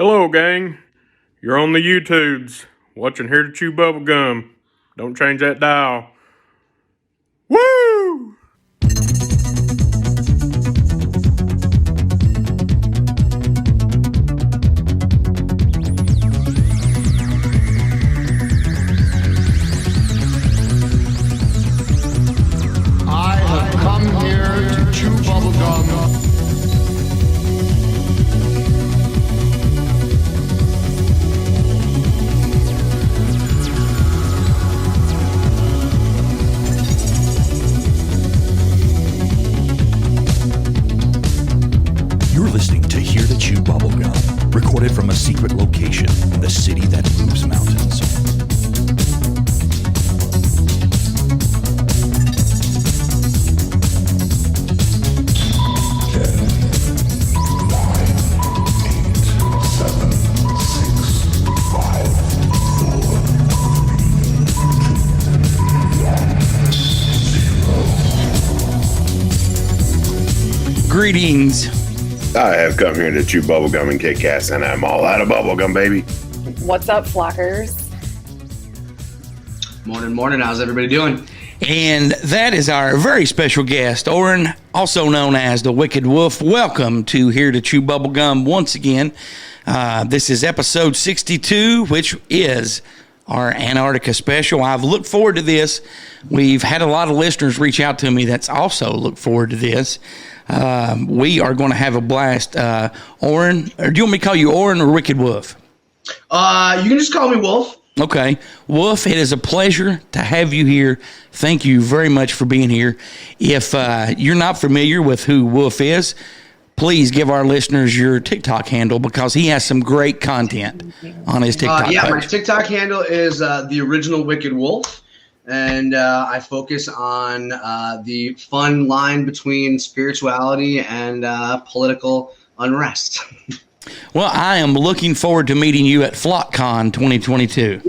Hello, gang. You're on the YouTubes, watching Here to Chew Bubblegum. Don't change that dial. Woo! I have come here to chew bubblegum. You're listening to Here to Chew Bubblegum, recorded from a secret location in the city that moves mountains. Greetings. I have come here to chew bubblegum and kick ass, and I'm all out of bubblegum, baby. What's up, flockers? Morning. How's everybody doing? And that is our very special guest, Auron, also known as the Wicked Wolf. Welcome to Here to Chew Bubblegum once again. This is episode 62, which is our Antarctica special. I've looked forward to this. We've had a lot of listeners reach out to me that's also looked forward to this. We are going to have a blast. Auron, or do you want me to call you Auron or Wicked Wolf? You can just call me Wolf. Okay. Wolf, it is a pleasure to have you here. Thank you very much for being here. If you're not familiar with who Wolf is, please give our listeners your TikTok handle because he has some great content on his TikTok page. My TikTok handle is the original Wicked Wolf. And I focus on the fun line between spirituality and political unrest. Well, I am looking forward to meeting you at FlockCon 2022.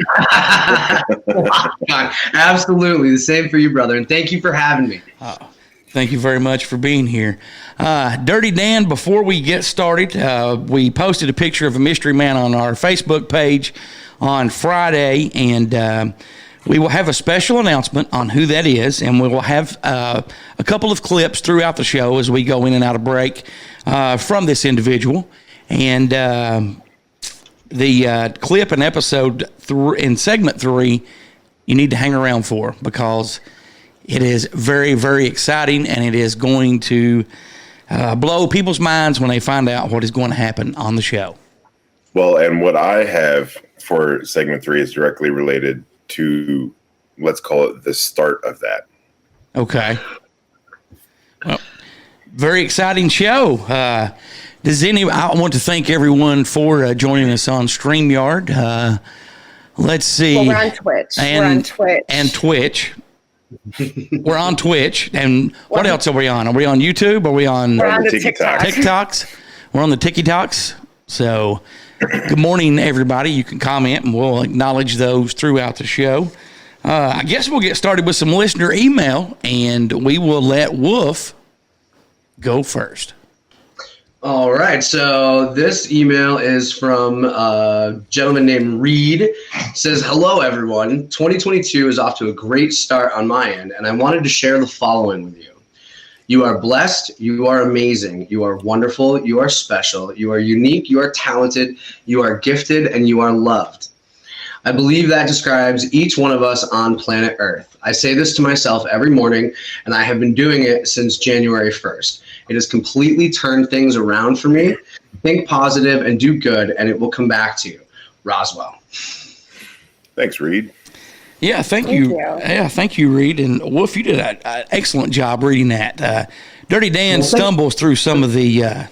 Absolutely. The same for you, brother. And thank you for having me. Thank you very much for being here. DirtyDan, before we get started, we posted a picture of a mystery man on our Facebook page on Friday, and we will have a special announcement on who that is, and we will have a couple of clips throughout the show as we go in and out of break from this individual. And the clip in episode in segment 3, you need to hang around for because it is very, very exciting, and it is going to blow people's minds when they find out what is going to happen on the show. Well, and what I have for segment 3 is directly related to, let's call it the start of that. Okay. Well, very exciting show. I want to thank everyone for joining us on StreamYard. Let's see. Well, we're on Twitch. We're on Twitch. We're on Twitch. And what else are we on? Are we on YouTube? Are we on TikToks? We're on the TikToks. So good morning, everybody. You can comment, and we'll acknowledge those throughout the show. I guess we'll get started with some listener email, and we will let Wolf go first. All right. So this email is from a gentleman named Reed. It says, hello, everyone. 2022 is off to a great start on my end, and I wanted to share the following with you. You are blessed, you are amazing, you are wonderful, you are special, you are unique, you are talented, you are gifted, and you are loved. I believe that describes each one of us on planet Earth. I say this to myself every morning, and I have been doing it since January 1st. It has completely turned things around for me. Think positive and do good, and it will come back to you. Roswell. Thanks, Reed. Yeah, thank you. Yeah, thank you, Reed. And Wolf, you did an excellent job reading that. DirtyDan stumbles through some of the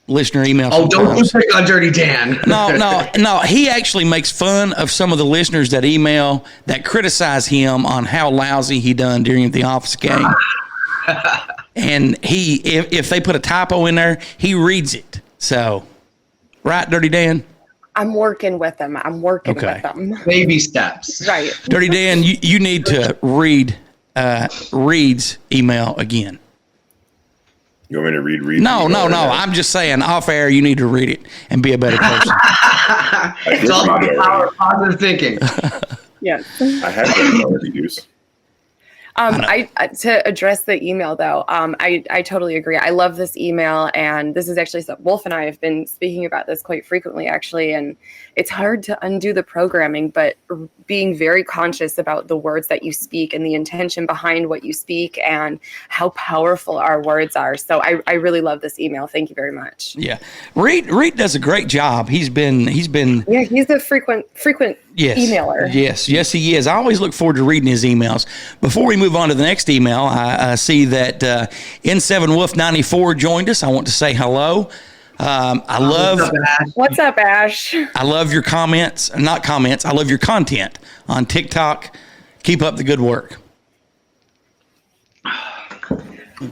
listener emails. Oh, don't you pick on DirtyDan. No. He actually makes fun of some of the listeners that email that criticize him on how lousy he done during the Office game. And if they put a typo in there, he reads it. So, right, DirtyDan? I'm working with them. with them. Baby steps. Right. DirtyDan, you need to read Reed's email again. You want me to read? No. I'm just saying, off air, you need to read it and be a better person. It's all about the power of positive thinking. Yes. I have that already, Goose. To address the email though, I totally agree. I love this email, and this is actually Wolf and I have been speaking about this quite frequently, actually. And it's hard to undo the programming, but being very conscious about the words that you speak and the intention behind what you speak and how powerful our words are. So I really love this email. Thank you very much. Yeah, Reed does a great job. He's been yeah, he's a frequent emailer. Yes, he is. I always look forward to reading his emails. Before we move on to the next email, I see that N7 Wolf 94 joined us. I want to say hello. What's up, Ash? I love your comments. Not comments. I love your content on TikTok. Keep up the good work.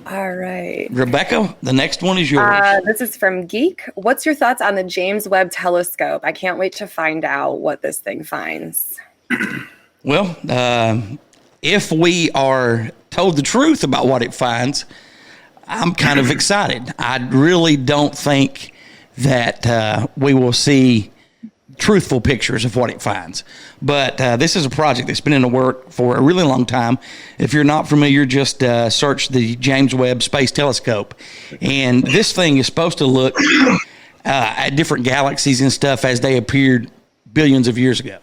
All right. Rebecca, the next one is yours. This is from Geek. What's your thoughts on the James Webb Telescope? I can't wait to find out what this thing finds. Well, if we are told the truth about what it finds, I'm kind of excited. I really don't think that we will see truthful pictures of what it finds. But this is a project that's been in the work for a really long time. If you're not familiar, just search the James Webb Space Telescope. And this thing is supposed to look at different galaxies and stuff as they appeared billions of years ago.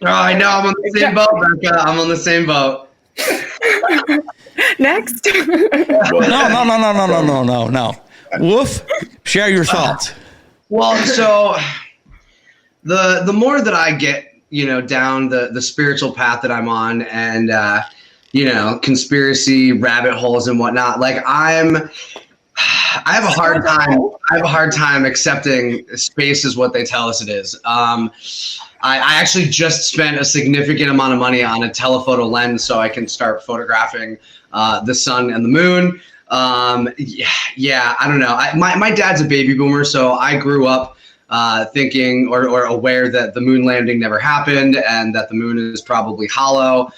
I know. I'm on the same boat, Becca. I'm on the same boat. Next. No. Wolf, share your thoughts. Well, so the more that I get, down the spiritual path that I'm on, and conspiracy rabbit holes and whatnot, like I have a hard time accepting space is what they tell us it is. I actually just spent a significant amount of money on a telephoto lens so I can start photographing the sun and the moon. Yeah, I don't know. My dad's a baby boomer, so I grew up thinking or aware that the moon landing never happened and that the moon is probably hollow.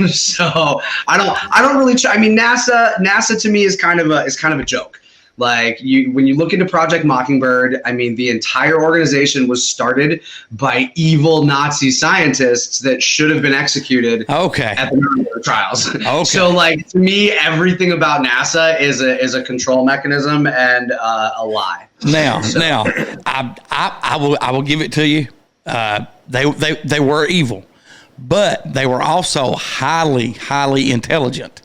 So I don't really. I mean, NASA to me is kind of a joke. Like when you look into Project Mockingbird, I mean, the entire organization was started by evil Nazi scientists that should have been executed at the Nuremberg trials. Okay. So like to me, everything about NASA is a control mechanism and a lie. Now, I will give it to you. They were evil, but they were also highly intelligent.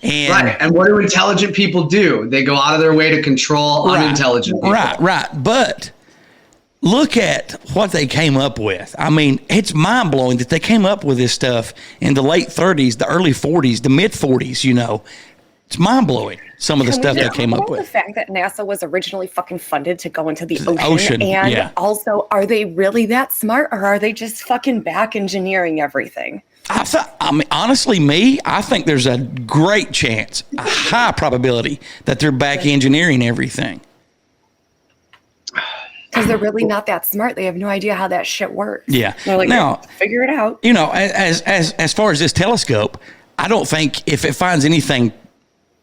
Right, and what do intelligent people do? They go out of their way to control unintelligent people. Right. But look at what they came up with. I mean, it's mind-blowing that they came up with this stuff in the late 30s, the early 40s, the mid-40s, It's mind-blowing, some of the stuff they came up with. The fact that NASA was originally fucking funded to go into the ocean. And also, are they really that smart, or are they just fucking back engineering everything? Honestly, I think there's a great chance, a high probability that they're back engineering everything. Because they're really not that smart. They have no idea how that shit works. Yeah. They're like, now, figure it out. As far as this telescope, I don't think if it finds anything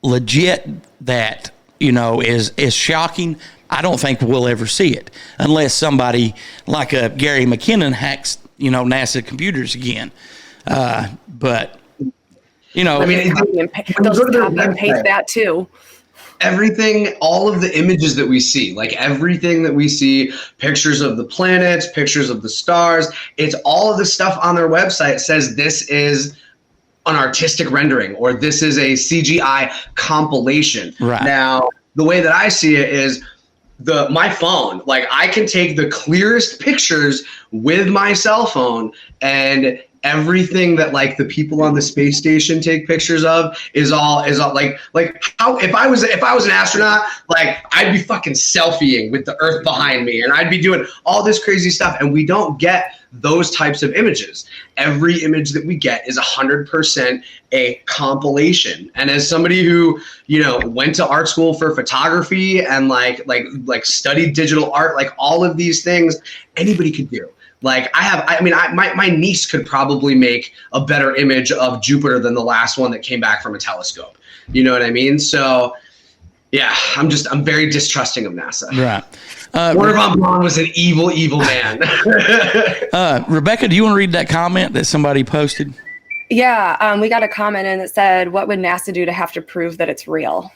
legit that, is shocking, I don't think we'll ever see it unless somebody like a Gary McKinnon hacks, NASA computers again. But I mean, they'll just copy and paste that too. Everything, all of the images that we see, like everything that we see, pictures of the planets, pictures of the stars, it's all of the stuff on their website says this is an artistic rendering or this is a CGI compilation. Right. Now, the way that I see it is my phone, like I can take the clearest pictures with my cell phone, and everything that like the people on the space station take pictures of is all like how if I was an astronaut, like I'd be fucking selfieing with the Earth behind me and I'd be doing all this crazy stuff, and we don't get those types of images. Every image that we get is 100% a compilation. And as somebody who, went to art school for photography and like studied digital art, like all of these things anybody could do. Like my niece could probably make a better image of Jupiter than the last one that came back from a telescope. You know what I mean? So yeah, I'm very distrusting of NASA. Right. Wernher von Braun was an evil, evil man. Rebecca, do you want to read that comment that somebody posted? Yeah, we got a comment in that said, "What would NASA do to have to prove that it's real?"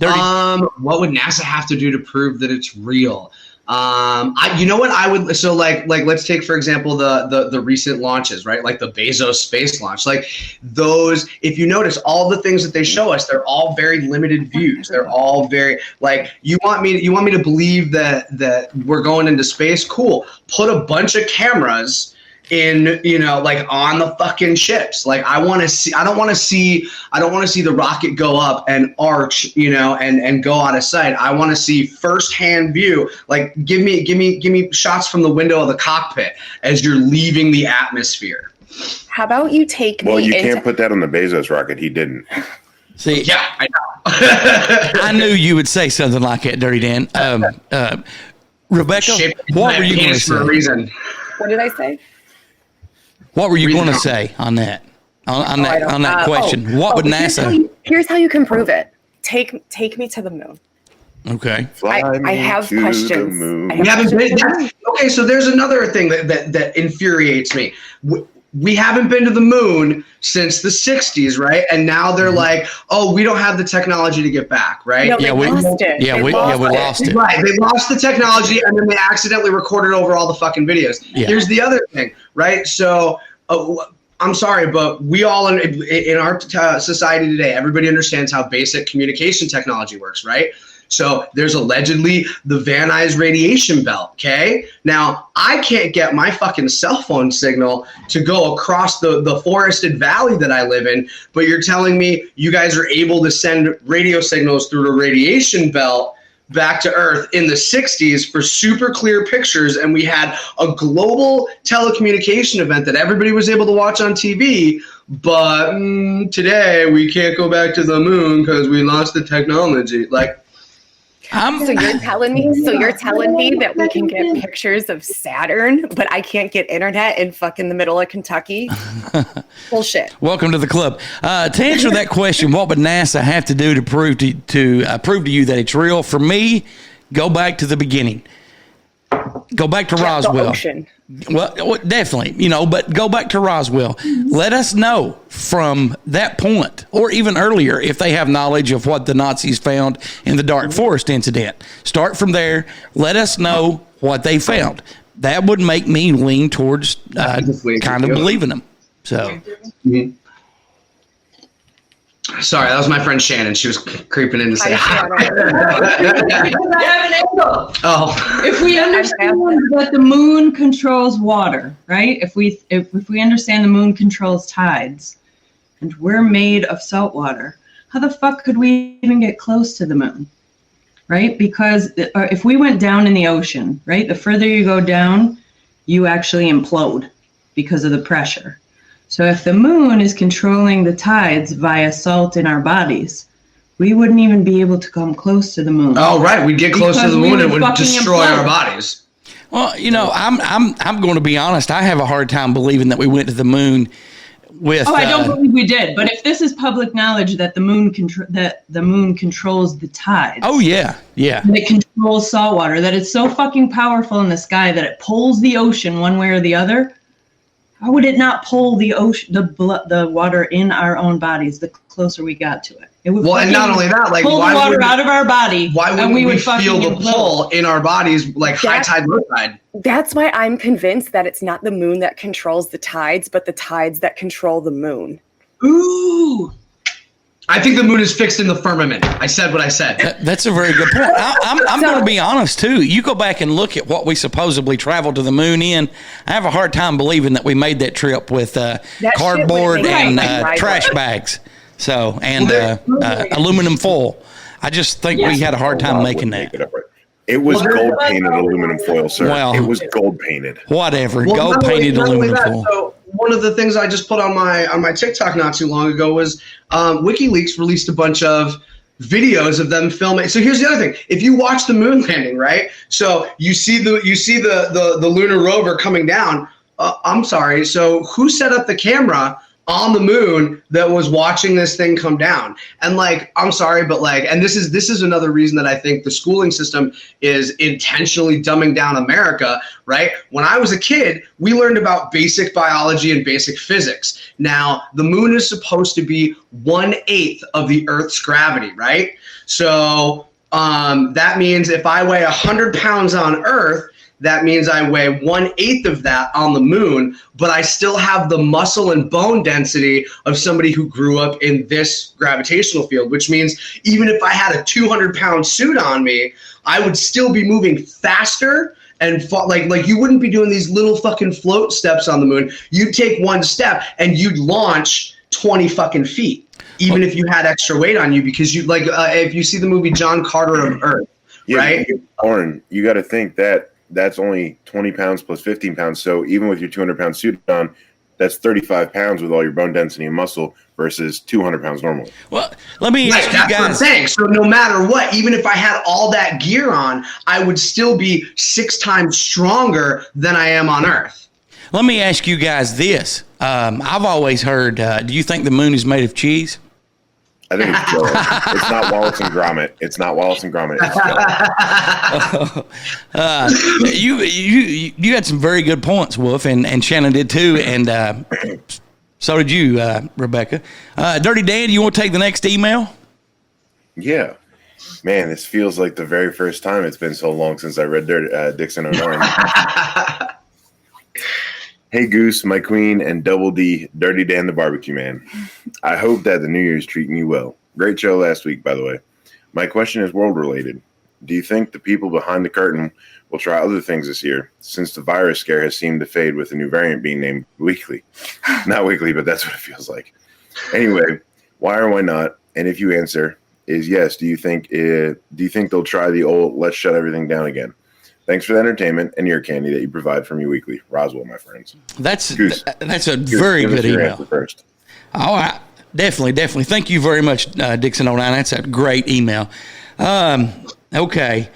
What would NASA have to do to prove that it's real? You know what I would, so like let's take for example the recent launches, right? Like the Bezos space launch, like those, if you notice all the things that they show us, they're all very limited views. They're all very like, you want me to believe that we're going into space? Cool. Put a bunch of cameras in, like on the fucking ships. Like I don't want to see the rocket go up and arch, and go out of sight. I want to see firsthand view. Like give me shots from the window of the cockpit as you're leaving the atmosphere. How about you take me? Well, you can't put that on the Bezos rocket. He didn't. See, yeah, I know. I knew you would say something like that, Dirty Dan. Rebecca, what were you going to say? For a reason. What did I say? What were you going to say on that? On that question? What would NASA? Here's how you can prove it. Take me to the moon. Okay. I have questions. We haven't been. Okay, so there's another thing that infuriates me. We haven't been to the moon since the 60s, right? And now they're like, oh, we don't have the technology to get back, right? No, we lost it. Yeah, we lost it. Right, they lost the technology, and then they accidentally recorded over all the fucking videos. Yeah. Here's the other thing, right? So I'm sorry, but we all in our society today, everybody understands how basic communication technology works, right? So there's allegedly the Van Nuys radiation belt, okay? Now, I can't get my fucking cell phone signal to go across the forested valley that I live in, but you're telling me you guys are able to send radio signals through the radiation belt back to Earth in the 60s for super clear pictures, and we had a global telecommunication event that everybody was able to watch on TV, but today we can't go back to the moon because we lost the technology. Like, So you're telling me that we can get pictures of Saturn, but I can't get internet in fucking the middle of Kentucky? Bullshit. Welcome to the club. To answer that question, what would NASA have to do to prove to you that it's real? For me, go back to the beginning. Go back to Roswell. The ocean. Well, definitely, but go back to Roswell. Let us know from that point, or even earlier, if they have knowledge of what the Nazis found in the Dark Forest incident. Start from there. Let us know what they found. That would make me lean towards kind of believing them. So. Mm-hmm. Sorry, that was my friend Shannon. She was creeping in to say hi. Oh. If we understand that the moon controls water, right? If we understand the moon controls tides, and we're made of salt water, how the fuck could we even get close to the moon? Right? Because if we went down in the ocean, right, the further you go down, you actually implode because of the pressure. So if the moon is controlling the tides via salt in our bodies, we wouldn't even be able to come close to the moon. Oh, right. We'd get close to the moon and it would destroy our bodies. Well, I'm going to be honest. I have a hard time believing that we went to the moon with. I don't believe we did. But if this is public knowledge that the moon controls the tides. Oh yeah, yeah. That it controls salt water. That it's so fucking powerful in the sky that it pulls the ocean one way or the other. How would it not pull the ocean, the water in our own bodies the closer we got to it? It would and not only that, like pull the water out of our body. Why wouldn't we feel the pull in our bodies, like high tide, low tide? That's why I'm convinced that it's not the moon that controls the tides, but the tides that control the moon. Ooh. I think the moon is fixed in the firmament. I said what I said. That's a very good point. I'm going to be honest, too. You go back and look at what we supposedly traveled to the moon in. I have a hard time believing that we made that trip with cardboard and trash bags. So, and aluminum foil. I just think we had a hard time making that. It was gold painted aluminum foil, sir. Well, it was gold painted. Whatever. Gold painted aluminum foil. So one of the things I just put on my TikTok not too long ago was WikiLeaks released a bunch of videos of them filming. So here's the other thing. If you watch the moon landing, right? So you see the lunar rover coming down. I'm sorry. So who set up the camera on the moon that was watching this thing come down? And like, I'm sorry, but like, and this is another reason that I think the schooling system is intentionally dumbing down America, right? When I was a kid, we learned about basic biology and basic physics. Now, the moon is supposed to be 1/8 of the Earth's gravity, right? So that means if I weigh 100 pounds on Earth, that means I weigh 1/8 of that on the moon, but I still have the muscle and bone density of somebody who grew up in this gravitational field, which means even if I had a 200-pound suit on me, I would still be moving faster and like you wouldn't be doing these little fucking float steps on the moon. You'd take one step and you'd launch 20 fucking feet, even if you had extra weight on you, because you like if you see the movie John Carter of Earth, right? Auron, you got to think that that's only 20 pounds plus 15 pounds. So even with your 200-pound suit on, that's 35 pounds with all your bone density and muscle versus 200 pounds normally. Well, let me ask you that's guys. what I'm saying. So no matter what, even if I had all that gear on, I would still be 6 times stronger than I am on Earth. Let me ask you guys this. I've always heard, do you think the moon is made of cheese? I think it's Jello. It's not Wallace and Gromit. It's not Wallace and Gromit. It's Jello. You had some very good points, Wolf, and Shannon did too, and so did you, Rebecca. Dirty Dan, you want to take the next email? Yeah. Man, this feels like the very first time. It's been so long since I read Dixon O'Norn. Hey, Goose, my queen, and Double D, Dirty Dan the Barbecue Man. I hope that the New Year's treating you well. Great show last week, by the way. My question is world-related. Do you think the people behind the curtain will try other things this year, since the virus scare has seemed to fade with a new variant being named Weekly? Not Weekly, but that's what it feels like. Anyway, why or why not? And if you answer is yes, do you think they'll try the old let's shut everything down again? Thanks for the entertainment and ear candy that you provide for me weekly. Roswell, my friends. That's a Goose, very good email. First. All right. Definitely. Thank you very much, Dixon 09. That's a great email. Okay.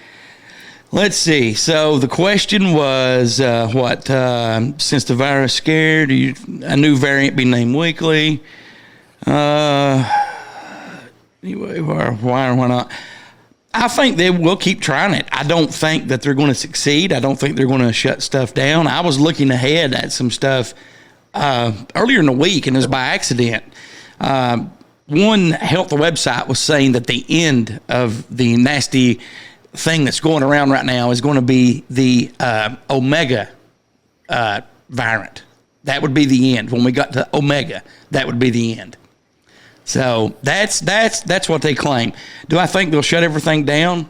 Let's see. So the question was, since the virus scared, a new variant be named Weekly? Anyway, why or why not? I think they will keep trying it. I don't think that they're going to succeed. I don't think they're going to shut stuff down. I was looking ahead at some stuff earlier in the week, and it was by accident. One health website was saying that the end of the nasty thing that's going around right now is going to be the Omega variant. That would be the end. When we got to Omega, that would be the end. So that's what they claim. Do I think they'll shut everything down?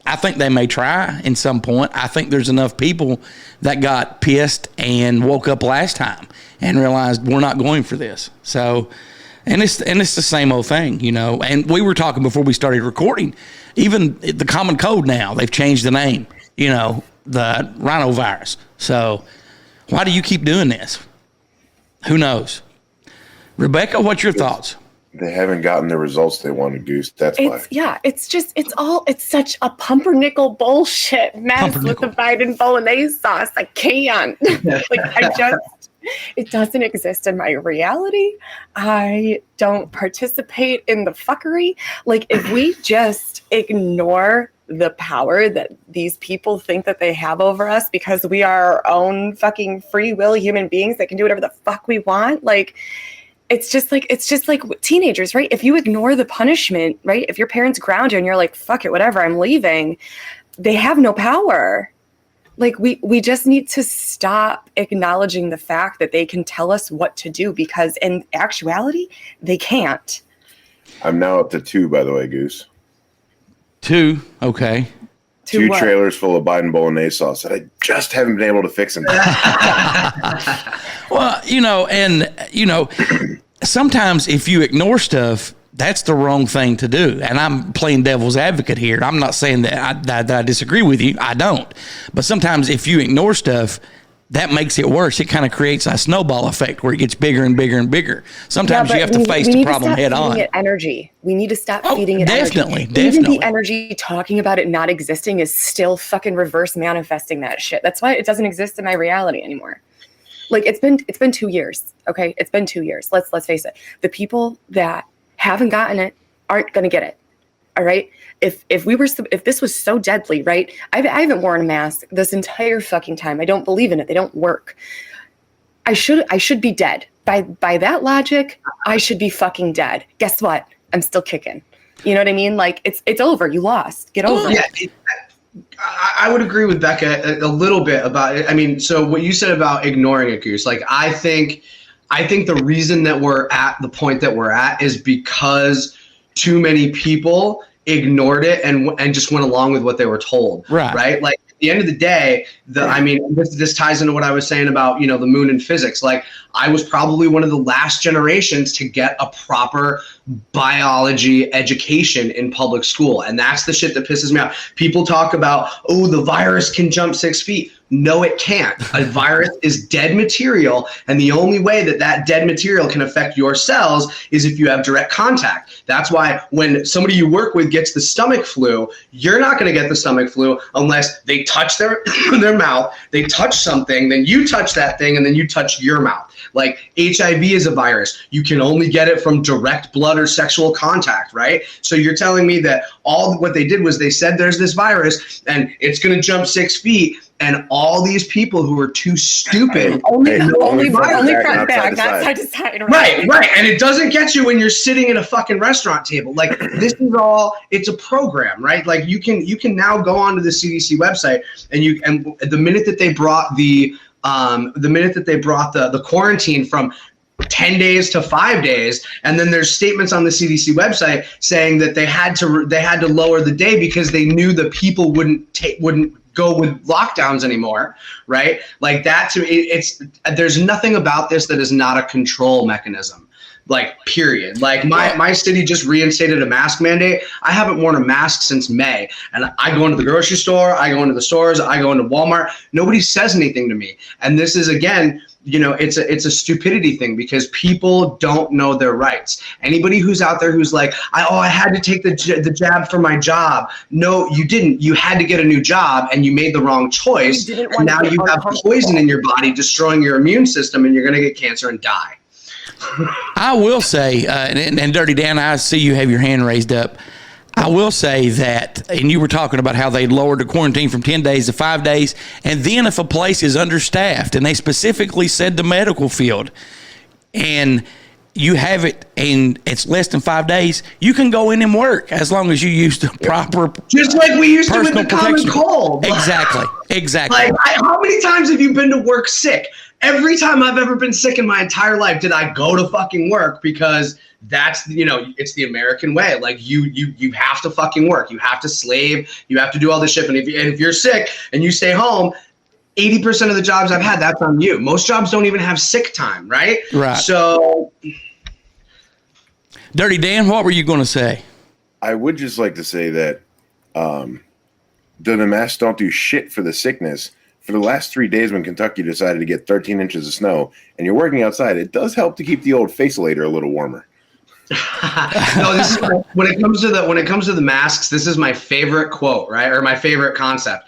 I think they may try in some point. I think there's enough people that got pissed and woke up last time and realized we're not going for this. So, and it's the same old thing, you know. And we were talking before we started recording. Even the common cold now, they've changed the name. You know, the rhinovirus. So, why do you keep doing this? Who knows? Rebecca, what's your thoughts? They haven't gotten the results they wanted, Goose. That's why. Yeah, it's such a pumpernickel bullshit mess with the Biden bolognese sauce. I can't. It doesn't exist in my reality. I don't participate in the fuckery. Like, if we just ignore the power that these people think that they have over us because we are our own fucking free will human beings that can do whatever the fuck we want, like, it's just like teenagers, right? If you ignore the punishment, right? If your parents ground you and you're like, fuck it, whatever, I'm leaving, they have no power. Like, we just need to stop acknowledging the fact that they can tell us what to do, because in actuality, they can't. I'm now up to 2, by the way, Goose. 2, okay. 2 trailers full of Biden bolognese sauce that I just haven't been able to fix them. Well, sometimes if you ignore stuff, that's the wrong thing to do. And I'm playing devil's advocate here. I'm not saying that I disagree with you. I don't. But sometimes if you ignore stuff, that makes it worse. It kind of creates a snowball effect where it gets bigger and bigger and bigger. Sometimes you have to face the problem head on. It energy. We need to stop feeding it definitely, energy. Definitely. Even the energy talking about it not existing is still fucking reverse manifesting that shit. That's why it doesn't exist in my reality anymore. Like it's been 2 years. Okay, it's been 2 years. Let's face it. The people that haven't gotten it aren't going to get it. All right. If this was so deadly, right? I haven't worn a mask this entire fucking time. I don't believe in it. They don't work. I should be dead. By that logic, I should be fucking dead. Guess what? I'm still kicking. You know what I mean? Like it's over. You lost. Get over it. I would agree with Becca a little bit about it. I mean, so what you said about ignoring it, Goose, like I think the reason that we're at the point that we're at is because too many people ignored it and just went along with what they were told. Right? Like at the end of the day, this ties into what I was saying about, the moon and physics. Like I was probably one of the last generations to get a proper biology education in public school. And that's the shit that pisses me off. People talk about, oh, the virus can jump 6 feet. No, it can't. A virus is dead material. And the only way that dead material can affect your cells is if you have direct contact. That's why when somebody you work with gets the stomach flu, you're not going to get the stomach flu unless they touch their mouth, they touch something, then you touch that thing, and then you touch your mouth. Like HIV is a virus. You can only get it from direct blood or sexual contact, right? So you're telling me that all what they did was they said there's this virus and it's going to jump 6 feet. And all these people who are too stupid only front back, not side to side. Right. And it doesn't get you when you're sitting at a fucking restaurant table. Like this is all, it's a program, right? Like you can now go onto the CDC website and the minute that they brought the quarantine from 10 days to 5 days, and then there's statements on the CDC website saying that they had to lower the day because they knew the people wouldn't go with lockdowns anymore, right? Like that to me, there's nothing about this that is not a control mechanism. Like period. Like my city just reinstated a mask mandate. I haven't worn a mask since May, and I go into the grocery store, I go into the stores, I go into Walmart. Nobody says anything to me, and this is again, it's a stupidity thing because people don't know their rights. Anybody who's out there who's like, I had to take the jab for my job. No, you didn't. You had to get a new job, and you made the wrong choice. And now you have poison in your body, destroying your immune system, and you're going to get cancer and die. I will say, and Dirty Dan, I see you have your hand raised up. I will say that, and you were talking about how they lowered the quarantine from 10 days to 5 days, and then if a place is understaffed, and they specifically said the medical field, and you have it and it's less than 5 days, you can go in and work as long as you use the proper, just like we used to with the common cold. Exactly. Like, how many times have you been to work sick? Every time I've ever been sick in my entire life, did I go to fucking work because that's, it's the American way. Like you have to fucking work. You have to slave. You have to do all this shit. And if you're sick and you stay home, 80% of the jobs I've had, that's on you. Most jobs don't even have sick time, right? Right. So, Dirty Dan, what were you going to say? I would just like to say that the masks don't do shit for the sickness. For the last 3 days when Kentucky decided to get 13 inches of snow and you're working outside, it does help to keep the old facelator a little warmer. No, this is when it comes to the masks, this is my favorite quote, right? Or my favorite concept.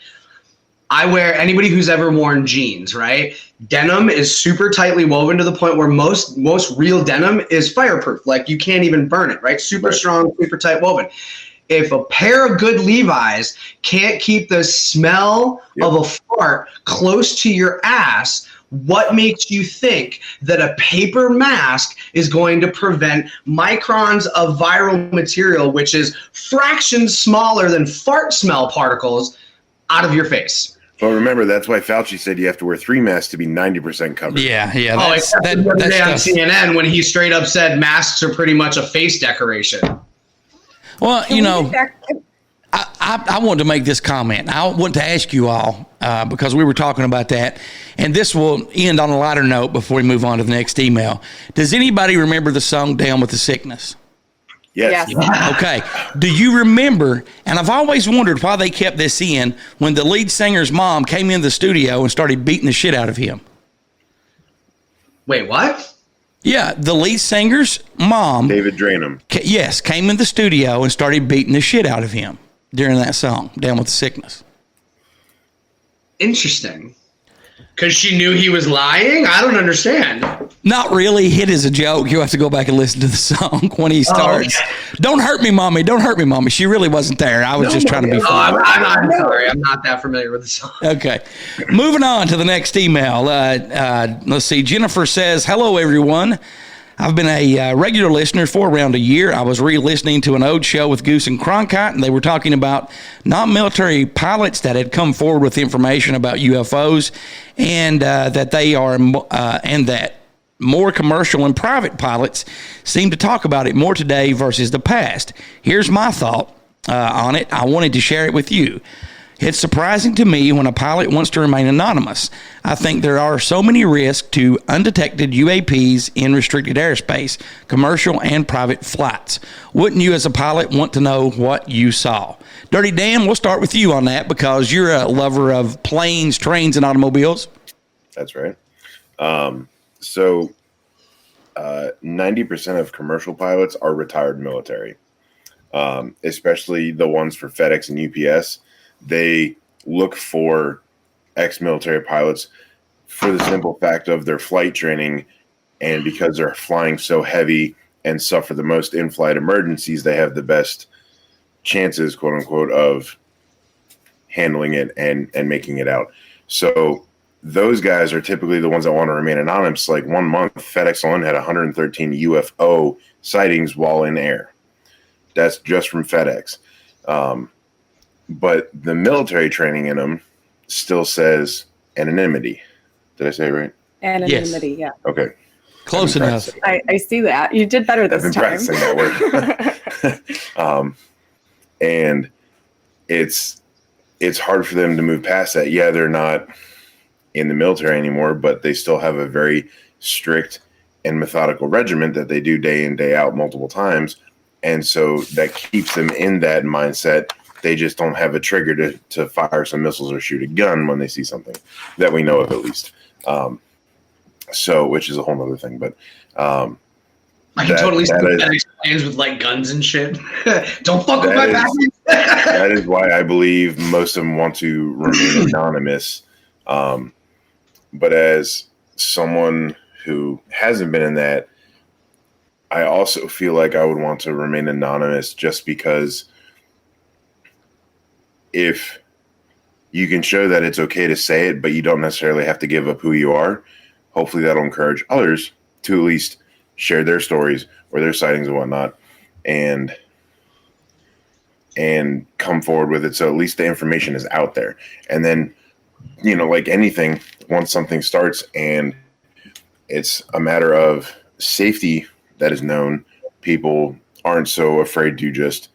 Anybody who's ever worn jeans, right? Denim is super tightly woven to the point where most real denim is fireproof. Like you can't even burn it, right? Super strong, super tight woven. If a pair of good Levi's can't keep the smell of a fart close to your ass, what makes you think that a paper mask is going to prevent microns of viral material, which is fractions smaller than fart smell particles, out of your face? Well, remember, that's why Fauci said you have to wear 3 masks to be 90% covered. Yeah. Except the other day on CNN when he straight up said masks are pretty much a face decoration. Well, I wanted to make this comment. I want to ask you all, because we were talking about that, and this will end on a lighter note before we move on to the next email. Does anybody remember the song Down with the Sickness? Yes. Yes. Okay. Do you remember, and I've always wondered why they kept this in, when the lead singer's mom came in the studio and started beating the shit out of him? Wait, what? Yeah, the lead singer's mom, David Drainham. yes, came in the studio and started beating the shit out of him during that song, Down with the Sickness. Interesting. Because she knew he was lying? I don't understand. Not really. It is a joke. You have to go back and listen to the song when he starts. Okay. Don't hurt me, mommy. Don't hurt me, mommy. She really wasn't there. I was just trying to be funny. I'm sorry. I'm not that familiar with the song. Okay. Moving on to the next email. Let's see. Jennifer says, hello, everyone. I've been a regular listener for around a year. I was re-listening to an old show with Goose and Cronkite, and they were talking about non-military pilots that had come forward with information about UFOs, and that more commercial and private pilots seem to talk about it more today versus the past. Here's my thought on it. I wanted to share it with you. It's surprising to me when a pilot wants to remain anonymous. I think there are so many risks to undetected UAPs in restricted airspace, commercial and private flights. Wouldn't you as a pilot want to know what you saw? Dirty Dan, we'll start with you on that because you're a lover of planes, trains, and automobiles. That's right. 90% of commercial pilots are retired military, especially the ones for FedEx and UPS. They look for ex-military pilots for the simple fact of their flight training, and because they're flying so heavy and suffer the most in-flight emergencies, they have the best chances, quote unquote, of handling it and making it out. So those guys are typically the ones that want to remain anonymous. Like 1 month, FedEx alone had 113 UFO sightings while in air. That's just from FedEx. But the military training in them still says anonymity. Did I say it right? Anonymity, Yes. yeah. Okay. Close enough. I see that. You did better this I've been time. practicing that word. And it's hard for them to move past that. Yeah, they're not in the military anymore, but they still have a very strict and methodical regimen that they do day in, day out multiple times. And so that keeps them in that mindset. They just don't have a trigger to fire some missiles or shoot a gun when they see something that we know of, at least. Which is a whole other thing. But I can totally see FedEx planes with like guns and shit. Don't fuck with my package. That is why I believe most of them want to remain anonymous. But as someone who hasn't been in that, I also feel like I would want to remain anonymous just because if you can show that it's okay to say it, but you don't necessarily have to give up who you are, hopefully that'll encourage others to at least share their stories or their sightings and whatnot and come forward with it. So at least the information is out there. And then, like anything, once something starts and it's a matter of safety that is known, people aren't so afraid to just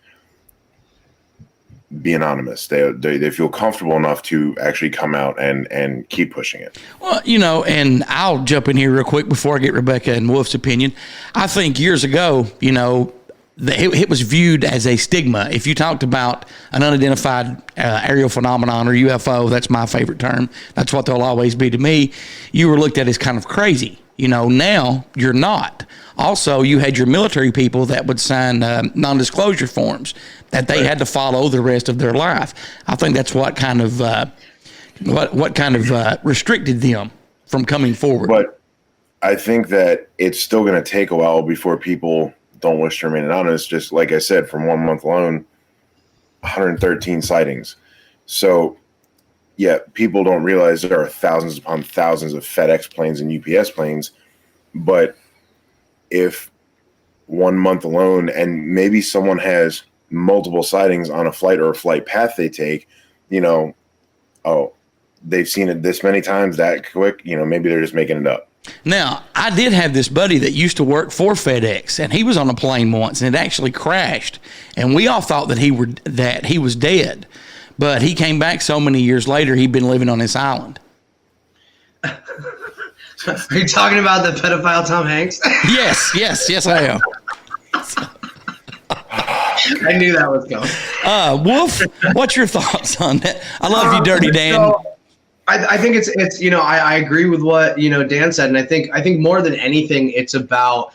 be anonymous. They feel comfortable enough to actually come out and keep pushing it. Well, and I'll jump in here real quick before I get Rebecca and Wolf's opinion. I think years ago, it was viewed as a stigma. If you talked about an unidentified aerial phenomenon or UFO, that's my favorite term. That's what they'll always be to me. You were looked at as kind of crazy. Now you're not. Also, you had your military people that would sign non-disclosure forms that they had to follow the rest of their life. I think that's what kind of restricted them from coming forward. But I think that it's still going to take a while before people don't wish to remain anonymous. Just like I said, from 1 month alone, 113 sightings. So, yeah, people don't realize there are thousands upon thousands of FedEx planes and UPS planes. But if 1 month alone, and maybe someone has multiple sightings on a flight or a flight path they take, they've seen it this many times that quick, maybe they're just making it up. Now, I did have this buddy that used to work for FedEx, and he was on a plane once, and it actually crashed. And we all thought that he was dead. But he came back so many years later, he'd been living on this island. Are you talking about the pedophile Tom Hanks? Yes, I am. I knew that was coming. Wolf, what's your thoughts on that? I love you, Dirty Dan. So, I think it's I agree with what Dan said, and I think more than anything it's about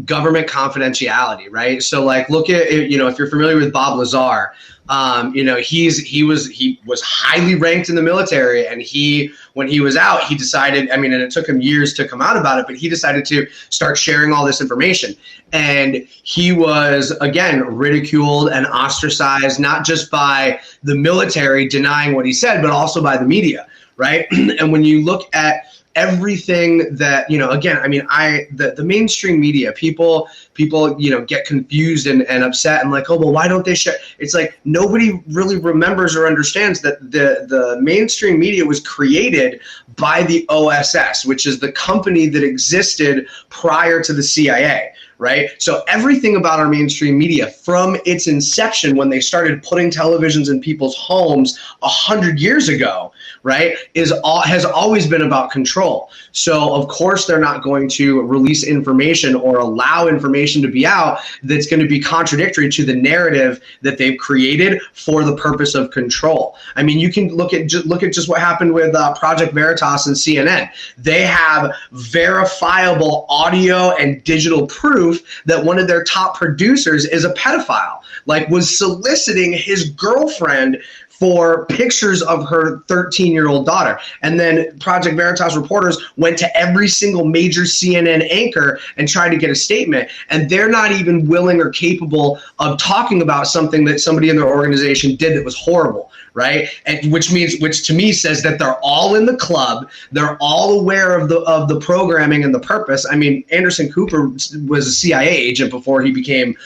government confidentiality, right? So like look at if you're familiar with Bob Lazar, he was highly ranked in the military, and when he was out, he decided, and it took him years to come out about it, but he decided to start sharing all this information. And he was, again, ridiculed and ostracized, not just by the military denying what he said, but also by the media, right? And when you look at everything that, the mainstream media, people get confused and upset and like, oh, well, why don't they share? It's like nobody really remembers or understands that the mainstream media was created by the OSS, which is the company that existed prior to the CIA. Right. So everything about our mainstream media from its inception, when they started putting televisions in people's homes 100 years ago, right, has always been about control. So, of course, they're not going to release information or allow information to be out that's going to be contradictory to the narrative that they've created for the purpose of control. I mean, you can look at just what happened with Project Veritas and CNN. They have verifiable audio and digital proof that one of their top producers is a pedophile, like was soliciting his girlfriend for pictures of her 13-year-old daughter. And then Project Veritas reporters went to every single major CNN anchor and tried to get a statement. And they're not even willing or capable of talking about something that somebody in their organization did that was horrible, right? And which to me says that they're all in the club. They're all aware of the programming and the purpose. I mean, Anderson Cooper was a CIA agent before he became,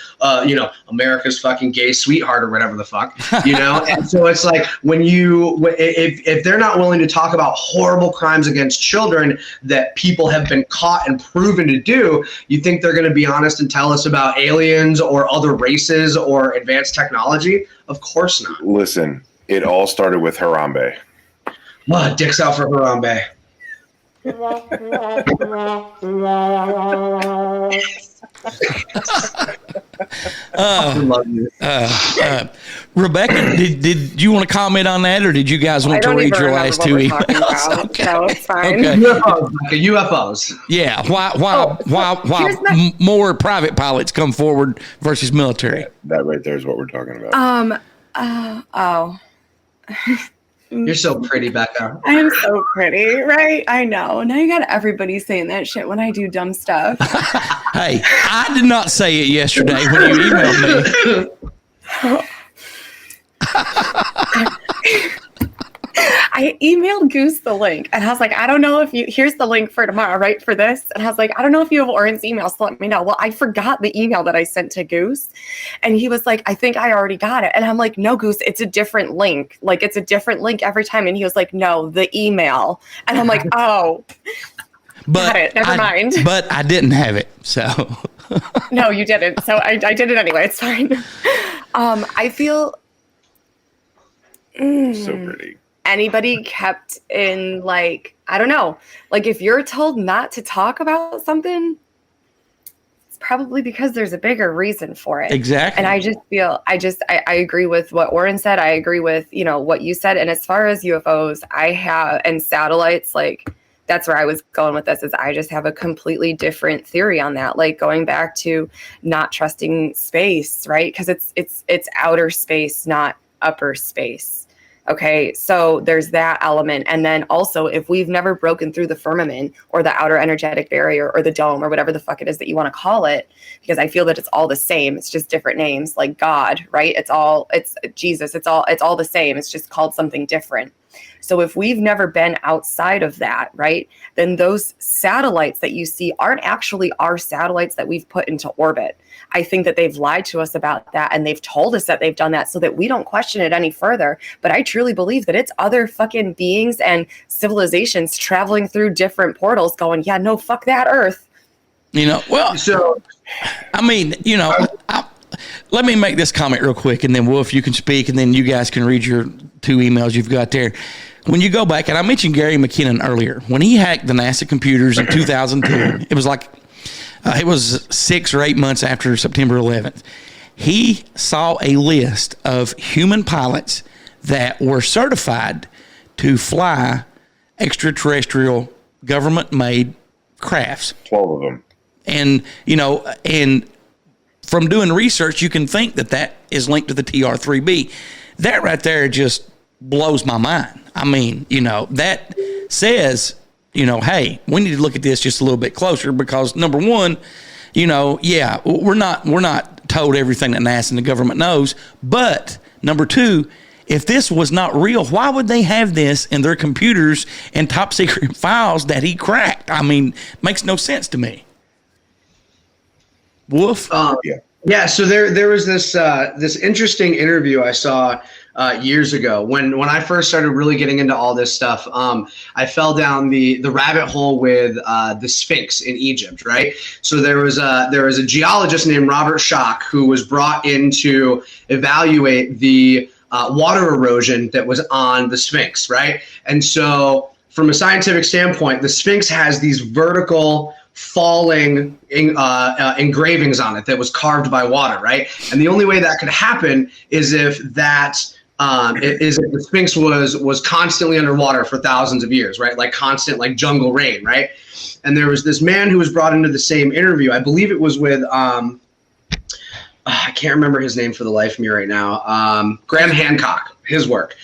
America's fucking gay sweetheart or whatever the fuck, And so it's like if they're not willing to talk about horrible crimes against children that people have been caught and proven to do, you think they're going to be honest and tell us about aliens or other races or advanced technology? Of course not. Listen, it all started with Harambe. Dicks out for Harambe. Rebecca, did you want to comment on that, or did you guys want to read your last two emails? Okay. No, it's fine. Okay. UFOs. Yeah. Why more private pilots come forward versus military? Yeah, that right there is what we're talking about. You're so pretty, Becca. I am so pretty, right? I know. Now you got everybody saying that shit when I do dumb stuff. Hey, I did not say it yesterday when you emailed me. I emailed Goose the link, and I was like, I don't know if here's the link for tomorrow, right, for this. And I was like, I don't know if you have Auron's email, so let me know. Well, I forgot the email that I sent to Goose, and he was like, I think I already got it. And I'm like, no, Goose, it's a different link. Like, it's a different link every time. And he was like, no, the email. And I'm like, oh, got it. Never mind. But I didn't have it, so. No, you didn't. So I did it anyway. It's fine. I feel so pretty. Anybody kept in, like, I don't know, like if you're told not to talk about something, it's probably because there's a bigger reason for it. Exactly. And I just feel, I agree with what Auron said. I agree with, what you said. And as far as UFOs, and satellites, like, that's where I was going with this, is I just have a completely different theory on that. Like going back to not trusting space, right? Because it's outer space, not upper space. Okay, so there's that element. And then also, if we've never broken through the firmament or the outer energetic barrier or the dome or whatever the fuck it is that you want to call it, because I feel that it's all the same. It's just different names, like God, right? It's Jesus. It's all the same. It's just called something different. So if we've never been outside of that, right, then those satellites that you see aren't actually our satellites that we've put into orbit. I think that they've lied to us about that, and they've told us that they've done that so that we don't question it any further. But I truly believe that it's other fucking beings and civilizations traveling through different portals going, yeah, no, fuck that Earth. So, I mean, let me make this comment real quick, and then Wolf, you can speak, and then you guys can read your two emails you've got there. When you go back, and I mentioned Gary McKinnon earlier, when he hacked the NASA computers in 2002, it was like, it was 6 or 8 months after September 11th. he saw a list of human pilots that were certified to fly extraterrestrial government-made crafts. 12 of them. And, and from doing research, you can think that is linked to the TR-3B. That right there just blows my mind. I mean, that says, hey, we need to look at this just a little bit closer because, number one, we're not told everything that NASA and the government knows. But number two, if this was not real, why would they have this in their computers and top secret files that he cracked? I mean, makes no sense to me. Wolf? Yeah. So there was this interesting interview I saw years ago when I first started really getting into all this stuff. I fell down the rabbit hole with the Sphinx in Egypt, right? So there was a geologist named Robert Schoch who was brought in to evaluate the water erosion that was on the Sphinx, right? And so from a scientific standpoint, the Sphinx has these vertical falling engravings on it that was carved by water, right? And the only way that could happen is if if the Sphinx was constantly underwater for thousands of years, right? Like constant, like jungle rain, right? And there was this man who was brought into the same interview. I believe it was with I can't remember his name for the life of me right now. Graham Hancock, his work.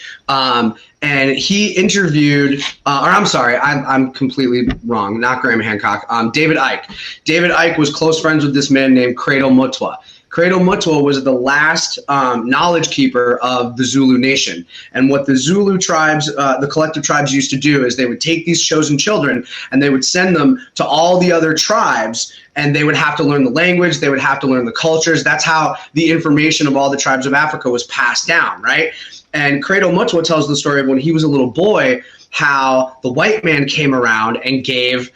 And he interviewed, I'm completely wrong. Not Graham Hancock. David Icke. David Icke was close friends with this man named Credo Mutwa. Credo Mutwa was the last knowledge keeper of the Zulu nation. And what the Zulu tribes, the collective tribes used to do is they would take these chosen children and they would send them to all the other tribes, and they would have to learn the language, they would have to learn the cultures. That's how the information of all the tribes of Africa was passed down, right? And Credo Mutwa tells the story of when he was a little boy, how the white man came around and gave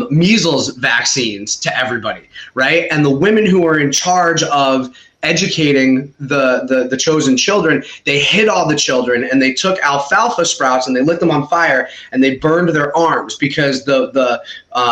measles vaccines to everybody, right? And the women who were in charge of educating the chosen children, they hid all the children and they took alfalfa sprouts and they lit them on fire and they burned their arms because the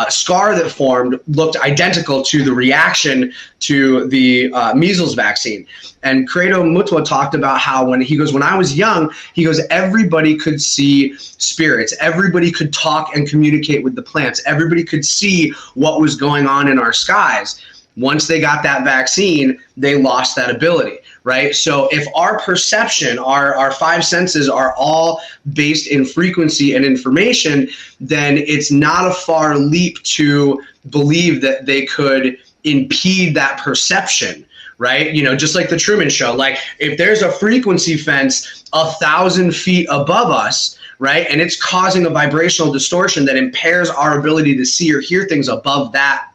scar that formed looked identical to the reaction to the measles vaccine. And Credo Mutwa talked about how when I was young, he goes, everybody could see spirits. Everybody could talk and communicate with the plants. Everybody could see what was going on in our skies. Once they got that vaccine, they lost that ability, right? So if our perception, our five senses are all based in frequency and information, then it's not a far leap to believe that they could impede that perception, right? Just like the Truman Show. Like if there's a frequency fence 1,000 feet above us, right, and it's causing a vibrational distortion that impairs our ability to see or hear things above that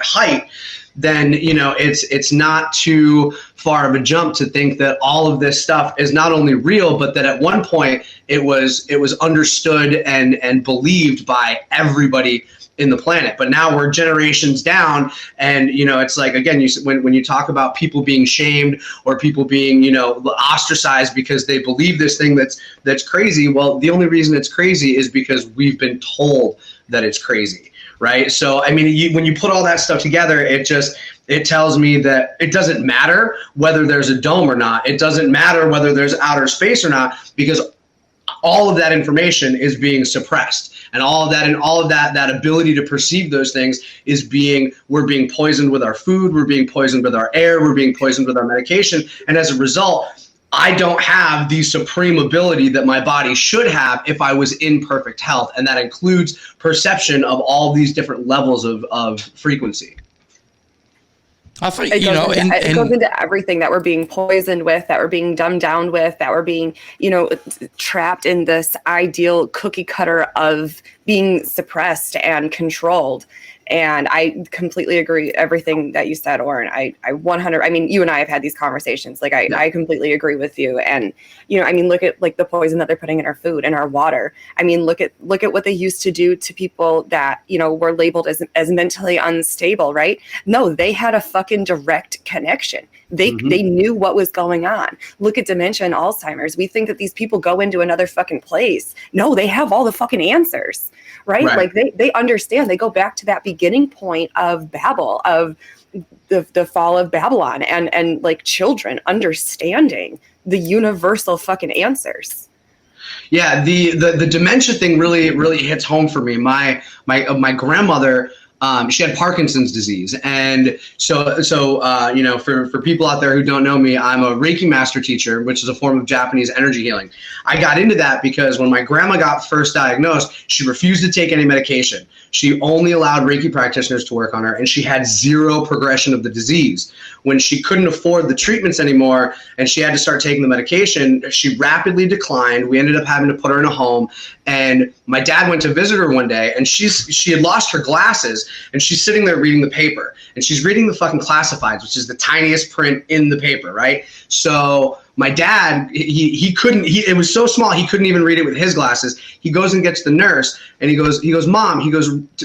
height, then it's not too far of a jump to think that all of this stuff is not only real, but that at one point it was understood and believed by everybody in the planet. But now we're generations down, and it's like, again, when you talk about people being shamed or people being ostracized because they believe this thing that's crazy. Well, the only reason it's crazy is because we've been told that it's crazy. Right. So, I mean, when you put all that stuff together, it tells me that it doesn't matter whether there's a dome or not. It doesn't matter whether there's outer space or not, because all of that information is being suppressed, and all of that ability to perceive those things we're being poisoned with our food. We're being poisoned with our air. We're being poisoned with our medication. And as a result, I don't have the supreme ability that my body should have if I was in perfect health. And that includes perception of all these different levels of frequency. I think, it goes into everything that we're being poisoned with, that we're being dumbed down with, that we're being, trapped in this ideal cookie cutter of being suppressed and controlled. And I completely agree everything that you said, Auron. I mean, you and I have had these conversations. Like I completely agree with you. And look at like the poison that they're putting in our food and our water. I mean, look at what they used to do to people that were labeled as mentally unstable, right? No, they had a fucking direct connection. They knew what was going on. Look at dementia and Alzheimer's. We think that these people go into another fucking place. No, they have all the fucking answers. Right? Like they understand. They go back to that beginning point of Babel, of the fall of Babylon and like children understanding the universal fucking answers. Yeah, the dementia thing really hits home for me. My grandmother, she had Parkinson's disease, and so for people out there who don't know me, I'm a Reiki master teacher, which is a form of Japanese energy healing. I got into that because when my grandma got first diagnosed, she refused to take any medication. She only allowed Reiki practitioners to work on her, and she had zero progression of the disease. When she couldn't afford the treatments anymore and she had to start taking the medication, she rapidly declined. We ended up having to put her in a home, and my dad went to visit her one day, and she had lost her glasses, and she's sitting there reading the paper, and she's reading the fucking classifieds, which is the tiniest print in the paper, right? So my dad, it was so small he couldn't even read it with his glasses. He goes and gets the nurse, and he goes, Mom,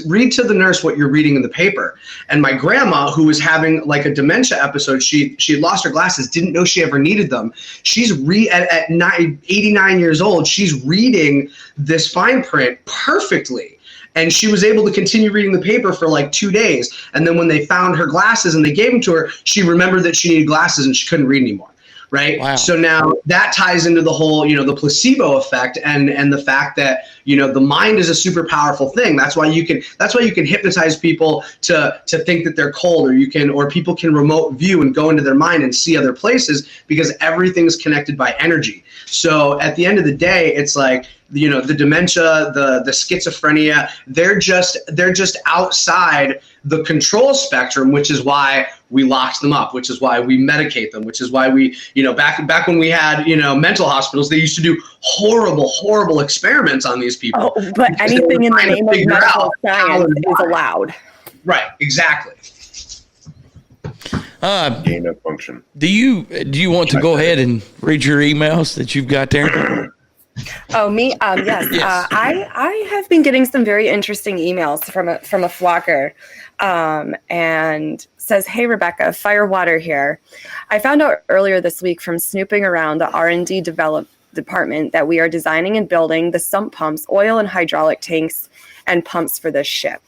read to the nurse what you're reading in the paper. And my grandma, who was having like a dementia episode, she had lost her glasses, didn't know she ever needed them. She's at 89 years old, she's reading this fine print perfectly. And she was able to continue reading the paper for like 2 days. And then when they found her glasses and they gave them to her, she remembered that she needed glasses and she couldn't read anymore. Right. Wow. So now that ties into the whole, the placebo effect and the fact that, the mind is a super powerful thing. That's why you can hypnotize people to think that they're cold, or people can remote view and go into their mind and see other places because everything's connected by energy. So at the end of the day, it's like, the dementia, the schizophrenia, they're just outside the control spectrum, which is why we locked them up, which is why we medicate them, which is why we, back when we had, mental hospitals, they used to do horrible experiments on these people. Oh, but anything in the name of medical science is allowed. Right, exactly. Gain of function. Do you want to go ahead and read your emails that you've got there? Oh, me? Yes. Yes. I have been getting some very interesting emails from a flocker, and says, "Hey, Rebecca, Firewater here. I found out earlier this week from snooping around the R&D department that we are designing and building the sump pumps, oil and hydraulic tanks, and pumps for this ship."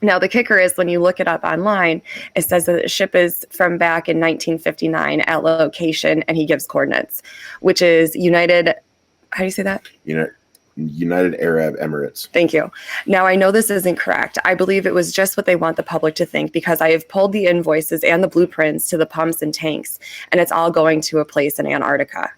Now, the kicker is when you look it up online, it says that the ship is from back in 1959 at location, and he gives coordinates, which is United. How do you say that? United Arab Emirates. Thank you. Now, I know this isn't correct. I believe it was just what they want the public to think because I have pulled the invoices and the blueprints to the pumps and tanks, and it's all going to a place in Antarctica.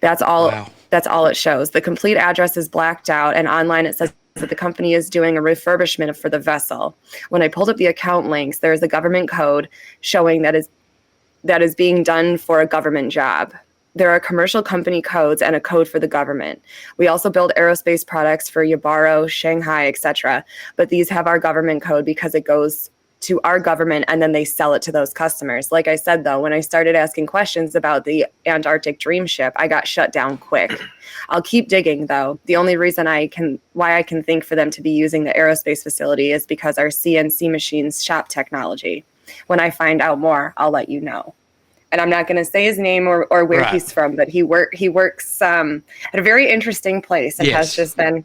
That's all. Wow. That's all it shows. The complete address is blacked out, and online it says that the company is doing a refurbishment for the vessel. When I pulled up the account links, there is a government code showing that is being done for a government job. There are commercial company codes and a code for the government. We also build aerospace products for Yabaro, Shanghai, etc. But these have our government code because it goes to our government and then they sell it to those customers. Like I said, though, when I started asking questions about the Antarctic Dream Ship, I got shut down quick. I'll keep digging, though. The only reason why I can think for them to be using the aerospace facility is because our CNC machines shop technology. When I find out more, I'll let you know. And I'm not going to say his name or where right. he's from, but he works at a very interesting place and has just been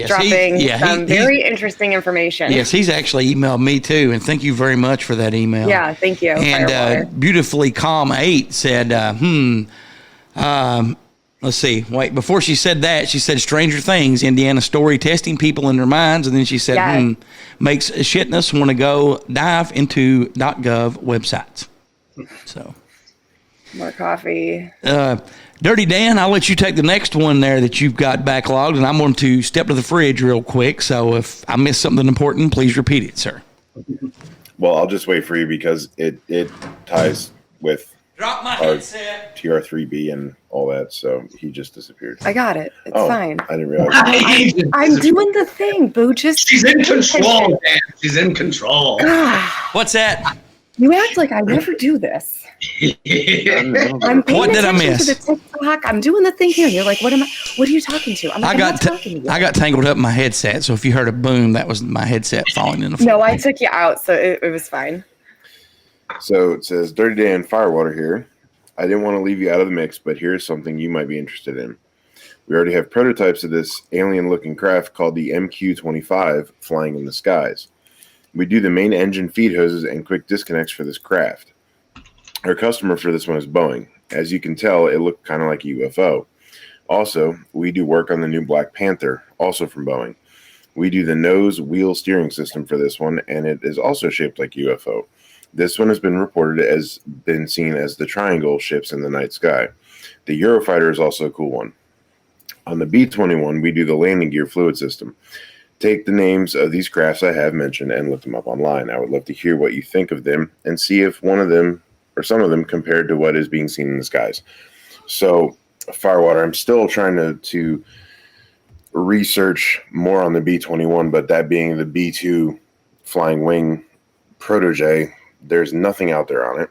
dropping some very interesting information. Yes, he's actually emailed me too, and thank you very much for that email. Yeah, thank you. And Beautifully Calm 8 said, let's see. Wait, before she said that, she said Stranger Things, Indiana story testing people in their minds, and then she said, makes shitness want to go dive into .gov websites. So. More coffee. Dirty Dan, I'll let you take the next one there that you've got backlogged, and I'm going to step to the fridge real quick. So if I miss something important, please repeat it, sir. Well, I'll just wait for you because it ties with Drop my headset. TR3B and all that. So he just disappeared. I got it. It's fine. I didn't realize. I'm doing the thing, Boo. She's in control, Dan. She's in control. What's that? You act like I never do this. I'm paying What did I miss? To the TikTok. I'm doing the thing here. You're like, what are you talking to? I'm like, I'm not talking to you. I got tangled up in my headset, so if you heard a boom, that was my headset falling in the floor. No, I took you out, so it was fine. So it says, Dirty Dan, Firewater here. I didn't want to leave you out of the mix, but here's something you might be interested in. We already have prototypes of this alien-looking craft called the MQ-25 flying in the skies. We do the main engine feed hoses and quick disconnects for this craft. Our customer for this one is Boeing. As you can tell, it looked kind of like a UFO. Also, we do work on the new Black Panther, also from Boeing. We do the nose wheel steering system for this one, and it is also shaped like UFO. This one has been reported as been seen as the triangle ships in the night sky. The Eurofighter is also a cool one. On the B-21, we do the landing gear fluid system. Take the names of these crafts I have mentioned and look them up online. I would love to hear what you think of them and see if one of them or some of them compared to what is being seen in the skies. So, Firewater, I'm still trying to research more on the B-21, but that being the B-2 flying wing protege, there's nothing out there on it.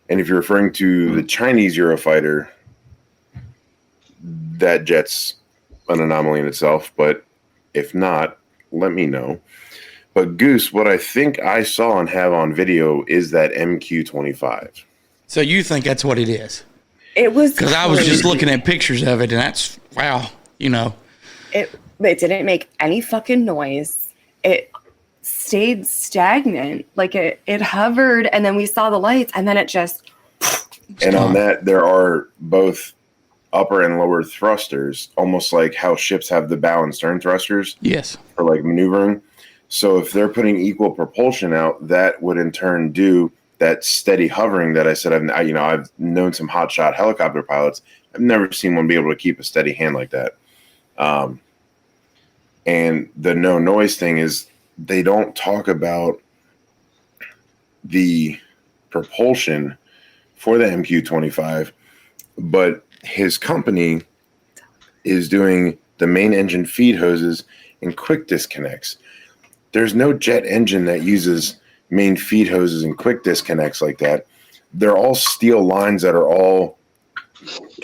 And if you're referring to the Chinese Eurofighter, that jet's an anomaly in itself, but if not, let me know. But Goose, what I think I saw and have on video is that MQ-25. So you think that's what it is? It was because I was just looking at pictures of it, and that's wow. You know, it didn't make any fucking noise. It stayed stagnant, like it hovered, and then we saw the lights, and then it just. And on that, there are both upper and lower thrusters, almost like how ships have the bow and stern thrusters. Yes. For like maneuvering. So if they're putting equal propulsion out, that would in turn do that steady hovering that I said. I've known some hotshot helicopter pilots. I've never seen one be able to keep a steady hand like that. And the no noise thing is they don't talk about the propulsion for the MQ-25, but his company is doing the main engine feed hoses and quick disconnects. There's no jet engine that uses main feed hoses and quick disconnects like that. They're all steel lines that are all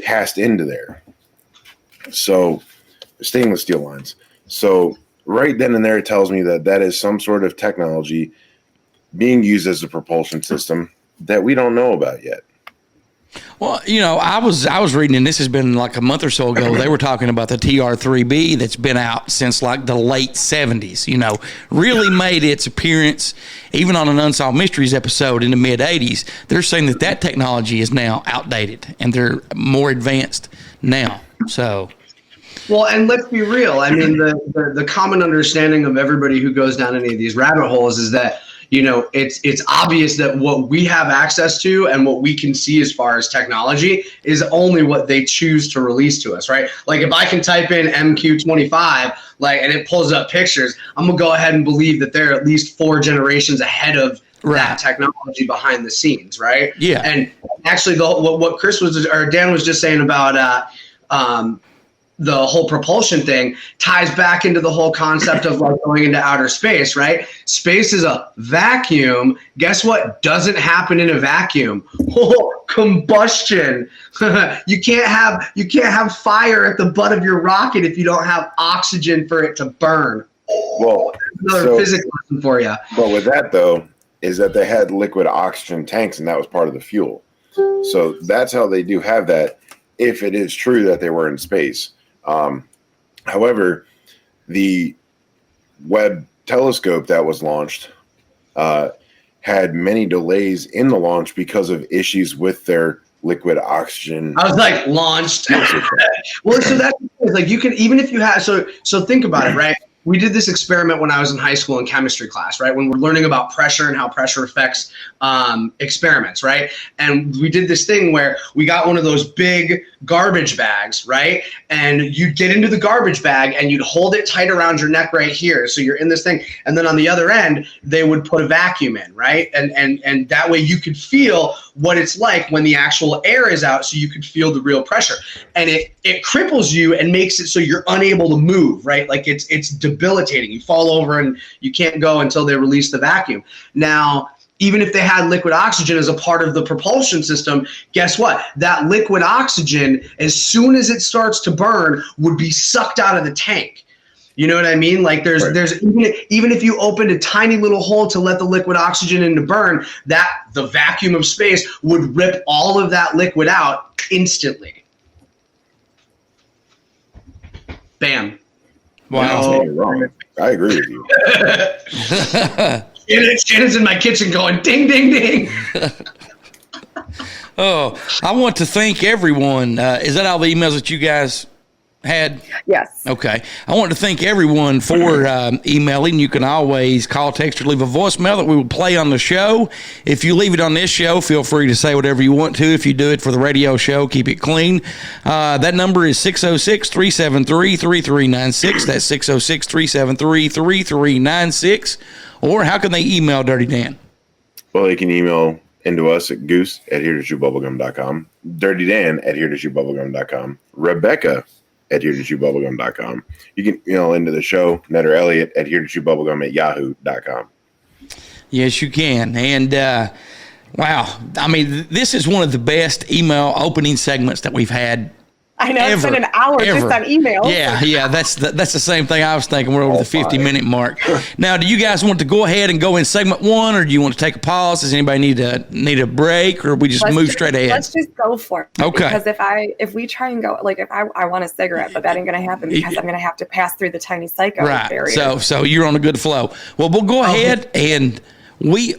cast into there. So stainless steel lines. So right then and there, it tells me that is some sort of technology being used as a propulsion system that we don't know about yet. Well, I was reading, and this has been like a month or so ago. They were talking about the TR-3B that's been out since like the late 70s. Really made its appearance even on an Unsolved Mysteries episode in the mid 80s. They're saying that technology is now outdated and they're more advanced now. So. Well, and let's be real. I mean, the common understanding of everybody who goes down any of these rabbit holes is that, it's obvious that what we have access to and what we can see as far as technology is only what they choose to release to us, right? Like if I can type in MQ-25, and it pulls up pictures, I'm gonna go ahead and believe that they're at least 4 generations ahead of that technology behind the scenes, right? Yeah. And actually, what Chris or Dan was just saying about the whole propulsion thing ties back into the whole concept of like going into outer space, right? Space is a vacuum. Guess what doesn't happen in a vacuum? Oh, combustion. You can't have fire at the butt of your rocket if you don't have oxygen for it to burn. Well, another physics lesson for you. But with that though, is that they had liquid oxygen tanks and that was part of the fuel. So that's how they do have that, if it is true that they were in space. However, the Webb telescope that was launched had many delays in the launch because of issues with their liquid oxygen. I was like, launched. Well, so that's like you can, even if you have, so think about it, right? We did this experiment when I was in high school in chemistry class, right? When we're learning about pressure and how pressure affects experiments, right? And we did this thing where we got one of those big garbage bags, right? And you'd get into the garbage bag and you'd hold it tight around your neck right here. So you're in this thing. And then on the other end, they would put a vacuum in, right? And that way you could feel what it's like when the actual air is out, so you could feel the real pressure. And it cripples you and makes it so you're unable to move, right? Like it's debilitating. You fall over and you can't go until they release the vacuum. Now, even if they had liquid oxygen as a part of the propulsion system, guess what? That liquid oxygen, as soon as it starts to burn, would be sucked out of the tank. You know what I mean? Like there's even if you opened a tiny little hole to let the liquid oxygen in to burn, the vacuum of space would rip all of that liquid out instantly. Bam. Wow. No, you're wrong. I agree with you. Shannon's in my kitchen going ding, ding, ding. Oh, I want to thank everyone. Is that all the emails that you guys had? Yes. Okay. I want to thank everyone for emailing. You can always call, text, or leave a voicemail that we will play on the show. If you leave it on this show, feel free to say whatever you want to. If you do it for the radio show, keep it clean. That number is 606-373-3396. That's 606-373-3396. Or how can they email Dirty Dan? Well, they can email into us at goose@heretechewbubblegum.com, DirtyDan@heretechewbubblegum.com, Rebecca@heretechewbubblegum.com. You can email into the show, Ned or Elliot @heretechewbubblegum@yahoo.com. Yes, you can. And wow, I mean, this is one of the best email opening segments that we've had. I know, it's been an hour just on email. Yeah, that's the same thing I was thinking. We're over the 50-minute mark. Now, do you guys want to go ahead and go in segment one, or do you want to take a pause? Does anybody need a break, or we just move straight ahead? Let's just go for it. Okay. Because if we try and go, like, if I want a cigarette, but that ain't going to happen because I'm going to have to pass through the tiny psycho barrier. So you're on a good flow. Well, we'll go ahead and we,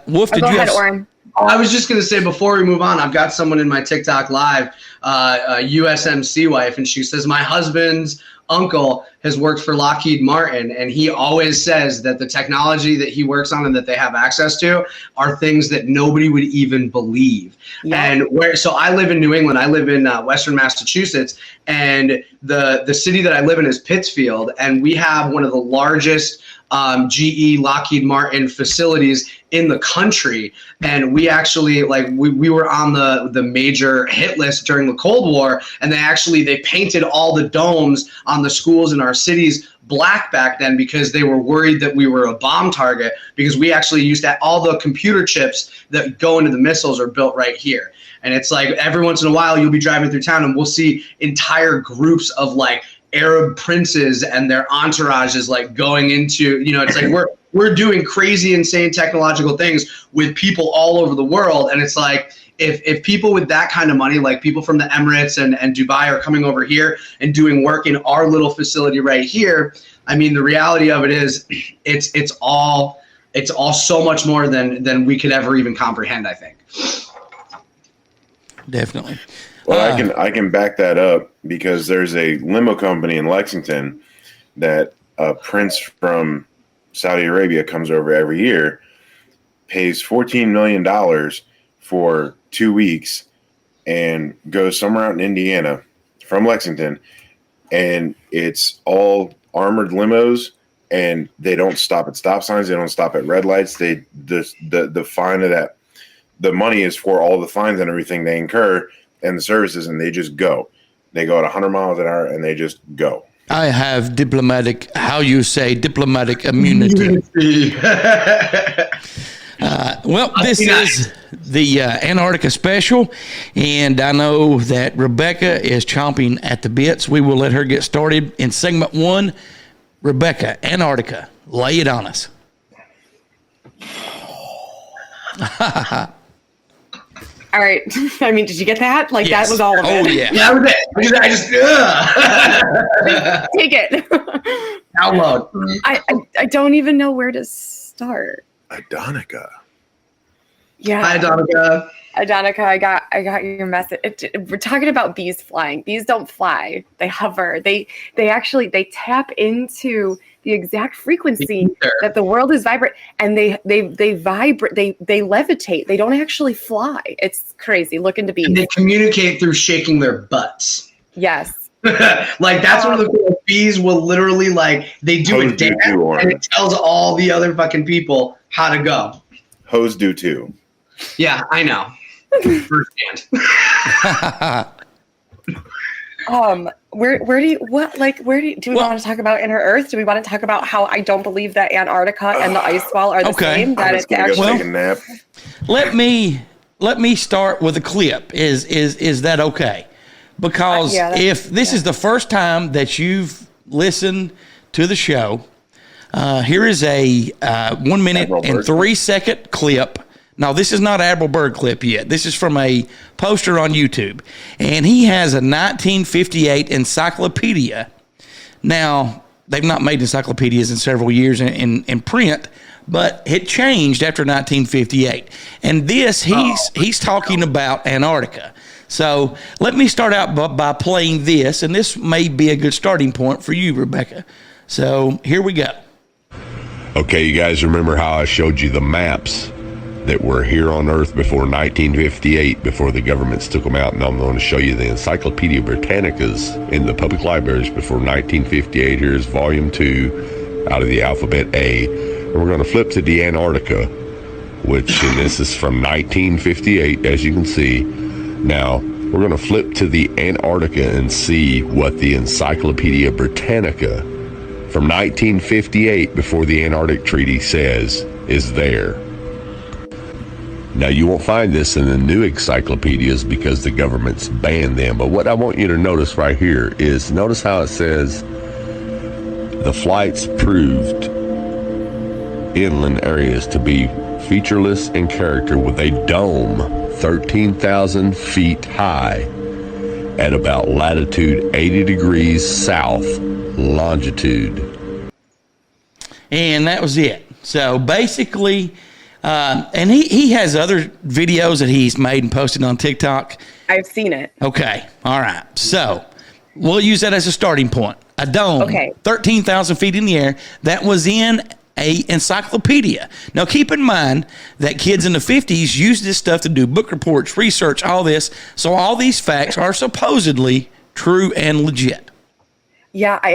Wolf, did go you ahead, have... Auron. I was just going to say, before we move on, I've got someone in my TikTok live, a USMC wife, and she says, my husband's uncle has worked for Lockheed Martin, and he always says that the technology that he works on and that they have access to are things that nobody would even believe. Yeah. And so I live in New England. I live in Western Massachusetts, and the city that I live in is Pittsfield, and we have one of the largest GE Lockheed Martin facilities in the country. And we actually, like, we were on the major hit list during the Cold War, and they painted all the domes on the schools in our cities black back then because they were worried that we were a bomb target, because we actually used to, all the computer chips that go into the missiles are built right here. And it's like every once in a while you'll be driving through town and we'll see entire groups of like Arab princes and their entourages like going into, it's like we're doing crazy, insane technological things with people all over the world. And it's like, if people with that kind of money, like people from the Emirates and Dubai, are coming over here and doing work in our little facility right here, I mean, the reality of it is it's all so much more than we could ever even comprehend, I think. Definitely. Well, I can back that up because there's a limo company in Lexington that a prince from Saudi Arabia comes over every year, pays $14 million for 2 weeks, and goes somewhere out in Indiana from Lexington, and it's all armored limos, and they don't stop at stop signs, they don't stop at red lights. The fine of that, the money is for all the fines and everything they incur and the services, and they just go. They go at 100 miles an hour and they just go. I have diplomatic immunity. Well, this is the Antarctica special, and I know that Rebecca is chomping at the bits. We will let her get started in segment one. Rebecca, Antarctica, lay it on us. All right. I mean, did you get that? Like, Yes. that was all of it. Oh, yeah. Yeah, that was it. I just Take it. download. I don't even know where to start. Adonica. Yeah. Hi, Donica. Adonica, I got your message. We're talking about bees flying. Bees don't fly; they hover. They tap into the exact frequency that the world is vibrant, and they vibrate. They levitate. They don't actually fly. It's crazy. Look into bees. And they communicate through shaking their butts. Yes. Like that's one of the cool bees will literally like they do a dance and it tells all the other fucking people how to go. Hoes do too. Yeah, I know. Firsthand. Where do you want to talk about Inner Earth? Do we want to talk about how I don't believe that Antarctica and the ice wall are the same? That it's actually take a nap. Let me start with a clip. Is that okay? Because if this is the first time that you've listened to the show, here is a 1 minute and 3 second clip. No, this is not Admiral Byrd clip yet. This is from a poster on YouTube. And he has a 1958 encyclopedia. Now, they've not made encyclopedias in several years in print, but it changed after 1958. And this, he's talking about Antarctica. So let me start out by playing this, and this may be a good starting point for you, Rebecca. So here we go. Okay, you guys remember how I showed you the maps that were here on Earth before 1958, before the governments took them out, and I'm going to show you the Encyclopedia Britannicas in the public libraries before 1958. Here's volume 2 out of the alphabet A. And we're going to flip to the Antarctica, and this is from 1958, as you can see. Now, we're going to flip to the Antarctica and see what the Encyclopedia Britannica from 1958, before the Antarctic Treaty, says is there. Now, you won't find this in the new encyclopedias because the government's banned them. But what I want you to notice right here is, notice how it says the flights proved inland areas to be featureless in character, with a dome 13,000 feet high at about latitude 80 degrees south longitude. And that was it. So basically, and he has other videos that he's made and posted on TikTok. I've seen it. Okay. All right. So we'll use that as a starting point. A dome, okay. 13,000 feet in the air. That was in a encyclopedia. Now, keep in mind that kids in the 50s used this stuff to do book reports, research, all this. So all these facts are supposedly true and legit. Yeah, I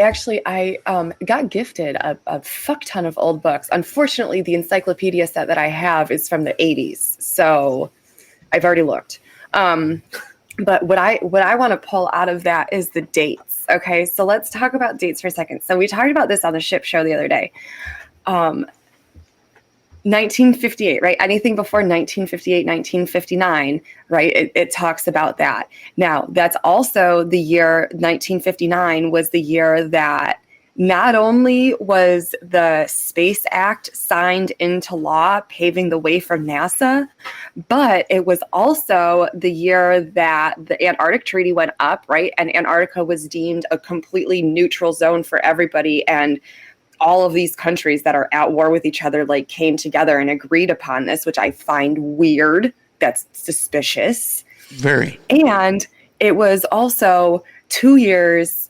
got gifted a fuck ton of old books. Unfortunately, the encyclopedia set that I have is from the 80s, so I've already looked. But what I want to pull out of that is the dates. Okay, so let's talk about dates for a second. So we talked about this on the ship show the other day. 1958, right? Anything before 1958, 1959, right? It talks about that. Now, that's also the year 1959 was the year that not only was the Space Act signed into law, paving the way for NASA, but it was also the year that the Antarctic Treaty went up, right? And Antarctica was deemed a completely neutral zone for everybody. And all of these countries that are at war with each other like came together and agreed upon this, which I find weird. That's suspicious. Very. And it was also 3 years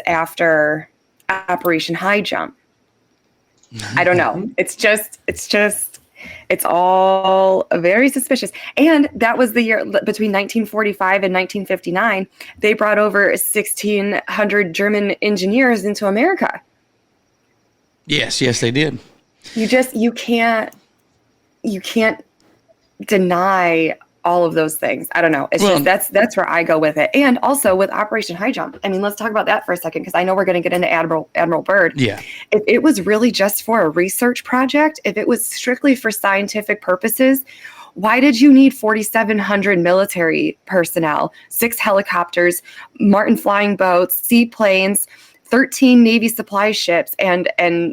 after Operation High Jump. I don't know. It's all very suspicious. And that was the year between 1945 and 1959. They brought over 1,600 German engineers into America. Yes, they did. You can't deny all of those things. I don't know. It's just that's where I go with it. And also with Operation High Jump. I mean, let's talk about that for a second, because I know we're going to get into Admiral Byrd. Yeah. If it was really just for a research project, if it was strictly for scientific purposes, why did you need 4,700 military personnel, 6 helicopters, Martin flying boats, seaplanes, 13 Navy supply ships, and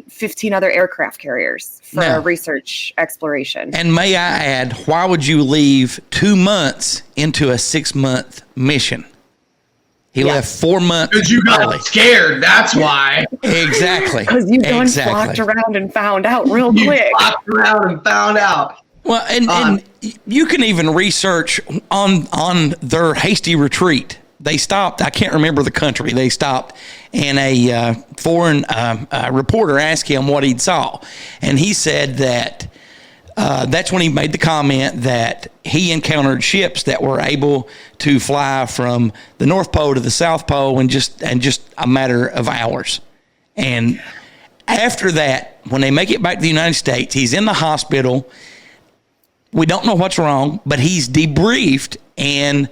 15 other aircraft carriers for research exploration? And may I add, why would you leave 2 months into a 6-month mission? He left 4 months. Because you got scared. That's why. Exactly. Because you done flocked around and found out real quick. Flocked around and found out. Well, and you can even research on their hasty retreat. They stopped. I can't remember the country. They stopped, and a foreign reporter asked him what he'd saw, and he said that that's when he made the comment that he encountered ships that were able to fly from the North Pole to the South Pole in just a matter of hours. And after that, when they make it back to the United States, he's in the hospital. We don't know what's wrong, but he's debriefed and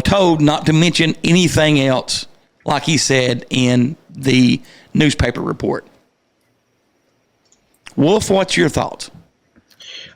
told not to mention anything else, like he said in the newspaper report. Wolf, what's your thoughts?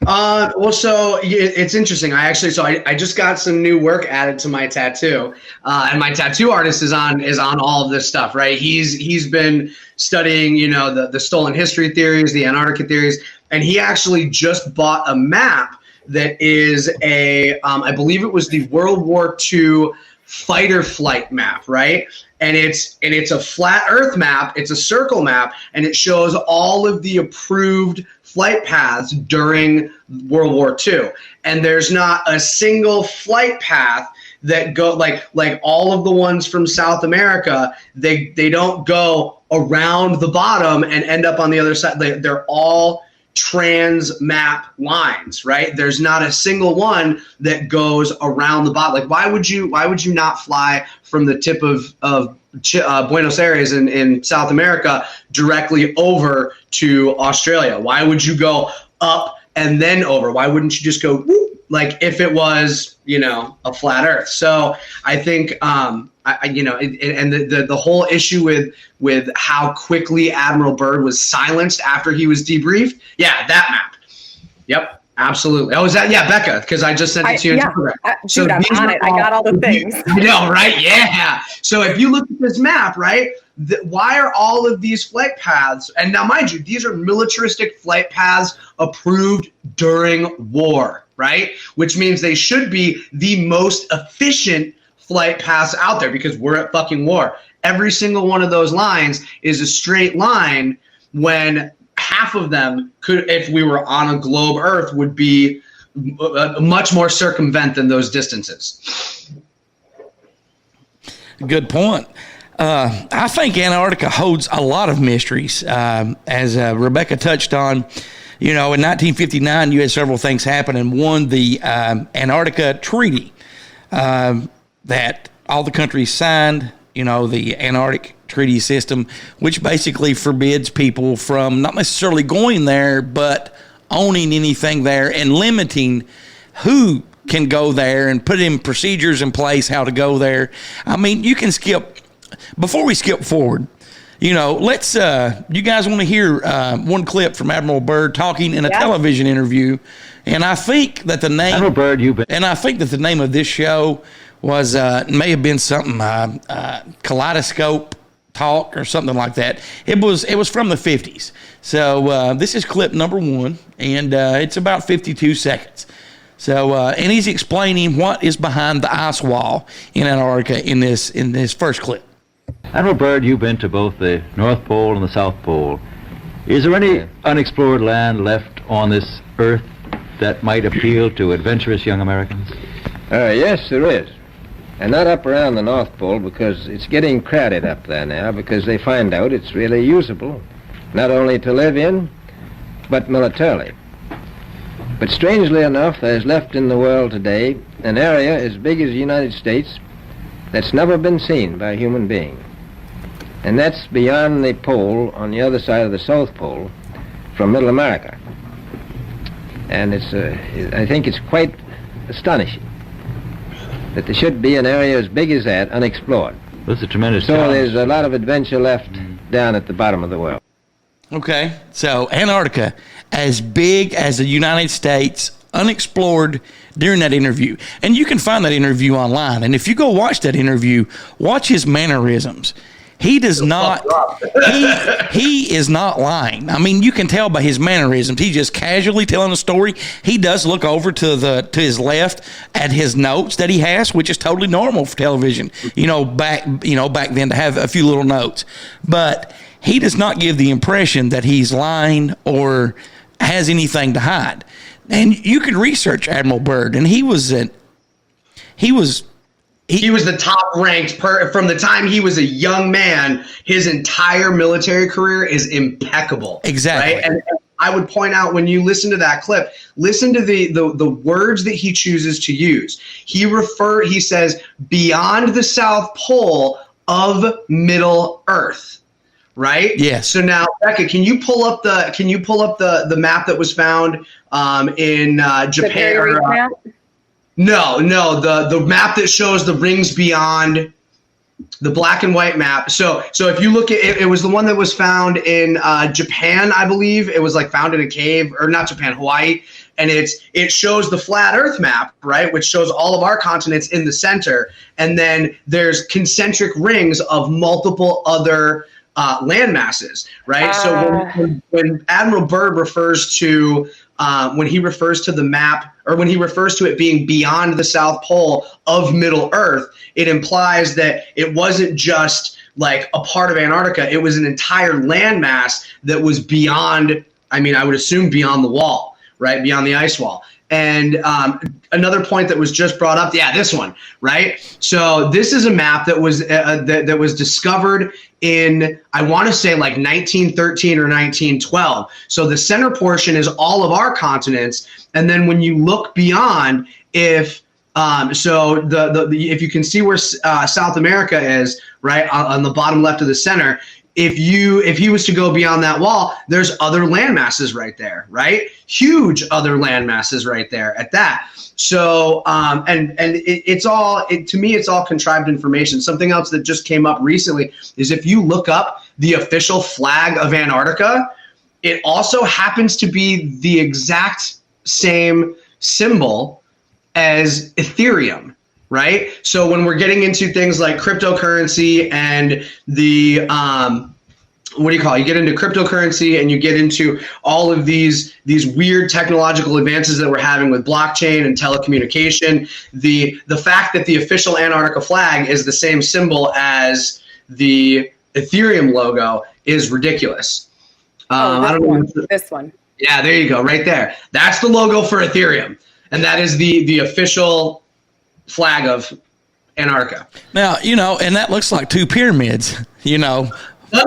So it's interesting. I just got some new work added to my tattoo, and my tattoo artist is on all of this stuff, right? He's been studying, the stolen history theories, the Antarctica theories, and he actually just bought a map that is I believe it was the World War II fight or flight map, right? And it's a flat Earth map, it's a circle map, and it shows all of the approved flight paths during World War II. And there's not a single flight path that go like all of the ones from South America, they don't go around the bottom and end up on the other side. They're all trans map lines, right? There's not a single one that goes around the bottom. Like, why would you not fly from the tip of Buenos Aires in South America directly over to Australia? Why would you go up and then over? Why wouldn't you just go whoop, like if it was, a flat Earth? So I think, and the whole issue with how quickly Admiral Byrd was silenced after he was debriefed. Yeah, that map. Yep. Absolutely. Oh, is that? Yeah, Becca, because I just sent it to you. Dude, I'm on it. I got all the things. I know, right? Yeah. So if you look at this map, right, why are all of these flight paths, and now mind you, these are militaristic flight paths approved during war, right? Which means they should be the most efficient flight paths out there because we're at fucking war. Every single one of those lines is a straight line when half of them could, if we were on a globe Earth, would be much more circumvent than those distances. Good point. I think Antarctica holds a lot of mysteries. As Rebecca touched on, in 1959, you had several things happen, and one, the Antarctica Treaty that all the countries signed, the Antarctic Treaty System, which basically forbids people from not necessarily going there, but owning anything there and limiting who can go there and put in procedures in place how to go there. I mean, you can skip, before we skip forward, let's, you guys want to hear one clip from Admiral Byrd talking in a television interview. And I think that the name, Admiral Byrd, and I think that the name of this show was, may have been something, Kaleidoscope Talk or something like that. It was from the 50s. So this is clip number 1, and it's about 52 seconds. So and he's explaining what is behind the ice wall in Antarctica in this first clip. Admiral Byrd, you've been to both the North Pole and the South Pole. Is there any unexplored land left on this Earth that might appeal to adventurous young Americans? Yes, there is. And not up around the North Pole, because it's getting crowded up there now, because they find out it's really usable, not only to live in, but militarily. But strangely enough, there's left in the world today an area as big as the United States that's never been seen by a human being. And that's beyond the pole on the other side of the South Pole from Middle America. And I think it's quite astonishing that there should be an area as big as that unexplored. That's a tremendous So challenge. there's a lot of adventure left down at the bottom of the world. Okay, so Antarctica, as big as the United States, unexplored during that interview. And you can find that interview online. And if you go watch that interview, watch his mannerisms. He does not, he is not lying. I mean, you can tell by his mannerisms. He's just casually telling a story. He does look over to his left at his notes that he has, which is totally normal for television, back then to have a few little notes. But he does not give the impression that he's lying or has anything to hide. And you can research Admiral Byrd, and he was the top ranked from the time he was a young man. His entire military career is impeccable. Exactly. Right? And I would point out, when you listen to that clip, listen to the words that he chooses to use. He says beyond the South Pole of Middle Earth. Right? Yes. So now, Becca, can you pull up the map that was found in Japan? No, the map that shows the rings beyond, the black and white map. So if you look at it, it was the one that was found in Japan, I believe. It was found in a cave, or not Japan, Hawaii. And it shows the flat Earth map, right, which shows all of our continents in the center. And then there's concentric rings of multiple other land masses, right? So when Admiral Byrd refers to when he refers to the map, or when he refers to it being beyond the South Pole of Middle Earth, it implies that it wasn't just like a part of Antarctica. It was an entire landmass that was beyond, I mean, I would assume beyond the wall, right? Beyond the ice wall. And another point that was just brought up, yeah, this one, right? So this is a map that was that was discovered in, I want to say, like 1913 or 1912. So the center portion is all of our continents, and then when you look beyond, if if you can see where South America is, right, on the bottom left of the center. If he was to go beyond that wall, there's other land masses right there, right? Huge other land masses right there at that. So, to me, it's all contrived information. Something else that just came up recently is if you look up the official flag of Antarctica, it also happens to be the exact same symbol as Ethereum. Right. So when we're getting into things like cryptocurrency and the what do you call it? You get into cryptocurrency and you get into all of these weird technological advances that we're having with blockchain and telecommunication. The fact that the official Antarctica flag is the same symbol as the Ethereum logo is ridiculous. I don't know. This one. Yeah, there you go. Right there. That's the logo for Ethereum. And that is the official flag of Antarctica. Now, and that looks like two pyramids, Doesn't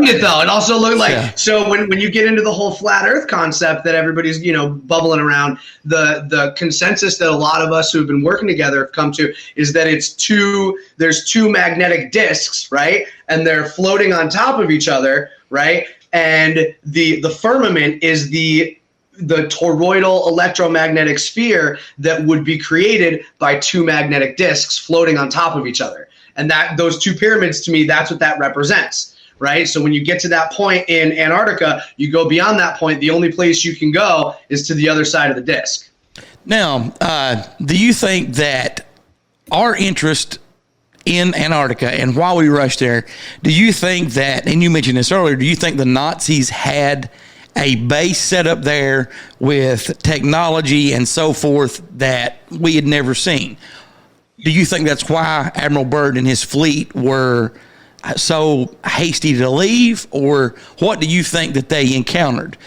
it though? It also looked like, so when you get into the whole flat earth concept that everybody's, bubbling around, the consensus that a lot of us who've been working together have come to is that there's two magnetic disks, right? And they're floating on top of each other, right? And the firmament is the toroidal electromagnetic sphere that would be created by two magnetic disks floating on top of each other. And that those two pyramids, to me, that's what that represents, right? So when you get to that point in Antarctica, you go beyond that point, the only place you can go is to the other side of the disk. Now, do you think that our interest in Antarctica and why we rushed there, do you think that, and you mentioned this earlier, do you think the Nazis had a base set up there with technology and so forth that we had never seen? Do you think that's why Admiral Byrd and his fleet were so hasty to leave, or what do you think that they encountered?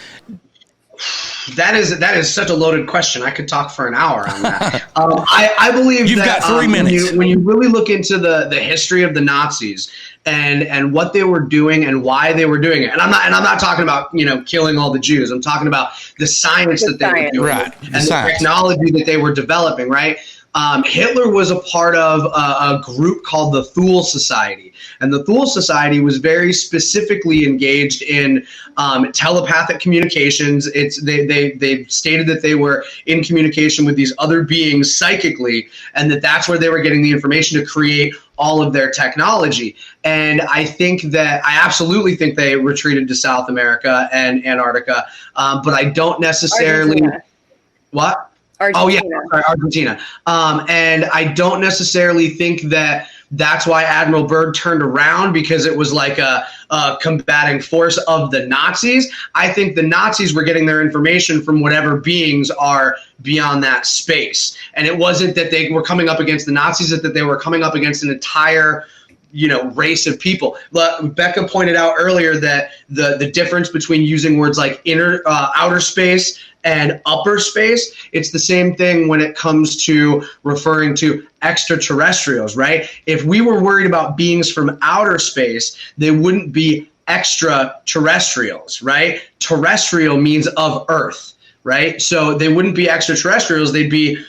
That is such a loaded question. I could talk for an hour on that. I believe you've got 3 minutes. When you really look into the history of the Nazis and what they were doing and why they were doing it, and I'm not talking about killing all the Jews. I'm talking about the science that they were doing, right, and the technology that they were developing, right? Hitler was a part of a group called the Thule Society, and the Thule Society was very specifically engaged in telepathic communications. They stated that they were in communication with these other beings psychically, and that's where they were getting the information to create all of their technology. And I absolutely think they retreated to South America and Antarctica, but I don't necessarily. Argentina. What? Argentina. Oh, yeah, Argentina. And I don't necessarily think that's why Admiral Byrd turned around, because it was like a combating force of the Nazis. I think the Nazis were getting their information from whatever beings are beyond that space. And it wasn't that they were coming up against the Nazis, it's that they were coming up against an entire race of people. Becca pointed out earlier that the difference between using words like outer space and upper space, it's the same thing when it comes to referring to extraterrestrials, right? If we were worried about beings from outer space, they wouldn't be extraterrestrials, right? Terrestrial means of Earth, right? So they wouldn't be extraterrestrials, they'd be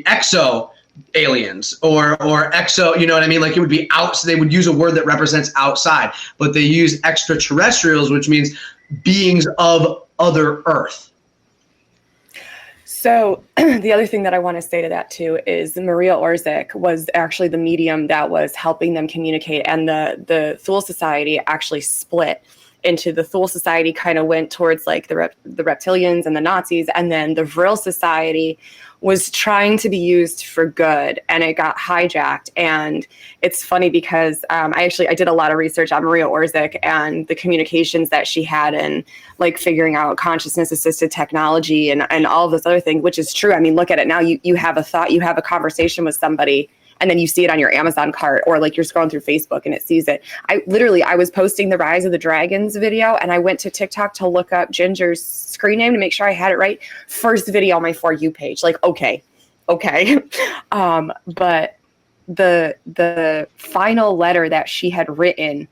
exo aliens or exo, you know what I mean? Like it would be out, so they would use a word that represents outside, but they use extraterrestrials, which means beings of other Earth. So the other thing that I want to say to that too is Maria Orzik was actually the medium that was helping them communicate, and the Thule Society actually split into the Thule Society kind of went towards like the reptilians and the Nazis, and then the Vril Society was trying to be used for good, and it got hijacked. And it's funny because I did a lot of research on Maria Orzik and the communications that she had in like figuring out consciousness assisted technology and all of this other thing, which is true. I mean, look at it now. You have a thought, you have a conversation with somebody, and then you see it on your Amazon cart, or like you're scrolling through Facebook and it sees it. I was posting the Rise of the Dragons video, and I went to TikTok to look up Ginger's screen name to make sure I had it right. First video on my For You page. Like, okay. But the final letter that she had written,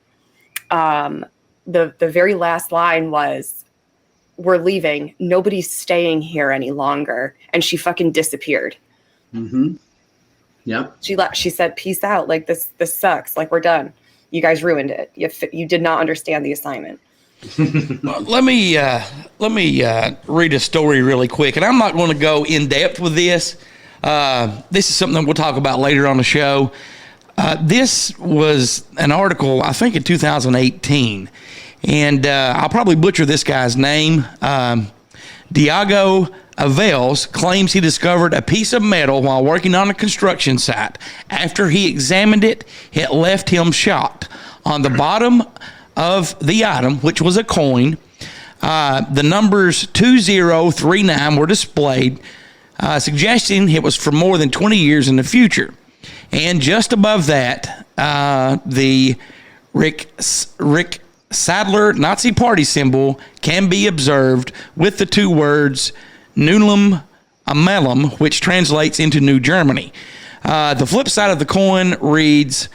the very last line was, "We're leaving. Nobody's staying here any longer." And she fucking disappeared. Mm-hmm. Yeah. She said, "Peace out. Like this sucks. Like we're done. You guys ruined it. You did not understand the assignment." Well, let me read a story really quick, and I'm not going to go in depth with this. This is something we'll talk about later on the show. This was an article, I think, in 2018, and I'll probably butcher this guy's name. Diego Avels claims he discovered a piece of metal while working on a construction site. After he examined it, it left him shocked. On the bottom of the item, which was a coin, the numbers 2039 were displayed, suggesting it was for more than 20 years in the future. And just above that, the Rick Sadler Nazi Party symbol can be observed with the two words Nulum Amelum, which translates into New Germany. The flip side of the coin reads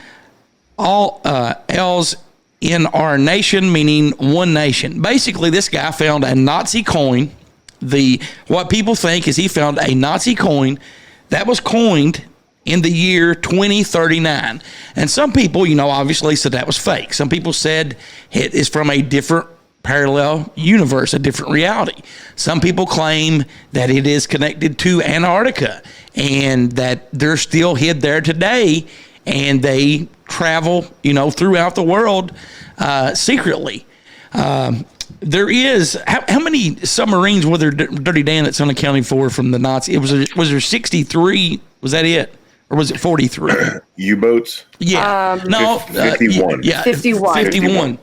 all L's in our nation, meaning one nation. Basically, this guy found a Nazi coin. What people think is he found a Nazi coin that was coined in the year 2039. And some people, obviously said that was fake. Some people said it is from a different parallel universe, a different reality. Some people claim that it is connected to Antarctica and that they're still hid there today, and they travel, throughout the world secretly. There is how many submarines were there, Dirty Dan, that's unaccounted for from the Nazi? Was there 63? Was that it? Or was it 43? U-boats? Yeah. 51. Yeah, 51.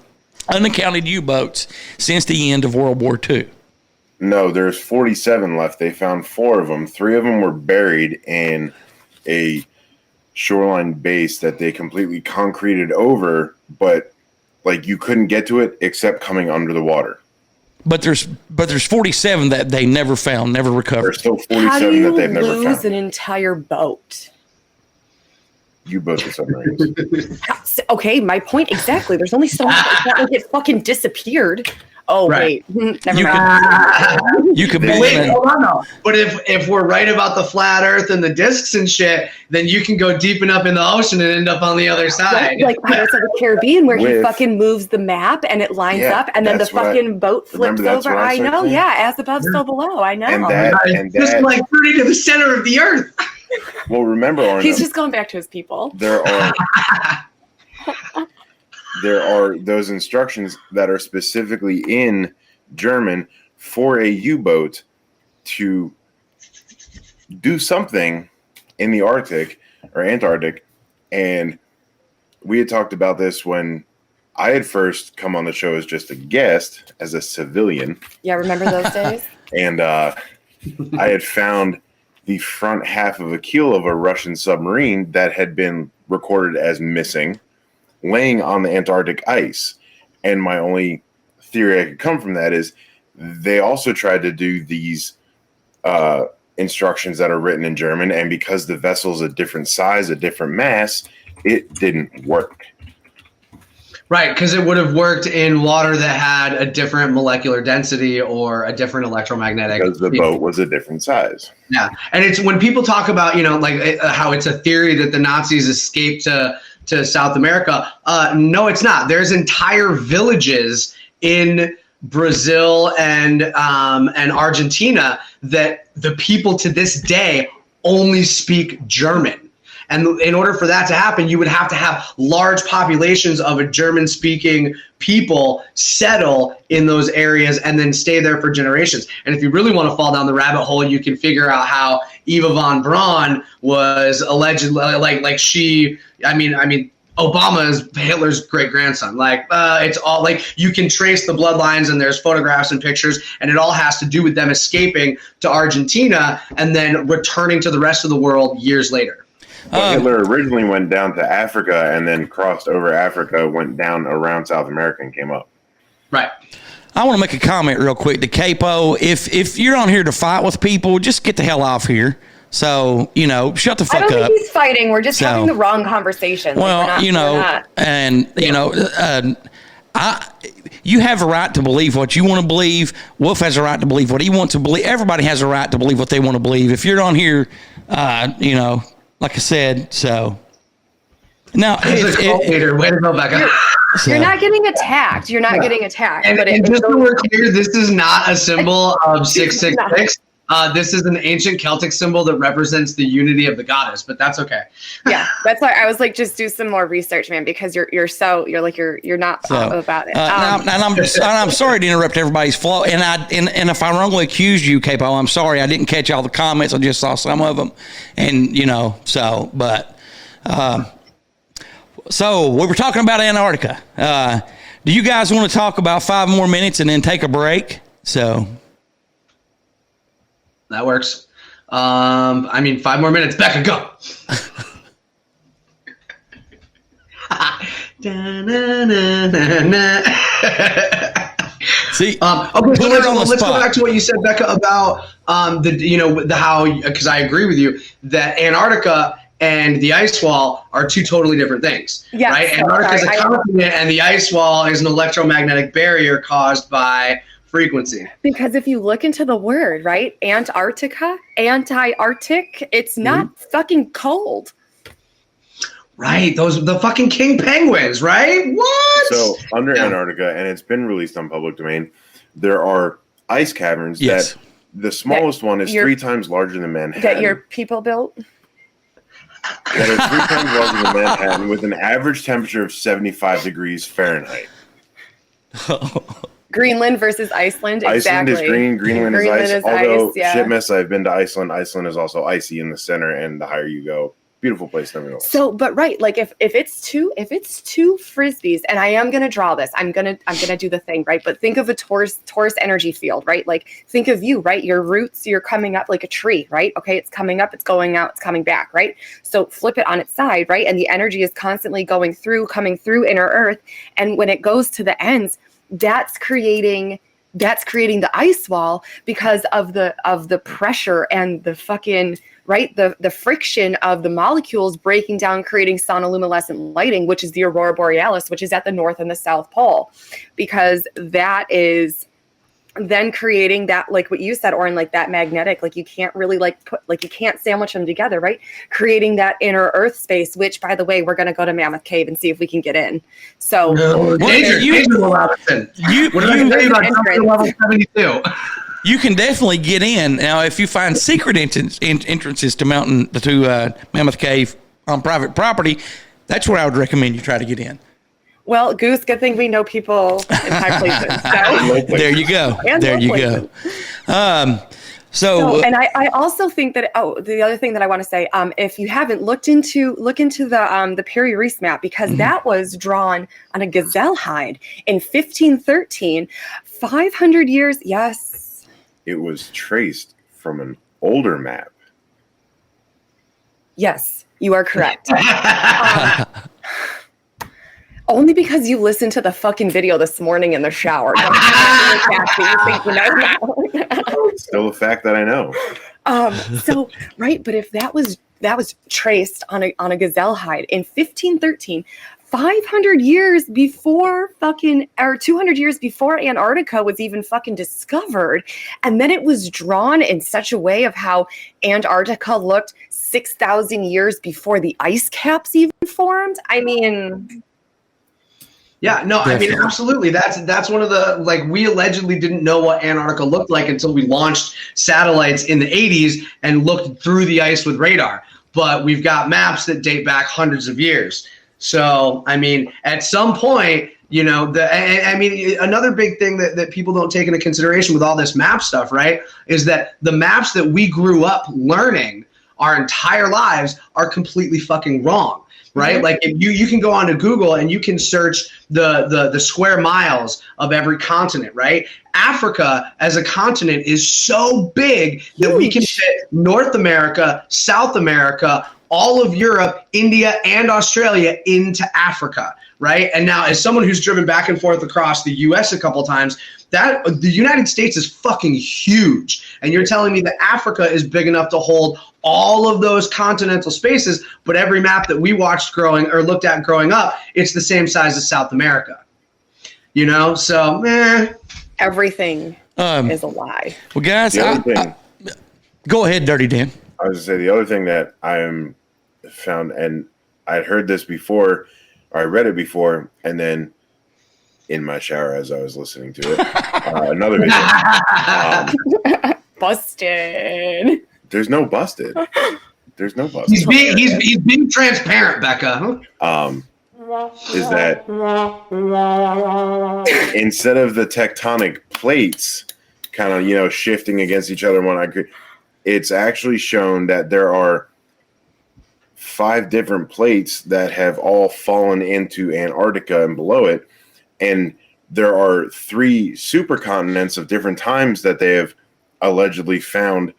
Unaccounted U-boats since the end of World War II. No, there's 47 left. They found 4 of them. 3 of them were buried in a shoreline base that they completely concreted over, but you couldn't get to it except coming under the water. But there's 47 that they never found, never recovered. There's still 47 that they've never found. How do you lose an entire boat? U-boats and submarines. Okay, my point exactly. There's only so much. It's not like it fucking disappeared. Oh, right. Wait. Never mind. You could wait, hold on though. But if we're right about the flat Earth and the discs and shit, then you can go deep enough in the ocean and end up on the other side. Like Pirates of the Caribbean, where he fucking moves the map and it lines up, and then the fucking boat flips over. I know, as above, so below. I know. And just like 30 to the center of the Earth. Well, remember, Auron, he's just going back to his people. There are those instructions that are specifically in German for a U-boat to do something in the Arctic or Antarctic. And we had talked about this when I had first come on the show as just a guest, as a civilian. Yeah, remember those days? And I had found the front half of a keel of a Russian submarine that had been recorded as missing, laying on the Antarctic ice. And my only theory I could come from that is they also tried to do these instructions that are written in German, and because the vessel's a different size, a different mass, it didn't work. Right, because it would have worked in water that had a different molecular density or a different electromagnetic. Because the boat was a different size. Yeah, and it's when people talk about, how it's a theory that the Nazis escaped to South America. No, it's not. There's entire villages in Brazil and Argentina that the people to this day only speak German. And in order for that to happen, you would have to have large populations of a German-speaking people settle in those areas and then stay there for generations. And if you really want to fall down the rabbit hole, you can figure out how Eva von Braun was allegedly Obama is Hitler's great-grandson. It's all you can trace the bloodlines, and there's photographs and pictures, and it all has to do with them escaping to Argentina and then returning to the rest of the world years later. Well, Hitler originally went down to Africa and then crossed over Africa, went down around South America, and came up. Right. I want to make a comment real quick to Capo. If you're on here to fight with people, just get the hell off here. So, shut the fuck up. I don't think he's fighting. We're just having the wrong conversation. Well, you have a right to believe what you want to believe. Wolf has a right to believe what he wants to believe. Everybody has a right to believe what they want to believe. If you're on here, like I said, so. Now, way to go back up. You're not getting attacked. You're not getting attacked. And just so we're clear, this is not a symbol of 666. This is an ancient Celtic symbol that represents the unity of the goddess, but that's okay. Yeah, that's why I was like, just do some more research, man, because you're not about it. I'm sorry to interrupt everybody's flow, and if I wrongly accused you, Capo, I'm sorry. I didn't catch all the comments. I just saw some of them, and So we were talking about Antarctica. Do you guys want to talk about 5 more minutes and then take a break? So. That works. 5 more minutes. Becca, go. See, okay, so let's go back to what you said, Becca, about because I agree with you that Antarctica and the ice wall are 2 totally different things. Yes, right? Antarctica is a continent, and the ice wall is an electromagnetic barrier caused by frequency. Because if you look into the word, right, Antarctica, anti-Arctic, it's not fucking cold. Right, the fucking king penguins, right? What? So under Antarctica, and it's been released on public domain, there are ice caverns that the smallest one is 3 times larger than Manhattan. That your people built? That are 3 times larger than Manhattan with an average temperature of 75 degrees Fahrenheit. Greenland versus Iceland. Exactly. Iceland is green, Greenland is ice. Although, shit mess, I've been to Iceland. Iceland is also icy in the center, and the higher you go, beautiful place nevertheless. So, but right, like if it's two frisbees, and I am gonna draw this, I'm gonna do the thing, right? But think of a torus energy field, right? Like think of you, right? Your roots, you're coming up like a tree, right? Okay, it's coming up, it's going out, it's coming back, right? So flip it on its side, right? And the energy is constantly coming through inner Earth, and when it goes to the ends, that's creating the ice wall because of the pressure and the fucking the friction of the molecules breaking down, creating sonoluminescent lighting, which is the aurora borealis, which is at the North and the South Pole, because that is then creating that, like what you said, Auron, like that magnetic, like you can't really you can't sandwich them together, right? Creating that inner Earth space, which, by the way, we're going to go to Mammoth Cave and see if we can get in. So you can definitely get in. Now, if you find secret entrances to Mammoth Cave on private property, that's where I would recommend you try to get in. Well, Goose, good thing we know people in high places. So. There you go. There you go. And I also think that the other thing that I want to say, if you haven't look into the Piri Reis map, because that was drawn on a gazelle hide in 1513, 500 years. Yes, it was traced from an older map. Yes, you are correct. Only because you listened to the fucking video this morning in the shower. Still a fact that I know. So right, but if that was traced on a gazelle hide in 1513, 500 years before 200 years before Antarctica was even fucking discovered, and then it was drawn in such a way of how Antarctica looked 6,000 years before the ice caps even formed. I mean. Yeah, no, I mean, absolutely. That's one of the, we allegedly didn't know what Antarctica looked like until we launched satellites in the 80s and looked through the ice with radar. but we've got maps that date back hundreds of years. So, I mean, at some point, you know, another big thing that people don't take into consideration with all this map stuff, right, is that the maps that we grew up learning our entire lives are completely fucking wrong. Right? Like if you can go onto Google and you can search the square miles of every continent, right? Africa as a continent is so big that we can fit North America, South America, all of Europe, India, and Australia into Africa, right? And now as someone who's driven back and forth across the US a couple times, that the United States is fucking huge. And you're telling me that Africa is big enough to hold all of those continental spaces, but every map that we watched growing or looked at growing up, it's the same size as South America. You know, so everything is a lie. Well, guys, go ahead, Dirty Dan. I was going to say the other thing that I found, and I'd heard this before, or I read it before, and then in my shower as I was listening to it, another video. Busted. There's no busted. There's no busted. He's being transparent, Becca. Is that instead of the tectonic plates kind of, you know, shifting against each other, it's actually shown that there are 5 different plates that have all fallen into Antarctica and below it. And there are 3 supercontinents of different times that they have allegedly found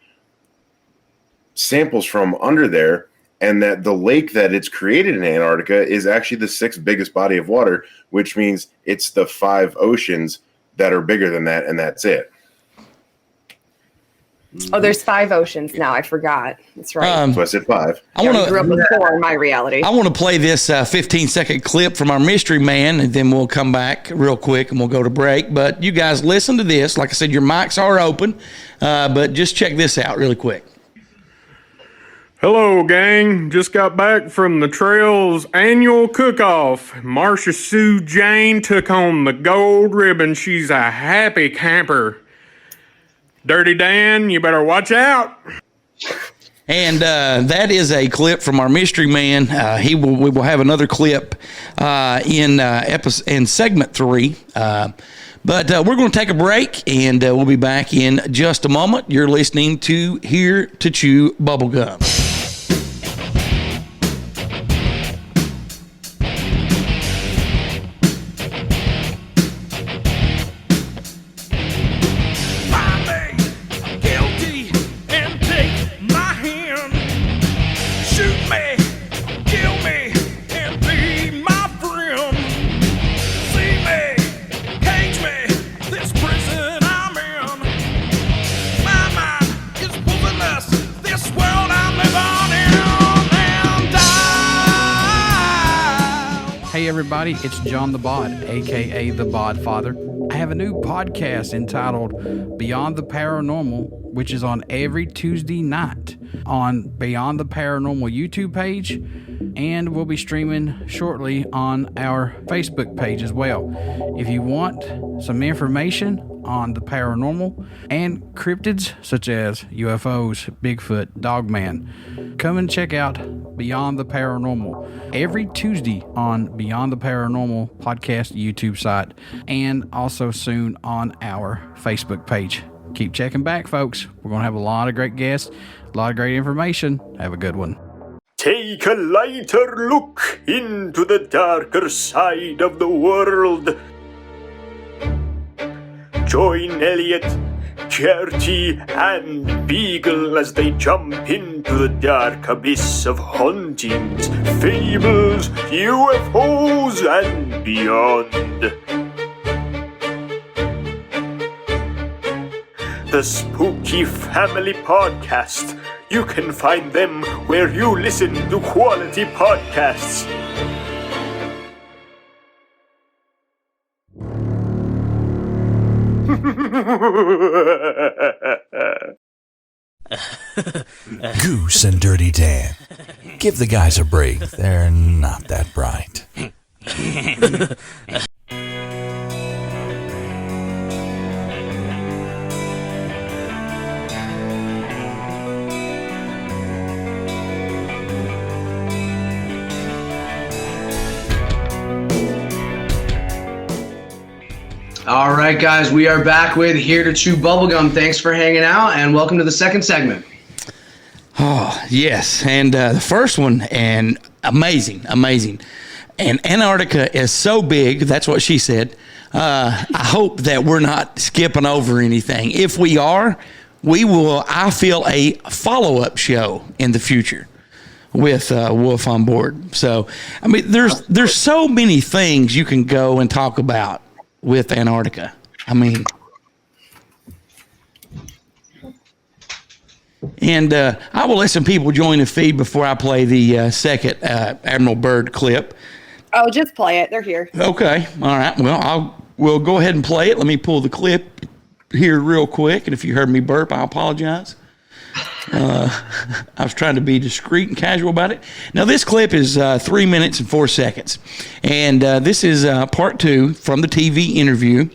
samples from under there, and that the lake that it's created in Antarctica is actually the 6th biggest body of water, which means it's the 5 oceans that are bigger than that, and that's it. Oh, there's 5 oceans now. I forgot. That's right. So I said 5. I grew up with 4 in my reality. I want to play this 15-second clip from our mystery man, and then we'll come back real quick and we'll go to break. But you guys listen to this. Like I said, your mics are open, but just check this out really quick. Hello, gang. Just got back from the Trail's annual cook-off. Marcia Sue Jane took home the gold ribbon. She's a happy camper. Dirty Dan, you better watch out. And that is a clip from our mystery man. We will have another clip in segment 3. But we're going to take a break, and we'll be back in just a moment. You're listening to Here to Chew Bubblegum. Everybody, it's John the Bod, aka the Bod Father. I have a new podcast entitled Beyond the Paranormal, which is on every Tuesday night on Beyond the Paranormal YouTube page, and we'll be streaming shortly on our Facebook page as well. If you want some information on the paranormal and cryptids such as UFOs, Bigfoot, Dogman, come and check out Beyond the Paranormal every Tuesday on Beyond the Paranormal podcast YouTube site, and also soon on our Facebook page. Keep checking back, folks. We're going to have a lot of great guests, a lot of great information. Have a good one. Take a lighter look into the darker side of the world. Join Elliot, Gertie, and Beagle as they jump into the dark abyss of hauntings, fables, UFOs, and beyond. The Spooky Family Podcast. You can find them where you listen to quality podcasts. Goose and Dirty Dan. Give the guys a break. They're not that bright. All right, guys, we are back with Here to Chew Bubblegum. Thanks for hanging out, and welcome to the second segment. Oh, yes. And the first one, and amazing. And Antarctica is so big, that's what she said. I hope that we're not skipping over anything. If we are, we will, I feel, a follow-up show in the future with Wolf on board. So, I mean, there's so many things you can go and talk about with Antarctica. I mean, and I will let some people join the feed before I play the second Admiral Byrd clip. Oh, just play it. They're here. Okay. All right. Well, we'll go ahead and play it. Let me pull the clip here real quick. And if you heard me burp, I apologize. I was trying to be discreet and casual about it. Now, this clip is 3 minutes and 4 seconds. And this is part 2 from the TV interview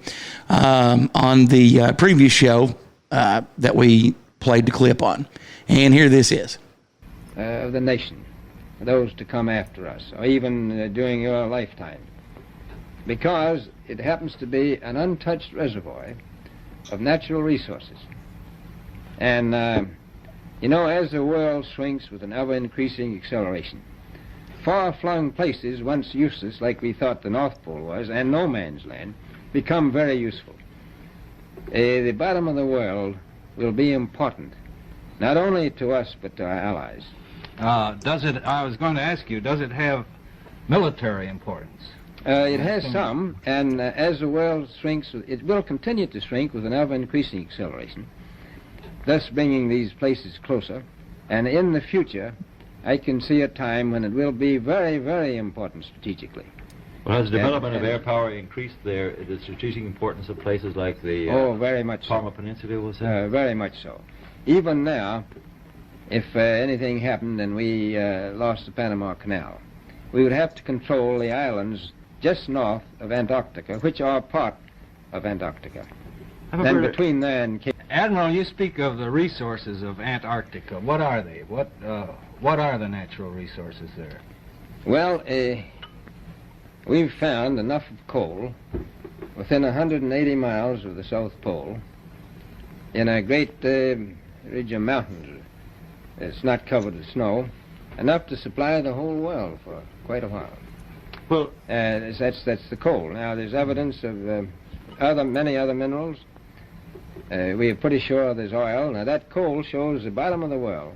on the previous show that we played the clip on. And here this is. Of the nation, those to come after us, or even during your lifetime. Because it happens to be an untouched reservoir of natural resources. And you know, as the world shrinks with an ever-increasing acceleration, far-flung places once useless, like we thought the North Pole was, and no man's land, become very useful. The bottom of the world will be important, not only to us, but to our allies. I was going to ask you, does it have military importance? It has some, and as the world shrinks, it will continue to shrink with an ever-increasing acceleration, thus bringing these places closer. And in the future, I can see a time when it will be very, very important strategically. Well, has development of air power increased the strategic importance of places like the very much Palma Peninsula, was it? Very much so. Even now, if anything happened and we lost the Panama Canal, we would have to control the islands just north of Antarctica, which are part of Antarctica. Then between there and Cape... Admiral, you speak of the resources of Antarctica. What are they? What are the natural resources there? Well, we've found enough of coal within 180 miles of the South Pole in a great ridge of mountains. It's not covered with snow, enough to supply the whole world for quite a while. Well, that's the coal. Now, there's evidence of many other minerals. We are pretty sure there's oil. Now, that coal shows the bottom of the world.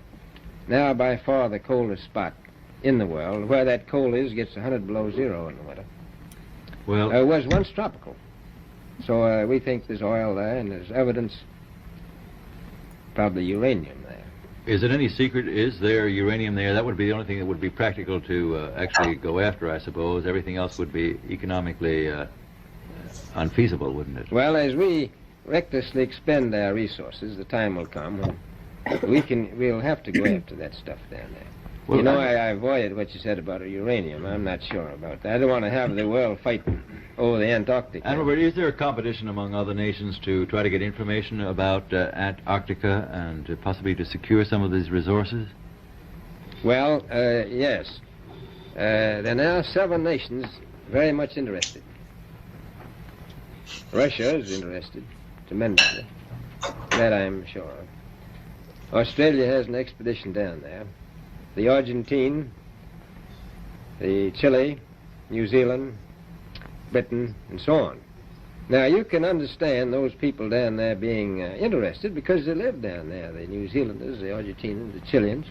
Now, by far the coldest spot in the world. Where that coal is gets 100 below zero in the winter. Well, it was once tropical. So we think there's oil there, and there's evidence, probably uranium there. Is it any secret? Is there uranium there? That would be the only thing that would be practical to actually go after, I suppose. Everything else would be economically unfeasible, wouldn't it? Well, as we recklessly expend our resources, the time will come when we'll have to go after that stuff down there. Well, you know, I avoided what you said about uranium. I'm not sure about that. I don't want to have the world fighting over the Antarctic. And Robert, is there a competition among other nations to try to get information about Antarctica and possibly to secure some of these resources? Well, yes. There are now 7 nations very much interested. Russia is interested tremendously. That I'm sure of. Australia has an expedition down there. The Argentine, the Chile, New Zealand, Britain, and so on. Now, you can understand those people down there being interested because they live down there, the New Zealanders, the Argentinians, the Chileans.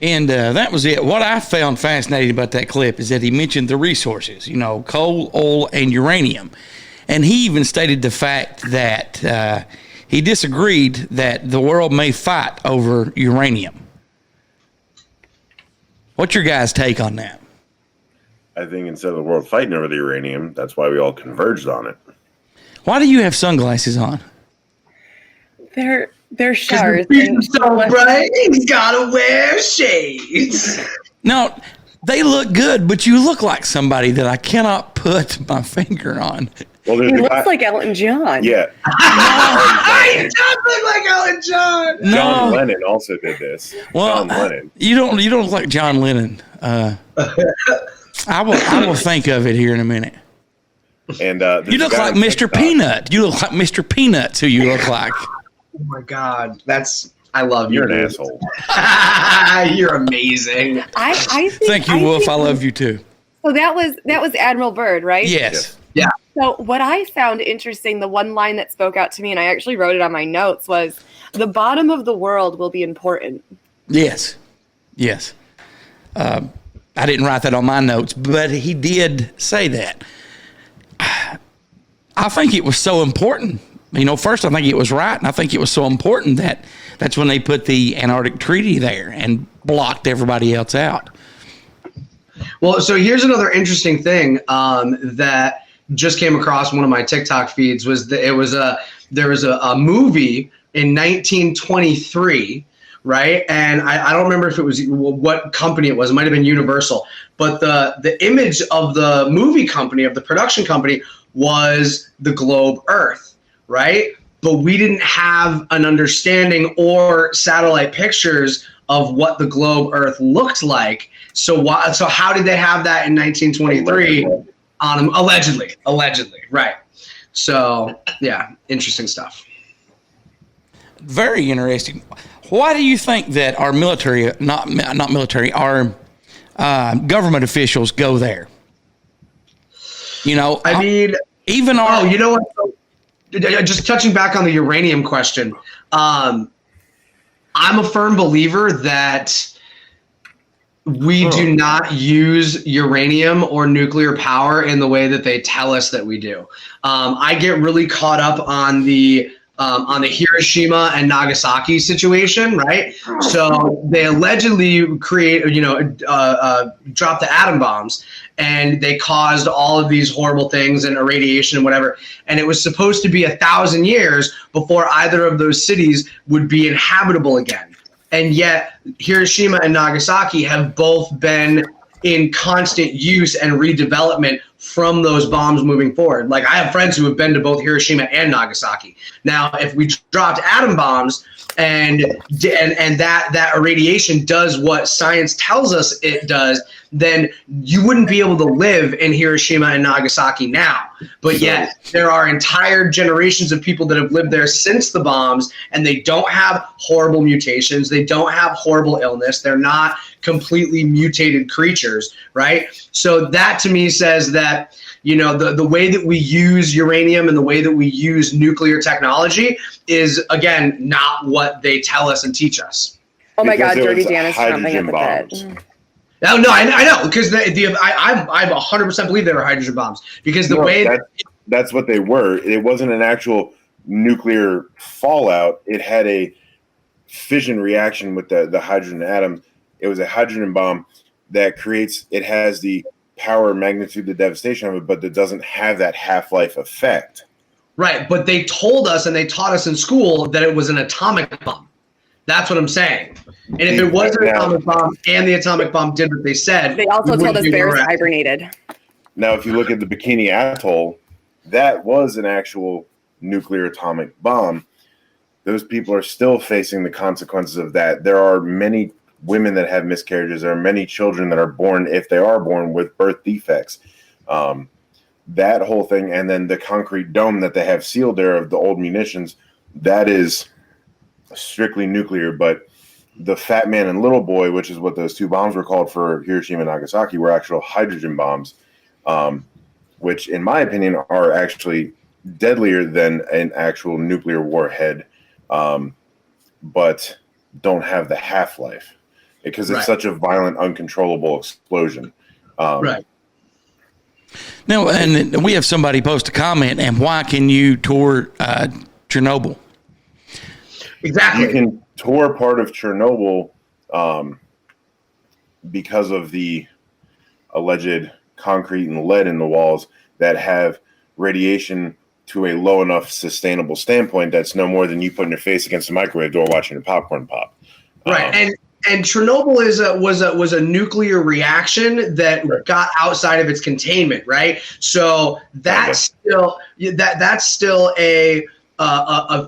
And that was it. What I found fascinating about that clip is that he mentioned the resources, you know, coal, oil, and uranium. And he even stated the fact that he disagreed that the world may fight over uranium. What's your guys' take on that? I think instead of the world fighting over the uranium, that's why we all converged on it. Why do you have sunglasses on? They're showers. So bright, he's gotta wear shades. No, they look good, but you look like somebody that I cannot put my finger on. Well, he looks like Elton John. Yeah. He does look like Elton John. No. John Lennon also did this. Well, John Lennon. You don't look like John Lennon. I will think of it here in a minute. And you look like Mr. Peanut. You look like Mr. Peanut's who you look like. Oh my God, I love you. You're an asshole. You're amazing. I think, Thank you, Wolf. I love you too. So that was Admiral Byrd, right? Yes. Yeah. So what I found interesting, the one line that spoke out to me, and I actually wrote it on my notes, was the bottom of the world will be important. Yes. Yes. I didn't write that on my notes, but he did say that. I think it was so important. First, I think it was right, and I think it was so important that that's when they put the Antarctic Treaty there and blocked everybody else out. Well, so here's another interesting thing that just came across one of my TikTok feeds was that there was a movie in 1923, right? And I don't remember if it was what company it was. It might have been Universal, but the image of the movie company, of the production company, was the globe Earth, right? But we didn't have an understanding or satellite pictures of what the globe Earth looked like. So how did they have that in 1923 on them? Allegedly, right. So, yeah, interesting stuff. Very interesting. Why do you think that our military, not military, our government officials go there? I mean, even our... Oh, you know what? Just touching back on the uranium question, I'm a firm believer that we do not use uranium or nuclear power in the way that they tell us that we do. I get really caught up on the Hiroshima and Nagasaki situation, right? So they allegedly dropped the atom bombs, and they caused all of these horrible things and irradiation and whatever. And it was supposed to be 1,000 years before either of those cities would be inhabitable again. And yet Hiroshima and Nagasaki have both been in constant use and redevelopment from those bombs moving forward. Like, I have friends who have been to both Hiroshima and Nagasaki. Now, if we dropped atom bombs and that irradiation does what science tells us it does, then you wouldn't be able to live in Hiroshima and Nagasaki now. But yet there are entire generations of people that have lived there since the bombs, and they don't have horrible mutations. They don't have horrible illness. They're not completely mutated creatures, right? So that to me says that, the way that we use uranium and the way that we use nuclear technology is, again, not what they tell us and teach us. Oh my God, DirtyDan is jumping at the bed. No, I know, because I 100% believe they were hydrogen bombs, because that's what they were. It wasn't an actual nuclear fallout. It had a fission reaction with the hydrogen atom. It was a hydrogen bomb that has the power, magnitude, the devastation of it, but it doesn't have that half-life effect. Right, but they told us and they taught us in school that it was an atomic bomb. That's what I'm saying. And if it was an atomic bomb and the atomic bomb did what they said... They also told us bears hibernated. Now, if you look at the Bikini Atoll, that was an actual nuclear atomic bomb. Those people are still facing the consequences of that. There are many women that have miscarriages. There are many children that are born, if they are born, with birth defects. That whole thing, and then the concrete dome that they have sealed there of the old munitions, that is strictly nuclear. But the Fat Man and Little Boy, which is what those two bombs were called for Hiroshima and Nagasaki, were actual hydrogen bombs, which, in my opinion, are actually deadlier than an actual nuclear warhead, but don't have the half-life because it's such a violent, uncontrollable explosion. Right. Now, and we have somebody post a comment, and why can you tour Chernobyl? Exactly. You can tour part of Chernobyl because of the alleged concrete and lead in the walls that have radiation to a low enough sustainable standpoint that's no more than you putting your face against the microwave door watching a popcorn pop. Right. And Chernobyl was a nuclear reaction that got outside of its containment, right? So that's still a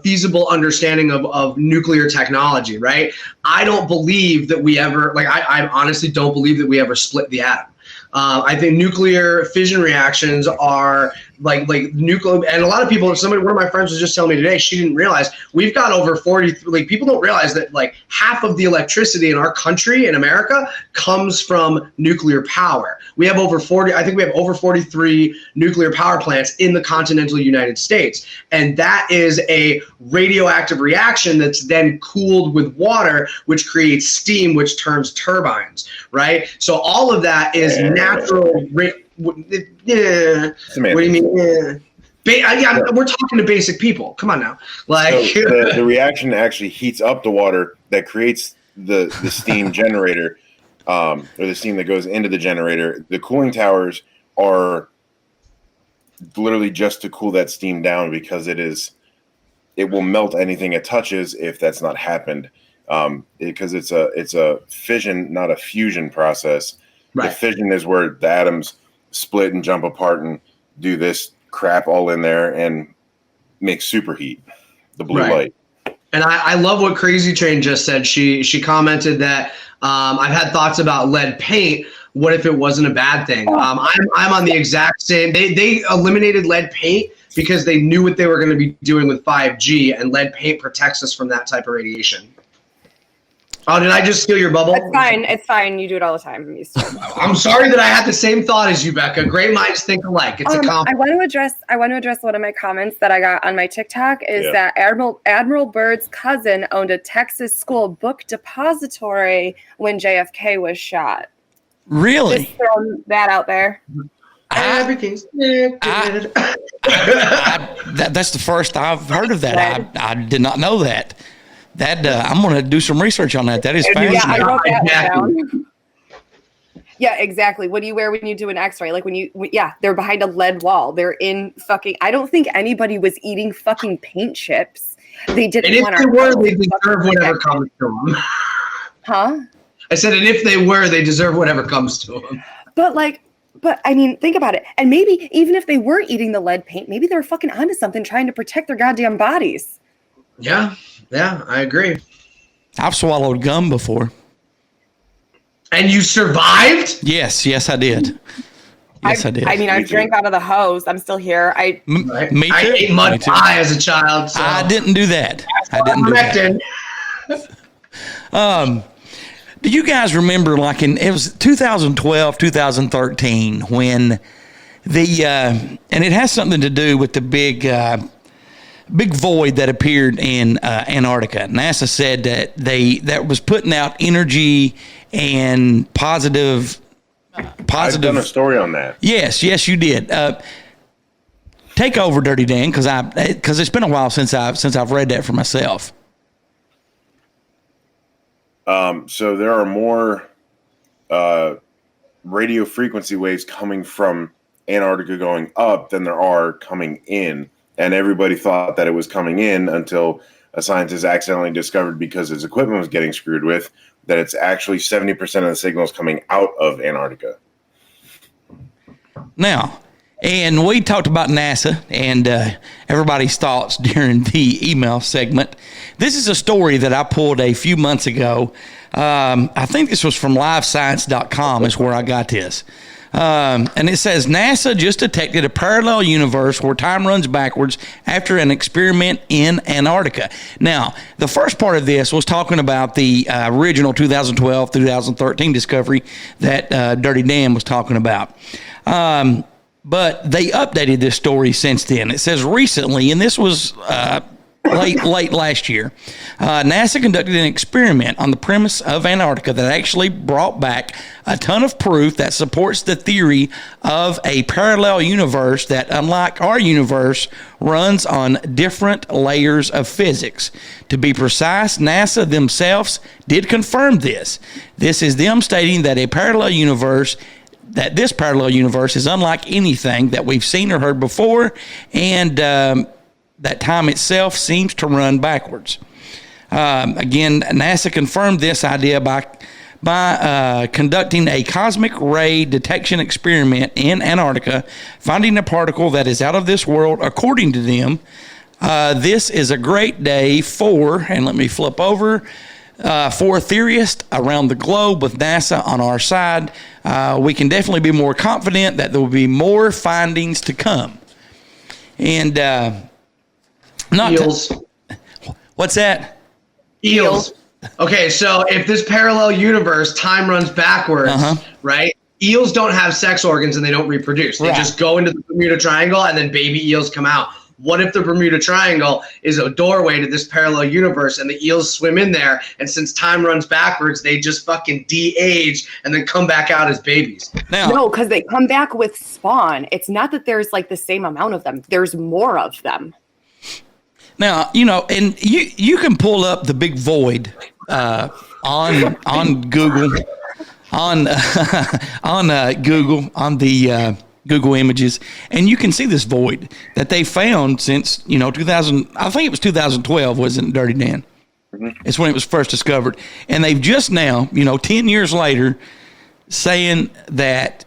feasible understanding of nuclear technology, right? I don't believe that we ever, I honestly don't believe that we ever split the atom. I think nuclear fission reactions are like nuclear, and a lot of people, one of my friends was just telling me today, she didn't realize we've got over 40, like people don't realize that like half of the electricity in our country, in America, comes from nuclear power. We have over 43 nuclear power plants in the continental United States. And that is a radioactive reaction that's then cooled with water, which creates steam, which turns turbines, right? So all of that is natural. What do you mean? We're talking to basic people. Come on now. Like so the reaction actually heats up the water that creates the steam generator, or the steam that goes into the generator. The cooling towers are literally just to cool that steam down, because it will melt anything it touches if that's not happened. Because it's a fission, not a fusion process. Right. The fission is where the atoms split and jump apart and do this crap all in there and make superheat, the blue light. And I love what Crazy Train just said. She commented that I've had thoughts about lead paint. What if it wasn't a bad thing? I'm on the exact same. They eliminated lead paint because they knew what they were going to be doing with 5G, and lead paint protects us from that type of radiation. Oh, did I just steal your bubble? It's fine. It's fine. You do it all the time. I'm used to it. I'm sorry that I had the same thought as you, Becca. Great minds think alike. It's a compliment. I want to address one of my comments that I got on my TikTok is that Admiral Byrd's cousin owned a Texas school book depository when JFK was shot. Really? Just throwing that out there. Everything's that's the first I've heard of that. I did not know that. I'm going to do some research on that. That is fascinating. Yeah, I wrote that down. Yeah, exactly. What do you wear when you do an X-ray? Like they're behind a lead wall. They're in fucking. I don't think anybody was eating fucking paint chips. They didn't. And if they were, they deserve whatever comes to them. Huh? I said, and if they were, they deserve whatever comes to them. But I mean, think about it. And maybe even if they were eating the lead paint, maybe they're fucking onto something, trying to protect their goddamn bodies. Yeah, I agree. I've swallowed gum before. And you survived? Yes, I did. Yes, I did. I mean, I drank out of the hose. I'm still here. Me too. I ate mud pie as a child. So. I didn't do that. Do you guys remember, like it was 2012, 2013, when and it has something to do with the big void that appeared in Antarctica. NASA said that that was putting out energy and positive. I've done a story on that. Yes, you did. Take over, Dirty Dan, because it's been a while since I've read that for myself. So there are more radio frequency waves coming from Antarctica going up than there are coming in. And everybody thought that it was coming in until a scientist accidentally discovered, because his equipment was getting screwed with, that it's actually 70% of the signals coming out of Antarctica. Now, and we talked about NASA and everybody's thoughts during the email segment. This is a story that I pulled a few months ago. I think this was from livescience.com is where I got this. And it says, NASA just detected a parallel universe where time runs backwards after an experiment in Antarctica. Now, the first part of this was talking about the original 2012-2013 discovery that Dirty Dan was talking about. But they updated this story since then. It says recently, and this was late last year, NASA conducted an experiment on the premise of Antarctica that actually brought back a ton of proof that supports the theory of a parallel universe that, unlike our universe, runs on different layers of physics. To be precise, NASA themselves did confirm this. This is them stating that this parallel universe is unlike anything that we've seen or heard before, and that time itself seems to run backwards. Again, NASA confirmed this idea by conducting a cosmic ray detection experiment in Antarctica, finding a particle that is out of this world, according to them. This is a great day for, and let me flip over, for theorists around the globe with NASA on our side. We can definitely be more confident that there will be more findings to come. And not Eels. What's that? Eels. Okay, so if this parallel universe time runs backwards, right? Eels don't have sex organs and they don't reproduce. They just go into the Bermuda Triangle and then baby eels come out. What if the Bermuda Triangle is a doorway to this parallel universe and the eels swim in there, and since time runs backwards, they just fucking de-age and then come back out as babies? No, because they come back with spawn. It's not that there's like the same amount of them. There's more of them. Now, and you can pull up the big void on Google, on Google, on the Google Images, and you can see this void that they found since 2000. I think it was 2012, wasn't it, DirtyDan? It's when it was first discovered, and they've just now, 10 years later, saying that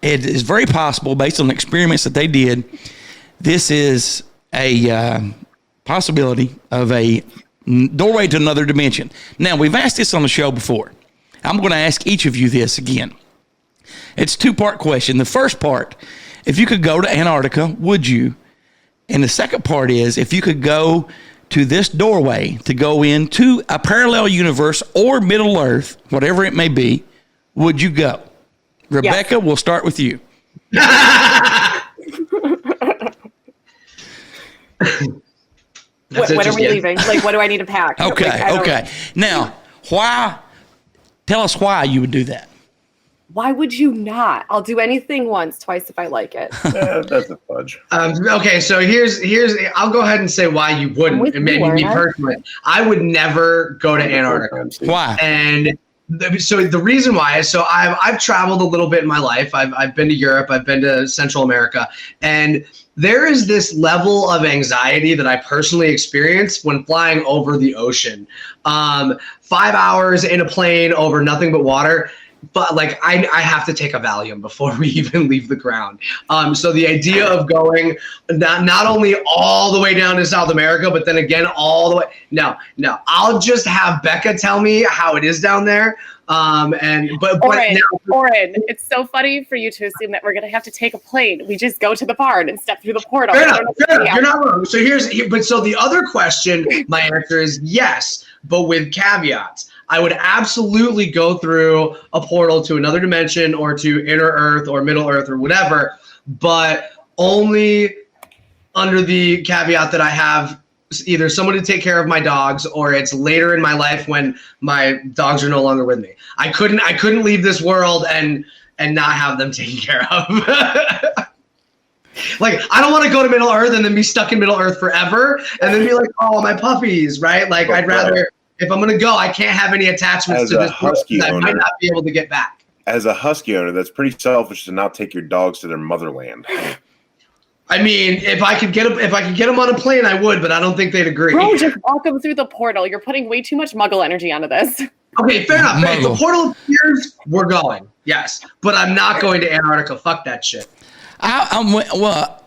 it is very possible, based on experiments that they did, this is a possibility of a doorway to another dimension. Now, we've asked this on the show before. I'm going to ask each of you this again. It's a two-part question. The first part, if you could go to Antarctica, would you? And the second part is, if you could go to this doorway to go into a parallel universe or Middle Earth, whatever it may be, would you go? Rebecca, we'll start with you. When are we leaving? Like, what do I need to pack? Okay. Now, tell us why you would do that. Why would you not? I'll do anything once, twice if I like it. That's a fudge. Okay, so here's. I'll go ahead and say why you wouldn't. And maybe me personally, I would never go to Antarctica. Why? And so the reason why is, so I've traveled a little bit in my life. I've been to Europe. I've been to Central America, and there is this level of anxiety that I personally experience when flying over the ocean. 5 hours in a plane over nothing but water. But like I have to take a Valium before we even leave the ground. So the idea of going not only all the way down to South America, but then again all the way. No. I'll just have Becca tell me how it is down there. Oren, it's so funny for you to assume that we're gonna have to take a plane. We just go to the barn and step through the portal. Fair enough. You're not wrong. So so the other question, my answer is yes, but with caveats. I would absolutely go through a portal to another dimension or to Inner Earth or Middle Earth or whatever, but only under the caveat that I have either someone to take care of my dogs, or it's later in my life when my dogs are no longer with me. I couldn't leave this world and not have them taken care of. Like, I don't want to go to Middle Earth and then be stuck in Middle Earth forever and then be like, oh, my puppies, right? Like, I'd rather... If I'm going to go, I can't have any attachments to this husky owner, I might not be able to get back. As a husky owner, that's pretty selfish to not take your dogs to their motherland. I mean, if I could get them on a plane, I would, but I don't think they'd agree. Bro, just walk them through the portal. You're putting way too much Muggle energy onto this. Okay, fair enough. If the portal appears, we're going. Yes, but I'm not going to Antarctica. Fuck that shit. I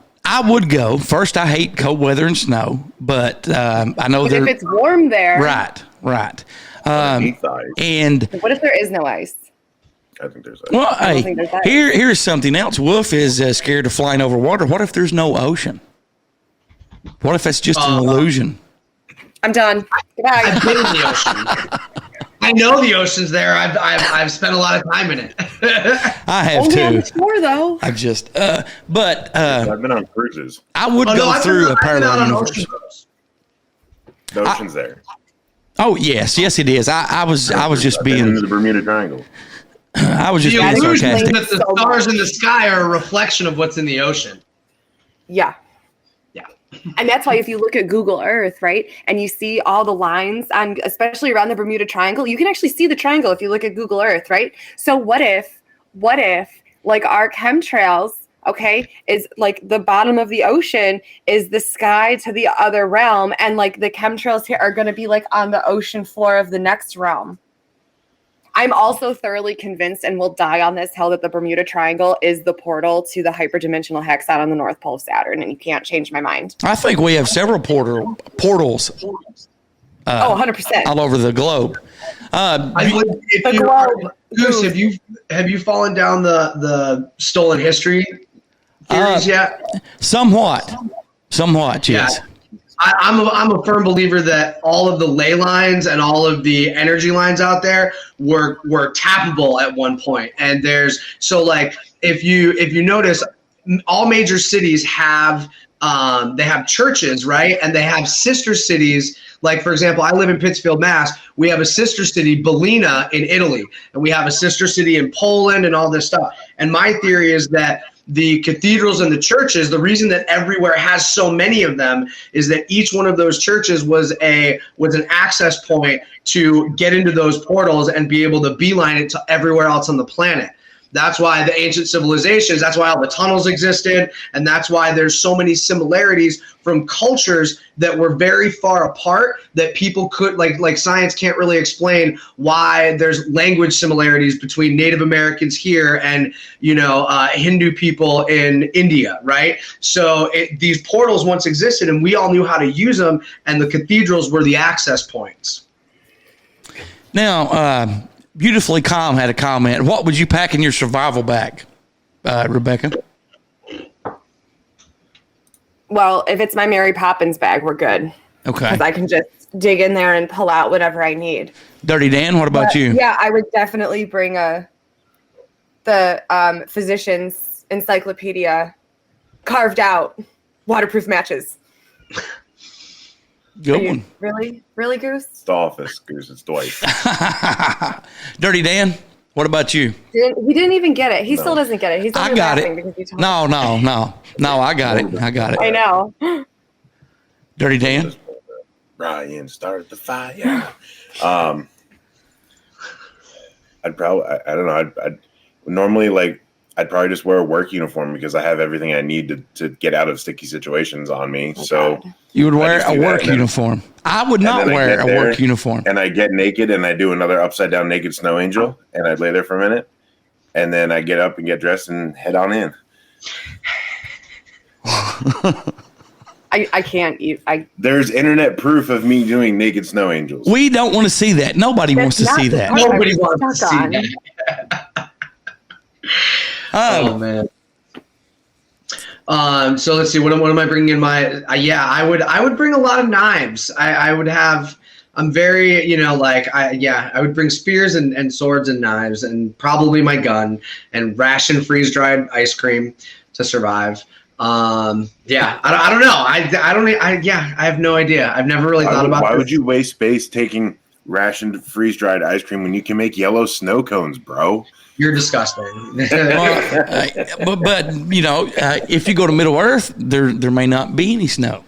would go. First, I hate cold weather and snow, but I know if it's warm there. Right. And what if there is no ice? I think there's ice. Well, hey, here's something else. Wolf is scared of flying over water. What if there's no ocean? What if that's just an illusion? I'm done. Goodbye. I've been in the ocean. I know the ocean's there. I've spent a lot of time in it. I have too. On tour, though. I've just, but I've been on cruises. I would go through a parallel universe. The ocean's there. Oh yes, it is. I was just being into the Bermuda Triangle. I was just being sarcastic. That the stars in the sky are a reflection of what's in the ocean. Yeah. And that's why if you look at Google Earth, right, and you see all the lines on, especially around the Bermuda Triangle, you can actually see the triangle if you look at Google Earth, right? So what if like our chemtrails, okay, is like the bottom of the ocean is the sky to the other realm, and like the chemtrails here are going to be like on the ocean floor of the next realm. I'm also thoroughly convinced, and will die on this hill, that the Bermuda Triangle is the portal to the hyperdimensional hexagon on the North Pole of Saturn, and you can't change my mind. I think we have several portals. 100%. All over the globe. Goose, have you fallen down the stolen history theories yet? Somewhat. Somewhat, yes. Yeah. I'm a firm believer that all of the ley lines and all of the energy lines out there were tappable at one point. And if you notice, all major cities have they have churches, right? And they have sister cities. Like, for example, I live in Pittsfield, Mass. We have a sister city, Bellina, in Italy, and we have a sister city in Poland and all this stuff. And my theory is that the cathedrals and the churches, the reason that everywhere has so many of them is that each one of those churches was an access point to get into those portals and be able to beeline it to everywhere else on the planet. That's why the ancient civilizations, that's why all the tunnels existed, and that's why there's so many similarities from cultures that were very far apart that people could, like science can't really explain why there's language similarities between Native Americans here and, Hindu people in India, right? So these portals once existed, and we all knew how to use them, and the cathedrals were the access points. Now, Beautifully Calm had a comment. What would you pack in your survival bag, Rebecca? Well, if it's my Mary Poppins bag, we're good. Okay. Because I can just dig in there and pull out whatever I need. Dirty Dan, what about you? Yeah, I would definitely bring the physician's encyclopedia carved out waterproof matches. Good one. Really, Goose? It's the office, Goose. It's Dwight. Dirty Dan, what about you? He didn't even get it. He still doesn't get it. He's I got it. No, I got it. I got it. I know. Dirty Dan? Ryan started the fire. I'd probably, I don't know. I'd normally I'd probably just wear a work uniform because I have everything I need to get out of sticky situations on me. So you would wear a work uniform. I would not wear a work uniform. And I get naked and I do another upside down naked snow angel and I'd lay there for a minute. And then I get up and get dressed and head on in. I can't eat. There's internet proof of me doing naked snow angels. We don't want to see that. Nobody wants to see that. Nobody wants to see that. Oh man. So let's see. What am I bringing in my? I would bring a lot of knives. I would have. I'm very, I would bring spears and swords and knives and probably my gun and ration freeze dried ice cream to survive. I don't know. I have no idea. I've never really thought about. Why would you waste space taking rationed freeze dried ice cream when you can make yellow snow cones, bro? You're disgusting. But if you go to Middle Earth, there may not be any snow.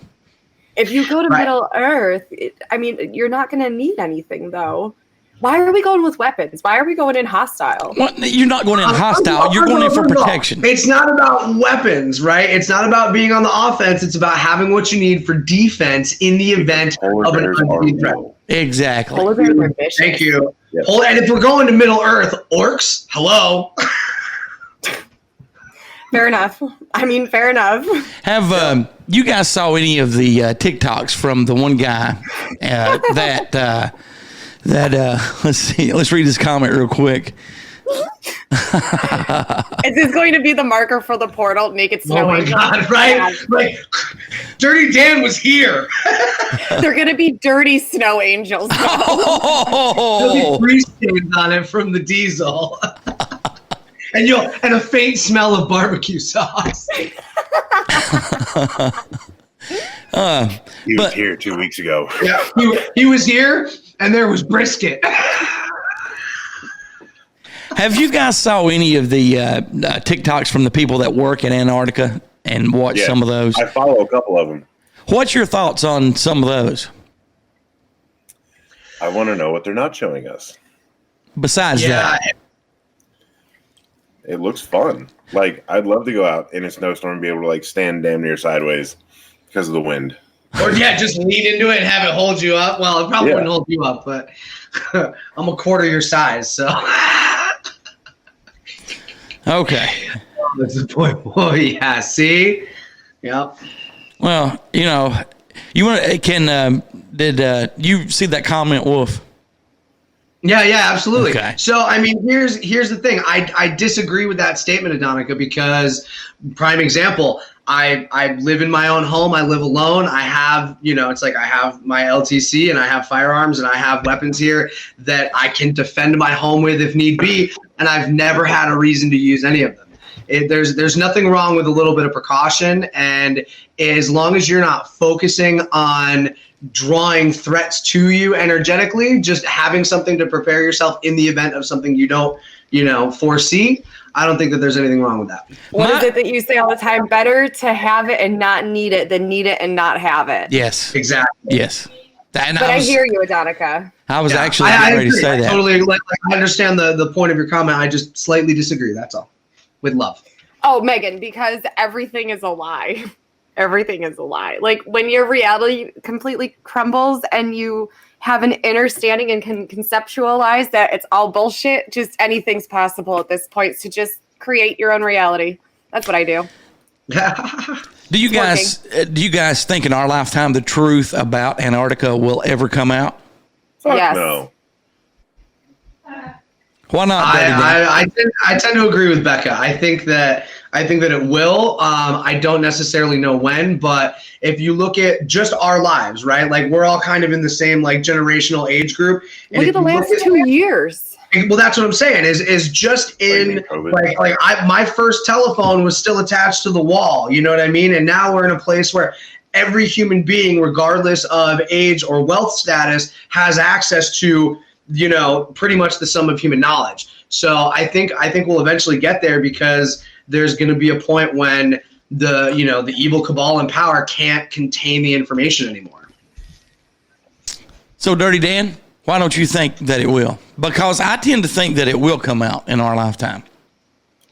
If you go to Middle Earth, you're not going to need anything, though. Why are we going with weapons? Why are we going in hostile? Well, you're not going in hostile. You're going in for protection. It's not about weapons, right? It's not about being on the offense. It's about having what you need for defense in the event of an unseen threat. Exactly. Thank you. Yes. And if we're going to Middle Earth, orcs, hello. Fair enough. Fair enough. Have you guys saw any of the TikToks from the one guy that let's see, let's read his comment real quick. Is this going to be the marker for the portal? Naked snow. Oh my God! Right? Like, Dirty Dan was here. They're going to be dirty snow angels. There'll be grease stains on it from the diesel, and a faint smell of barbecue sauce. He was here 2 weeks ago. Yeah, he was here, and there was brisket. Have you guys saw any of the TikToks from the people that work in Antarctica and watch some of those? I follow a couple of them. What's your thoughts on some of those? I want to know what they're not showing us. Besides that. It looks fun. I'd love to go out in a snowstorm and be able to stand damn near sideways because of the wind. Or just lean into it and have it hold you up. Well, it probably wouldn't hold you up, but I'm a quarter your size, so. Okay. That's the point. Oh yeah. See. Yep. Well, you want did you see that comment, Wolf? Yeah, absolutely. Okay. So, I mean, here's the thing. I disagree with that statement, Adonica, because prime example, I live in my own home. I live alone. I have, it's like I have my LTC and I have firearms and I have weapons here that I can defend my home with if need be. And I've never had a reason to use any of them. There's nothing wrong with a little bit of precaution. And as long as you're not focusing on drawing threats to you energetically, just having something to prepare yourself in the event of something you don't, foresee, I don't think that there's anything wrong with that. What is it that you say all the time? Better to have it and not need it than need it and not have it. Yes. Exactly. Yes. I hear you, Adonica. I was actually ready to say that. Totally, I understand the point of your comment. I just slightly disagree. That's all. With love. Oh, Megan, because everything is a lie. Everything is a lie. Like when your reality completely crumbles and you have an understanding and can conceptualize that it's all bullshit, just anything's possible at this point. So just create your own reality. That's what I do. Do you guys think in our lifetime the truth about Antarctica will ever come out? Yes. No. Why not? I tend to agree with Becca. I think that it will. I don't necessarily know when, but if you look at just our lives, right? Like we're all kind of in the same like generational age group. Look at the last 2 years. Well, that's what I'm saying. Is just in my first telephone was still attached to the wall. You know what I mean? And now we're in a place where every human being, regardless of age or wealth status, has access to pretty much the sum of human knowledge. So I think we'll eventually get there because there's going to be a point when the evil cabal in power can't contain the information anymore. So, Dirty Dan, why don't you think that it will? Because I tend to think that it will come out in our lifetime.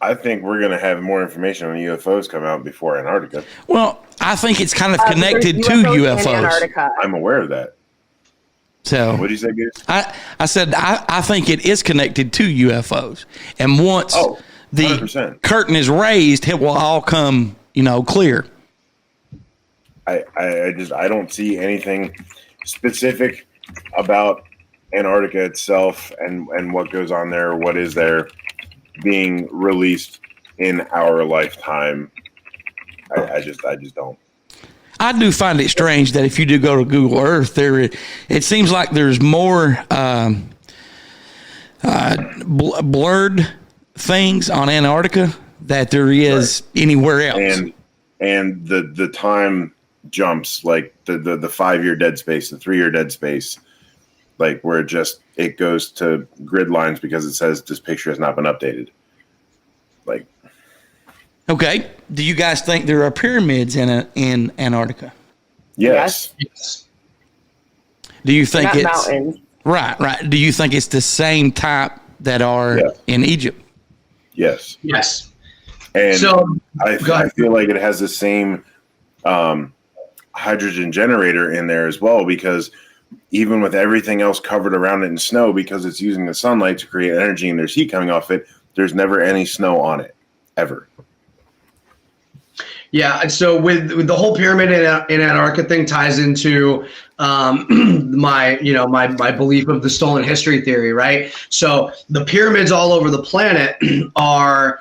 I think we're going to have more information on UFOs come out before Antarctica. Well, I think it's kind of connected to UFOs. I'm aware of that. So what did you say, Goose? I said I think it is connected to UFOs, and once the curtain is raised, it will all come clear. I don't see anything specific about Antarctica itself and what goes on there, what is there being released in our lifetime. I just don't. I do find it strange that if you do go to Google Earth, it seems like there's more blurred things on Antarctica that there is anywhere else. And the time jumps, like the 5-year dead space, the 3-year dead space, like where it goes to grid lines because it says this picture has not been updated. Like. Okay. Do you guys think there are pyramids in Antarctica? Yes. Do you think it's mountains? Right. Do you think it's the same type that are in Egypt? Yes. Yes. And so I feel like it has the same hydrogen generator in there as well, because even with everything else covered around it in snow, because it's using the sunlight to create energy and there's heat coming off it, there's never any snow on it, ever. Yeah, so with the whole pyramid in Antarctica thing ties into my belief of the stolen history theory, right? So the pyramids all over the planet are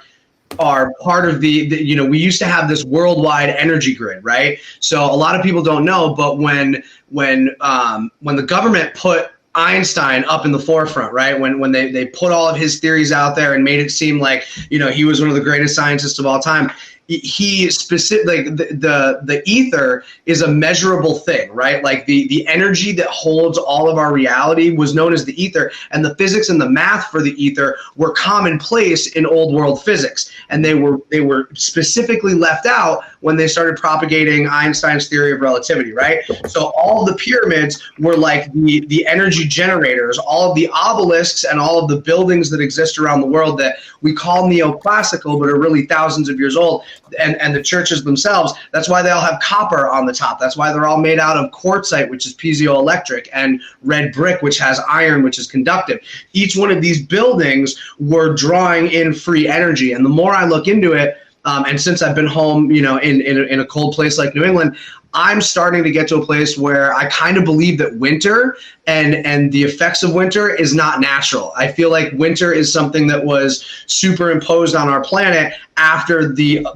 part of the we used to have this worldwide energy grid, right? So a lot of people don't know, but when the government put Einstein up in the forefront, right? When they put all of his theories out there and made it seem like he was one of the greatest scientists of all time. He specific the ether is a measurable thing, right? Like the energy that holds all of our reality was known as the ether, and the physics and the math for the ether were commonplace in old world physics, and they were specifically left out when they started propagating Einstein's theory of relativity, right? So all the pyramids were like the energy generators, all of the obelisks and all of the buildings that exist around the world that we call neoclassical but are really thousands of years old. And the churches themselves, that's why they all have copper on the top. That's why they're all made out of quartzite, which is piezoelectric, and red brick, which has iron, which is conductive. Each one of these buildings were drawing in free energy. And the more I look into it, And since I've been home, in a cold place like New England, I'm starting to get to a place where I kind of believe that winter and the effects of winter is not natural. I feel like winter is something that was superimposed on our planet after the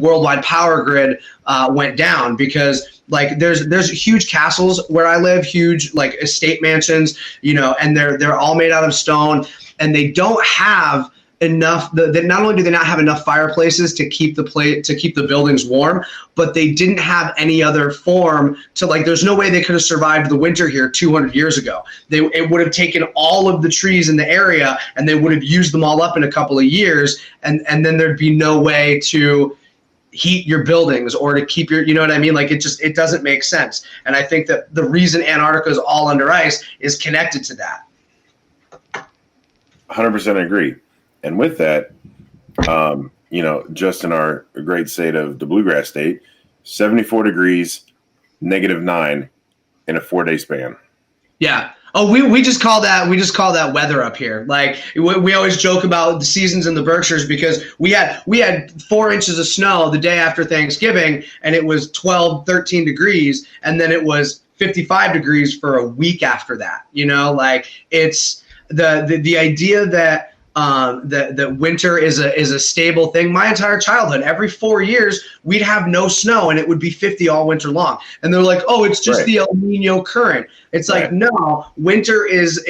worldwide power grid went down, because like there's huge castles where I live, huge like estate mansions, and they're all made out of stone, and they don't have enough. Not only do they not have enough fireplaces to keep the buildings warm, but they didn't have any other form to, like, there's no way they could have survived the winter here 200 years ago. It would have taken all of the trees in the area, and they would have used them all up in a couple of years, and then there'd be no way to heat your buildings or to keep your, you know what I mean? Like it doesn't make sense. And I think that the reason Antarctica is all under ice is connected to that. 100% agree. And with that, just in our great state of the Bluegrass State, 74 degrees, -9 in a 4-day span. Yeah. Oh, we just call that weather up here. Like we always joke about the seasons in the Berkshires, because we had 4 inches of snow the day after Thanksgiving, and it was 12, 13 degrees, and then it was 55 degrees for a week after that. Like it's the idea that that winter is a stable thing. My entire childhood, every 4 years, we'd have no snow and it would be 50 all winter long. And they're like, oh, it's just the El Nino current. It's like, no, winter is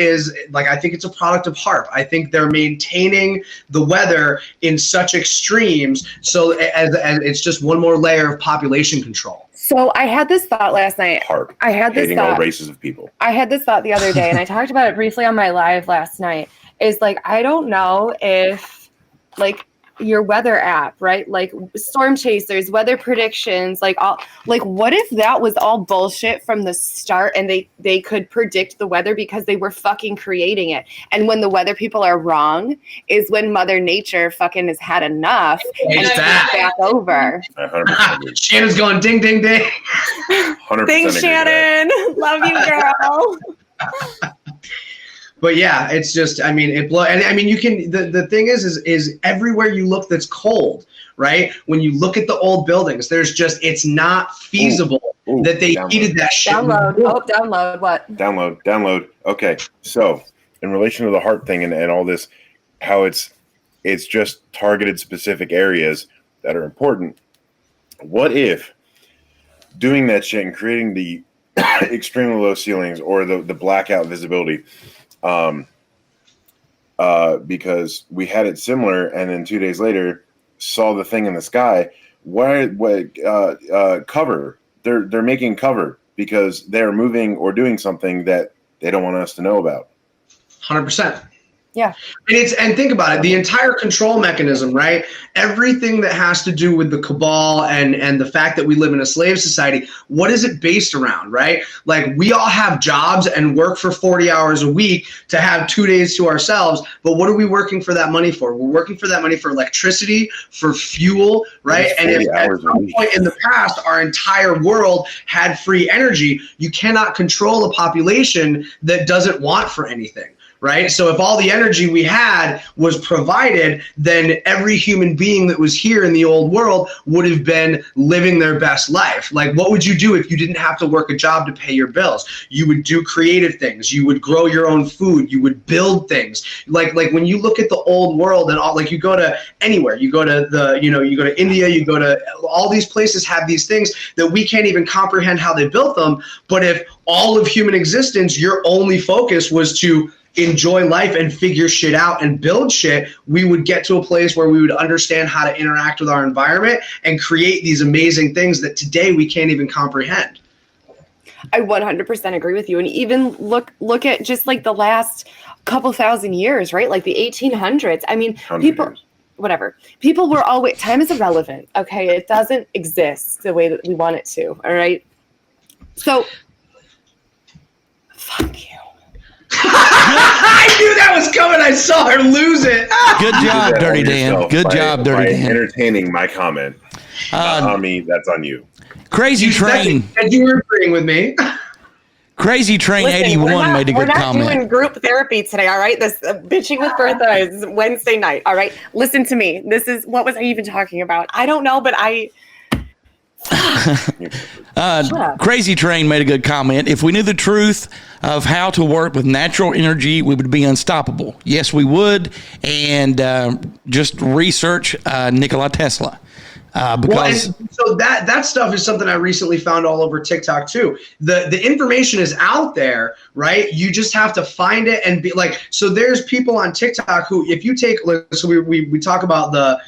like, I think it's a product of HAARP. I think they're maintaining the weather in such extremes, so as it's just one more layer of population control. So I had this thought last night. HAARP. I had this hating thought. all races of people. I had this thought the other day, and I talked about it briefly on my live last night. Is like, I don't know if like your weather app, right? Like storm chasers, weather predictions, like what if that was all bullshit from the start, and they could predict the weather because they were fucking creating it. And when the weather people are wrong is when Mother Nature fucking has had enough and it's back over. Shannon's going ding, ding, ding. 100% Thanks, Shannon. Love you, girl. But yeah, it's just, I mean, it blow. And I mean, you can, the thing is everywhere you look that's cold, right? When you look at the old buildings, it's not feasible that they heated that shit. Download what? Download. Okay. So in relation to the HAARP thing and all this, how it's just targeted specific areas that are important. What if doing that shit and creating the extremely low ceilings or the blackout visibility, because we had it similar, and then 2 days later saw the thing in the sky. Cover? They're making cover because they're moving or doing something that they don't want us to know about. 100%. Yeah. And think about it, the entire control mechanism, right? Everything that has to do with the cabal and the fact that we live in a slave society, what is it based around, right? Like, we all have jobs and work for 40 hours a week to have 2 days to ourselves, but what are we working for that money for? We're working for that money for electricity, for fuel, right? And if at some point in the past our entire world had free energy, you cannot control a population that doesn't want for anything. Right? So if all the energy we had was provided, then every human being that was here in the old world would have been living their best life. Like, what would you do if you didn't have to work a job to pay your bills? You would do creative things. You would grow your own food. You would build things. Like when you look at the old world and all, like, you go to anywhere, you go to you go to India, you go to all these places have these things that we can't even comprehend how they built them. But if all of human existence, your only focus was to enjoy life and figure shit out and build shit, we would get to a place where we would understand how to interact with our environment and create these amazing things that today we can't even comprehend. I 100% agree with you. And even look at just like the last couple thousand years, right? Like the 1800s. I mean, people were always, time is irrelevant. Okay. It doesn't exist the way that we want it to. All right. So fuck you. I knew that was coming. I saw her lose it. Good job, DirtyDan. Good job, DirtyDan. Entertaining my comment. Not on me. That's on you. Crazy Train. And you were agreeing with me. Crazy Train Listen, 81 made a good comment. We're not doing group therapy today, all right? This bitching with Bertha is Wednesday night, all right? Listen to me. What was I even talking about? I don't know, but Crazy Train made a good comment. If we knew the truth of how to work with natural energy, we would be unstoppable. Yes, we would. And just research Nikola Tesla. So that stuff is something I recently found all over TikTok too. The information is out there, right? You just have to find it and be like. So there's people on TikTok who, if you take, so we talk about the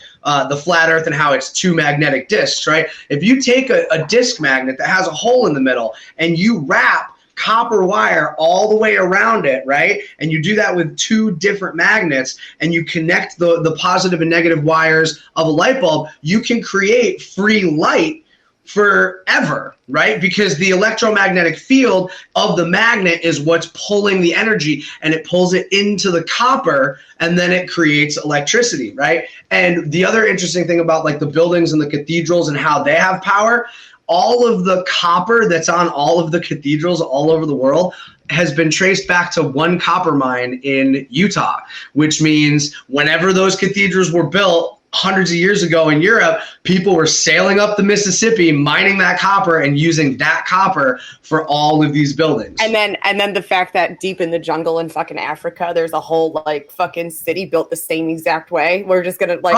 flat Earth and how it's two magnetic discs, right? If you take a disc magnet that has a hole in the middle and you wrap copper wire all the way around it, right? And you do that with two different magnets and you connect the positive and negative wires of a light bulb, you can create free light forever, right? Because the electromagnetic field of the magnet is what's pulling the energy, and it pulls it into the copper, and then it creates electricity, right? And the other interesting thing about like the buildings and the cathedrals and how they have power, all of the copper that's on all of the cathedrals all over the world has been traced back to one copper mine in Utah, which means whenever those cathedrals were built hundreds of years ago in Europe, people were sailing up the Mississippi, mining that copper and using that copper for all of these buildings. And then the fact that deep in the jungle in fucking Africa, there's a whole like fucking city built the same exact way. We're just gonna like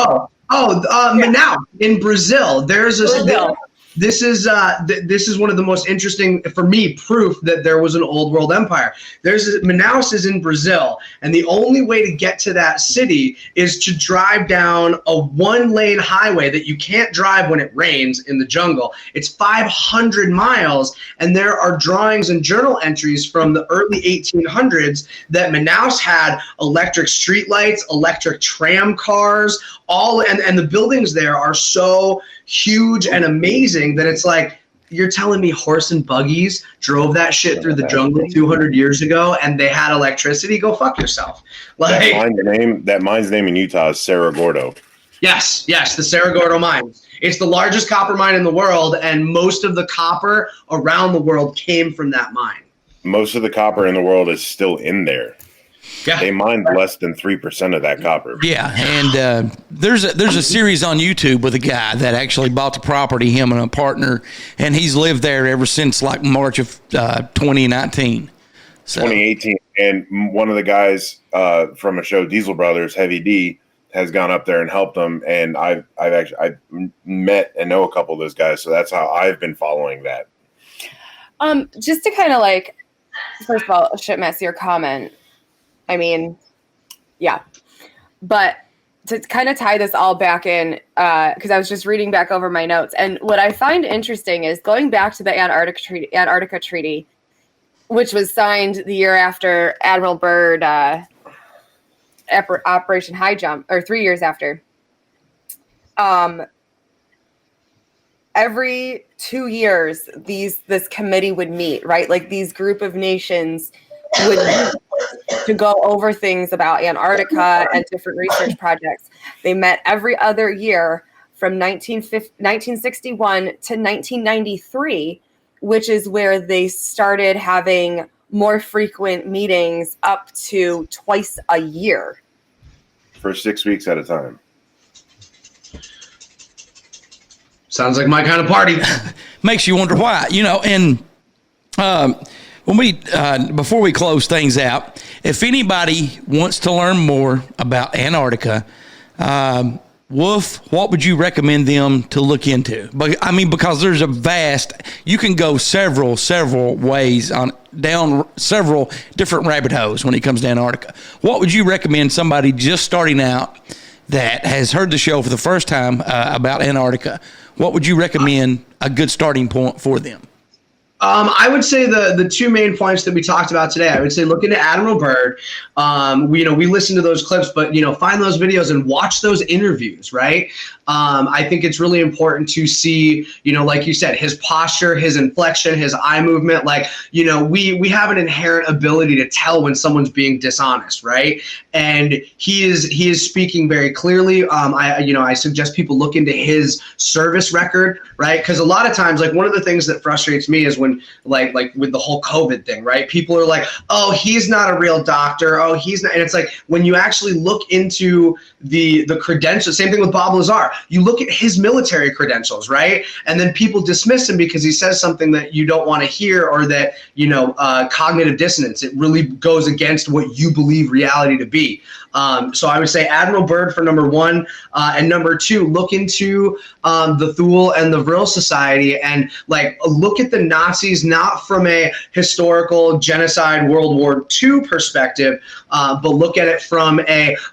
Manaus in Brazil. This is one of the most interesting, for me, proof that there was an old world empire. Manaus is in Brazil, and the only way to get to that city is to drive down a one-lane highway that you can't drive when it rains in the jungle. It's 500 miles, and there are drawings and journal entries from the early 1800s that Manaus had electric streetlights, electric tram cars, and the buildings there are so huge and amazing that it's like, you're telling me horse and buggies drove that shit through the jungle 200 years ago and they had electricity? Go fuck yourself. Like, that mine's name in Utah is Cerro Gordo. Yes, the Cerro Gordo mine. It's the largest copper mine in the world, and most of the copper around the world came from that mine. Most of the copper in the world is still in there. Yeah. They mined less than 3% of that copper. Yeah, and there's a series on YouTube with a guy that actually bought the property, him and a partner, and he's lived there ever since like March of 2019. So. 2018, and one of the guys from a show, Diesel Brothers, Heavy D, has gone up there and helped them, and I've met and know a couple of those guys, so that's how I've been following that. Just to kind of like, first of all, Shitmess, your comment. I mean, yeah. But to kind of tie this all back in, because I was just reading back over my notes, and what I find interesting is going back to the Antarctica Treaty, which was signed the year after Admiral Byrd Operation High Jump, or 3 years after. Every 2 years, this committee would meet, right? Like these group of nations would meet to go over things about Antarctica and different research projects. They met every other year from 1961 to 1993, which is where they started having more frequent meetings, up to twice a year. For 6 weeks at a time. Sounds like my kind of party. Makes you wonder why, and when we before we close things out, if anybody wants to learn more about Antarctica, Wolf, what would you recommend them to look into? But I mean, because there's you can go several ways down several different rabbit holes when it comes to Antarctica. What would you recommend somebody just starting out that has heard the show for the first time about Antarctica? What would you recommend a good starting point for them? I would say the two main points that we talked about today. I would say look into Admiral Byrd. We listen to those clips, but find those videos and watch those interviews. Right. I think it's really important to see, like you said, his posture, his inflection, his eye movement. Like, we have an inherent ability to tell when someone's being dishonest, right? And he is speaking very clearly. I suggest people look into his service record, right? Because a lot of times, like one of the things that frustrates me is when when like with the whole COVID thing, right? People are like, oh, he's not a real doctor. Oh, he's not. And it's like, when you actually look into the credentials, same thing with Bob Lazar, you look at his military credentials, right? And then people dismiss him because he says something that you don't want to hear, or that, cognitive dissonance. It really goes against what you believe reality to be. So I would say Admiral Byrd for number one, and number two, look into the Thule and the Vril Society, and look at the Nazis not from a historical genocide World War II perspective, but look at it from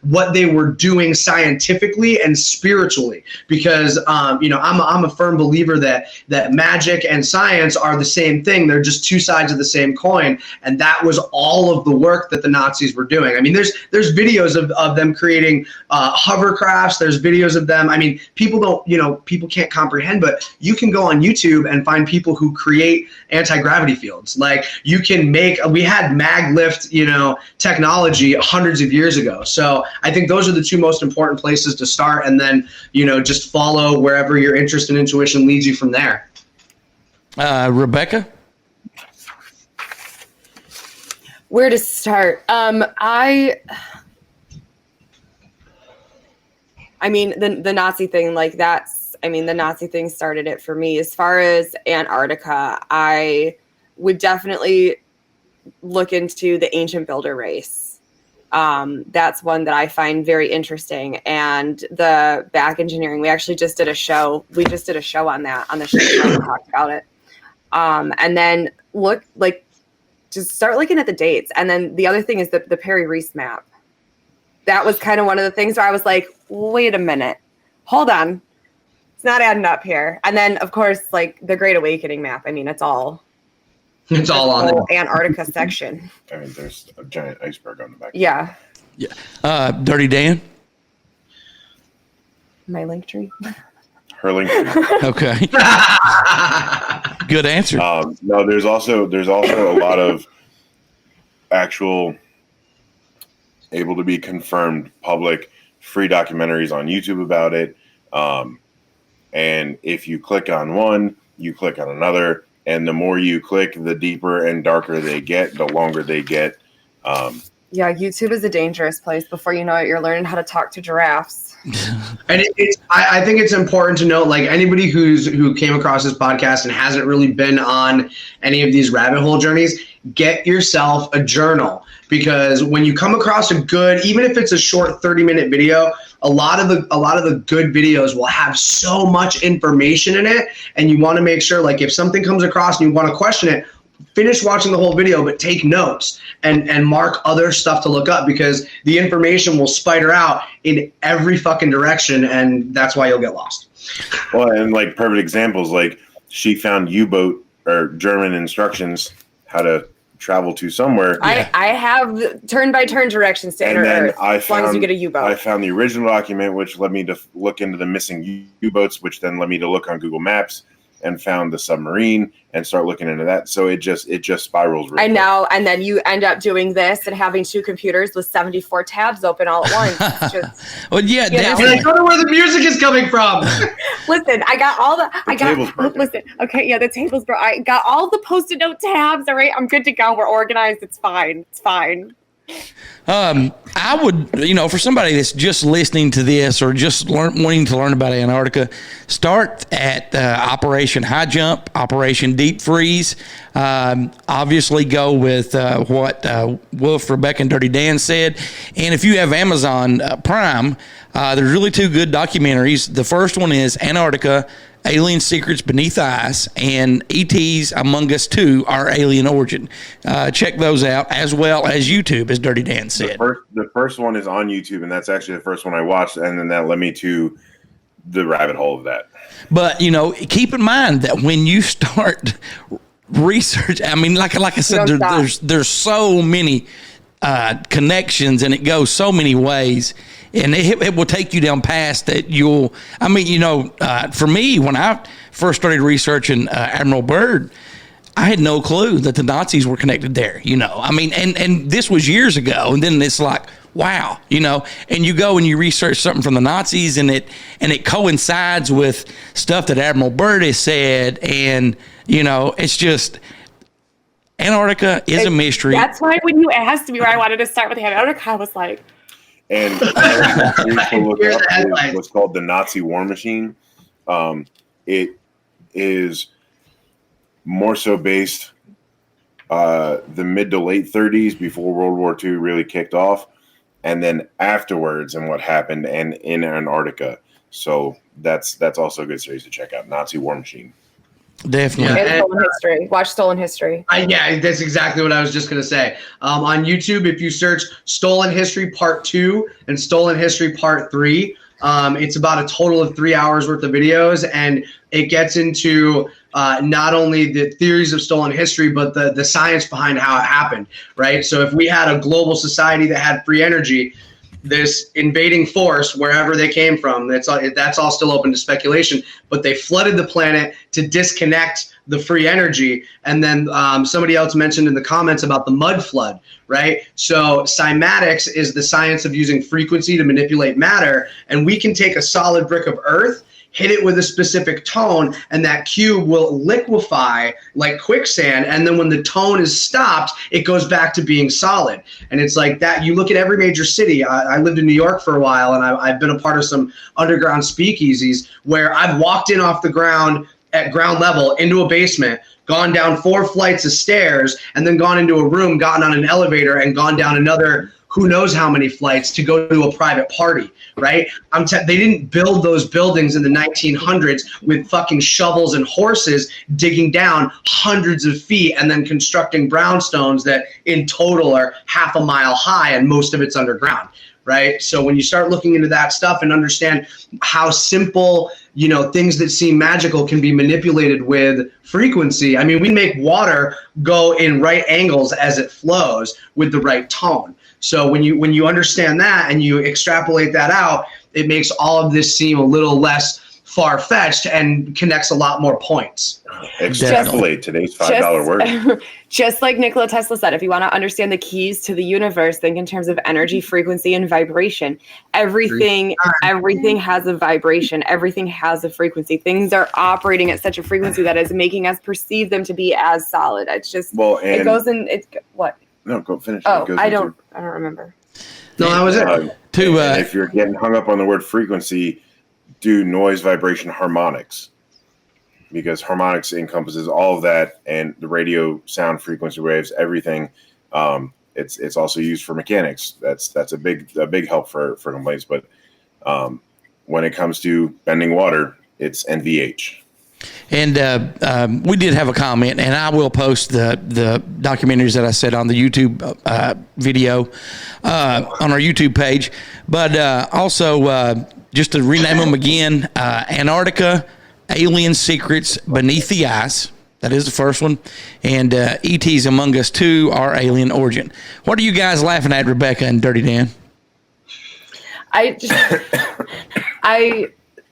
what they were doing scientifically and spiritually. Because I'm a firm believer that magic and science are the same thing. They're just two sides of the same coin, and that was all of the work that the Nazis were doing. I mean, there's videos of them creating hovercrafts. There's videos of them. I mean, people can't comprehend, but you can go on YouTube and find people who create anti-gravity fields. Like, we had mag lift, technology hundreds of years ago. So I think those are the two most important places to start, and then, just follow wherever your interest and intuition leads you from there. Rebecca? Where to start? I mean, the Nazi thing, the Nazi thing started it for me. As far as Antarctica, I would definitely look into the ancient builder race. That's one that I find very interesting. And the back engineering, we actually just did a show. We just did a show on that, on the show. We talked about it. And then just start looking at the dates. And then the other thing is the Perry Reese map. That was kind of one of the things where I was like, wait a minute, hold on. It's not adding up here. And then, of course, the Great Awakening map. I mean, it's all on the Antarctica section. I mean, there's a giant iceberg on the back. Yeah. Yeah. Dirty Dan? My link tree. Her link tree. Okay. Good answer. No, there's also a lot of actual able to be confirmed public free documentaries on YouTube about it. And if you click on one, you click on another, and the more you click, the deeper and darker they get, the longer they get. Yeah, YouTube is a dangerous place. Before you know it, you're learning how to talk to giraffes. And I think it's important to note, anybody who came across this podcast and hasn't really been on any of these rabbit hole journeys, get yourself a journal. Because when you come across a good, even if it's a short 30-minute video, a lot of the good videos will have so much information in it, and you want to make sure, if something comes across and you want to question it, finish watching the whole video, but take notes and mark other stuff to look up, because the information will spider out in every fucking direction, and that's why you'll get lost. Well, and perfect examples, she found U-boat or German instructions how to travel to somewhere. I have turn-by-turn directions to Inner Earth, as long as you get a U-boat. I found the original document, which led me to look into the missing U-boats, which then led me to look on Google Maps and found the submarine and start looking into that. So it just spirals. I know. And then you end up doing this and having two computers with 74 tabs open all at once. It's just, well, yeah, definitely. I don't know where the music is coming from. Listen, I got all listen. Okay. Yeah. The table's broke. I got all the Post-it note tabs. All right. I'm good to go. We're organized. It's fine. It's fine. I would, for somebody that's just listening to this or just wanting to learn about Antarctica, start at Operation High Jump, Operation Deep Freeze. Obviously, go with what Wolf, Rebecca, and Dirty Dan said. And if you have Amazon Prime, there's really two good documentaries. The first one is Antarctica, Alien Secrets Beneath Ice, and ET's Among Us 2, Our Alien Origin. Check those out, as well as YouTube, as Dirty Dan said. The first one is on YouTube, and that's actually the first one I watched, and then that led me to the rabbit hole of that. But, keep in mind that when you start research, I mean, like I said, there's so many connections, and it goes so many ways. And it will take you down past that. For me, when I first started researching Admiral Byrd, I had no clue that the Nazis were connected there, And this was years ago. And then it's like, wow, you know, and you go and you research something from the Nazis, and it coincides with stuff that Admiral Byrd has said, and you know, it's just Antarctica is a mystery. That's why when you asked me where I wanted to start with Antarctica, I was like, and what's called the Nazi war machine. It is more so based the mid to late 30s, before World War II really kicked off, and then afterwards and what happened and in Antarctica. So that's also a good series to check out. Nazi War Machine. Definitely. And Stolen History. Watch Stolen History. Yeah, that's exactly what I was just going to say. On YouTube, if you search Stolen History Part 2 and Stolen History Part 3, it's about a total of 3 hours worth of videos, and it gets into not only the theories of stolen history, but the science behind how it happened, right? So if we had a global society that had free energy, this invading force, wherever they came from, that's all still open to speculation, but they flooded the planet to disconnect the free energy. And then somebody else mentioned in the comments about the mud flood, right? So cymatics is the science of using frequency to manipulate matter, and we can take a solid brick of earth, hit it with a specific tone, and that cube will liquefy like quicksand. And then when the tone is stopped, it goes back to being solid. And it's like that. You look at every major city. I lived in New York for a while, and I've been a part of some underground speakeasies where I've walked in off the ground at ground level into a basement, gone down 4 flights of stairs, and then gone into a room, gotten on an elevator, and gone down another who knows how many flights to go to a private party, right? They didn't build those buildings in the 1900s with fucking shovels and horses digging down hundreds of feet and then constructing brownstones that in total are half a mile high, and most of it's underground, right? So when you start looking into that stuff and understand how simple, you know, things that seem magical can be manipulated with frequency. I mean, we make water go in right angles as it flows with the right tone. So when you understand that and you extrapolate that out, it makes all of this seem a little less far-fetched and connects a lot more points. Extrapolate, today's $5 word. Just like Nikola Tesla said, if you want to understand the keys to the universe, think in terms of energy, frequency, and vibration. Everything has a vibration. Everything has a frequency. Things are operating at such a frequency that is making us perceive them to be as solid. It's just, it goes in, what? No, go finish. Oh, I don't remember. No, that was it. And if you're getting hung up on the word frequency, do noise, vibration, harmonics, because harmonics encompasses all of that, and the radio, sound, frequency waves, everything. It's also used for mechanics. That's a big help for complaints. But when it comes to bending water, it's NVH. And we did have a comment, and I will post the documentaries that I said on the YouTube video on our YouTube page. But also, just to rename them again, Antarctica, Alien Secrets Beneath the Ice. That is the first one. And ET's Among Us 2, Our Alien Origin. What are you guys laughing at, Rebecca and Dirty Dan?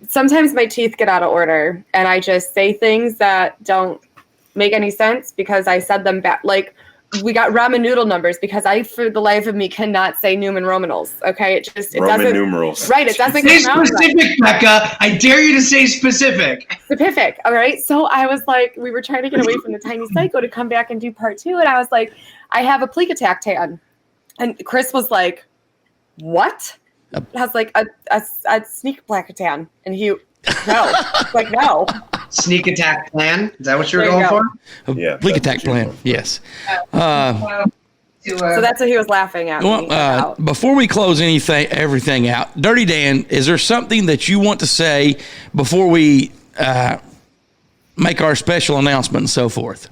Sometimes my teeth get out of order, and I just say things that don't make any sense because I said them back. Like, we got ramen noodle numbers because I, for the life of me, cannot say Newman numerals. Okay, it doesn't. Numerals. Right, it doesn't say come out specific, right. Becca. I dare you to say specific. Specific. All right. So I was like, we were trying to get away from the tiny psycho to come back and do part 2, and I was like, I have a pleek attack tan, and Chris was like, what? Has like a sneak blackatan, and he no. Sneak attack plan? Is that what you were going for? Yeah, sneak attack plan. Yes. So that's what he was laughing at. Well, before we close everything out, Dirty Dan, is there something that you want to say before we make our special announcement and so forth?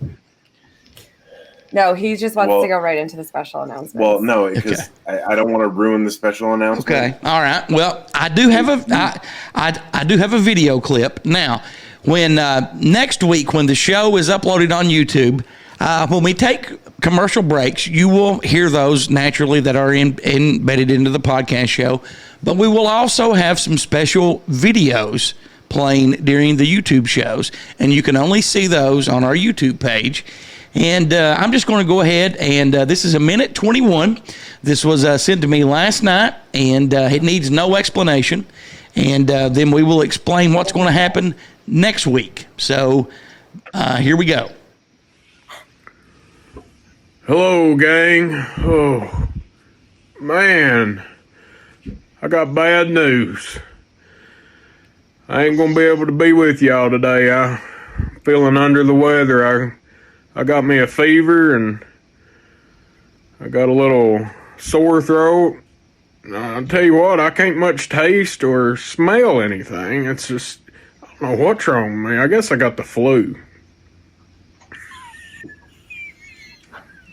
No, he just wants to go right into the special announcement. Well, no, because I don't want to ruin the special announcement. Okay, all right. Well, I do have a video clip now. When next week, when the show is uploaded on YouTube, when we take commercial breaks, you will hear those naturally that are embedded into the podcast show. But we will also have some special videos playing during the YouTube shows, and you can only see those on our YouTube page. And I'm just going to go ahead and this is a minute 21. This was sent to me last night, and it needs no explanation. And then we will explain what's going to happen next week. So here we go. Hello, gang. Oh, man. I got bad news. I ain't gonna be able to be with y'all today. I'm feeling under the weather. I got me a fever and I got a little sore throat. I'll tell you what, I can't much taste or smell anything. It's just, I don't know what's wrong with me. I guess I got the flu.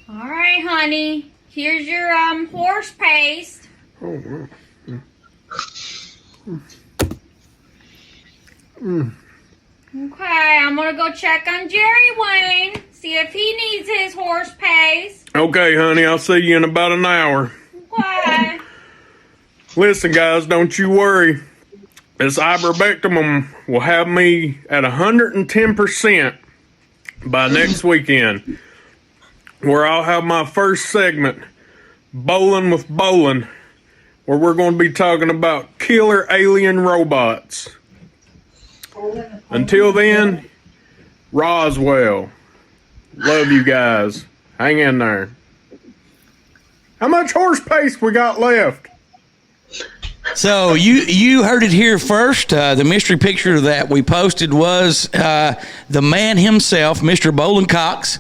All right, honey. Here's your horse paste. Oh, wow. Okay, I'm gonna go check on Jerry Wayne, see if he needs his horse paste. Okay, honey, I'll see you in about an hour. Okay. Listen, guys, don't you worry. This ivermectin will have me at 110% by next weekend, where I'll have my first segment, Bowling with Bowling, where we're going to be talking about killer alien robots. Until then, Roswell. Love you guys. Hang in there. How much horse paste we got left? So you heard it here first. The mystery picture that we posted was the man himself, Mr. Bolin Cox.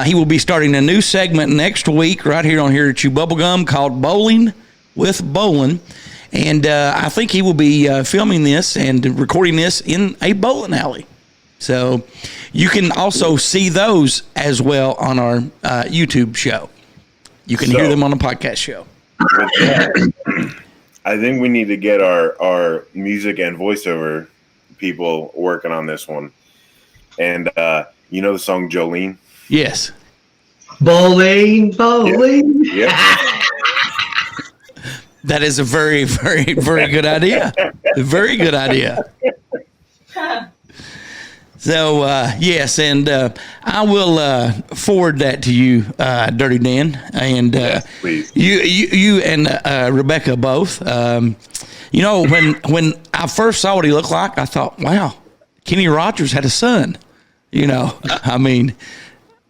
He will be starting a new segment next week right here on Here to Chew Bubblegum called Bowling with Bolin. And I think he will be filming this and recording this in a bowling alley. So you can also see those as well on our YouTube show. You can hear them on the podcast show. I think we need to get our music and voiceover people working on this one. And you know the song Jolene? Yes. Bowling, bowling. Yeah. That is a very, very, very good idea. A very good idea. So, yes, and I will forward that to you, Dirty Dan, and please. You and Rebecca both. You know, when I first saw what he looked like, I thought, wow, Kenny Rogers had a son. You know, I mean,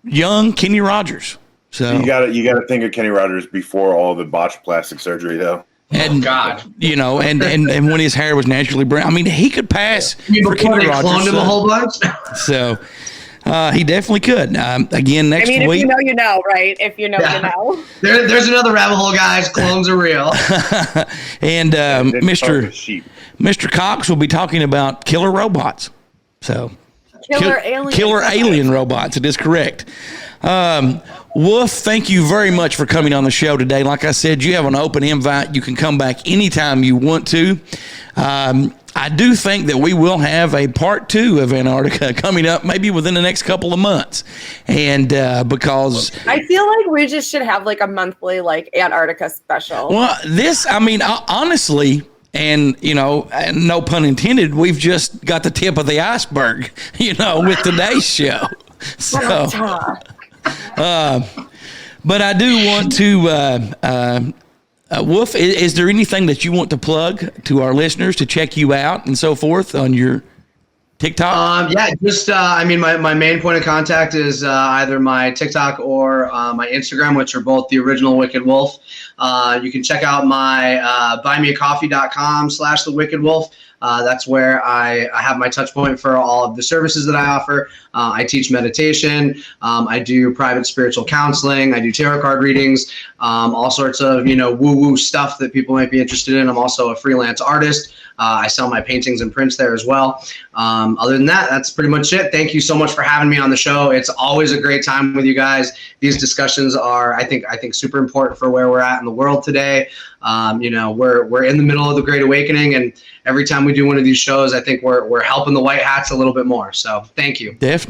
young Kenny Rogers. So you got to think of Kenny Rogers before all the botched plastic surgery, though. And God, you know, and when his hair was naturally brown, I mean, he could pass for Kenny Rogers. Cloned him a whole bunch. So he definitely could. Again, next week. If you know, you know, right? If you know, you know. There's another rabbit hole, guys. Clones are real. And Mr. Cox will be talking about killer robots. So killer alien robots. It is correct. Wolf, thank you very much for coming on the show today. Like I said, you have an open invite. You can come back anytime you want to. I do think that we will have a part 2 of Antarctica coming up maybe within the next couple of months. And because I feel like we just should have like a monthly like Antarctica special. Well, I mean, honestly, and, you know, no pun intended, we've just got the tip of the iceberg, you know, with today's show. So, but I do want to, Wolf, is there anything that you want to plug to our listeners to check you out and so forth on your TikTok? Yeah, just, I mean, my main point of contact is either my TikTok or my Instagram, which are both the original Wicked Wolf. You can check out my buymeacoffee.com/The Wicked Wolf. That's where I have my touch point for all of the services that I offer. I teach meditation. I do private spiritual counseling. I do tarot card readings, all sorts of, you know, woo-woo stuff that people might be interested in. I'm also a freelance artist. I sell my paintings and prints there as well. Other than that, that's pretty much it. Thank you so much for having me on the show. It's always a great time with you guys. These discussions are, I think super important for where we're at in the world today. You know, we're in the middle of the Great Awakening, and every time we do one of these shows, I think we're helping the white hats a little bit more. So thank you. Definitely.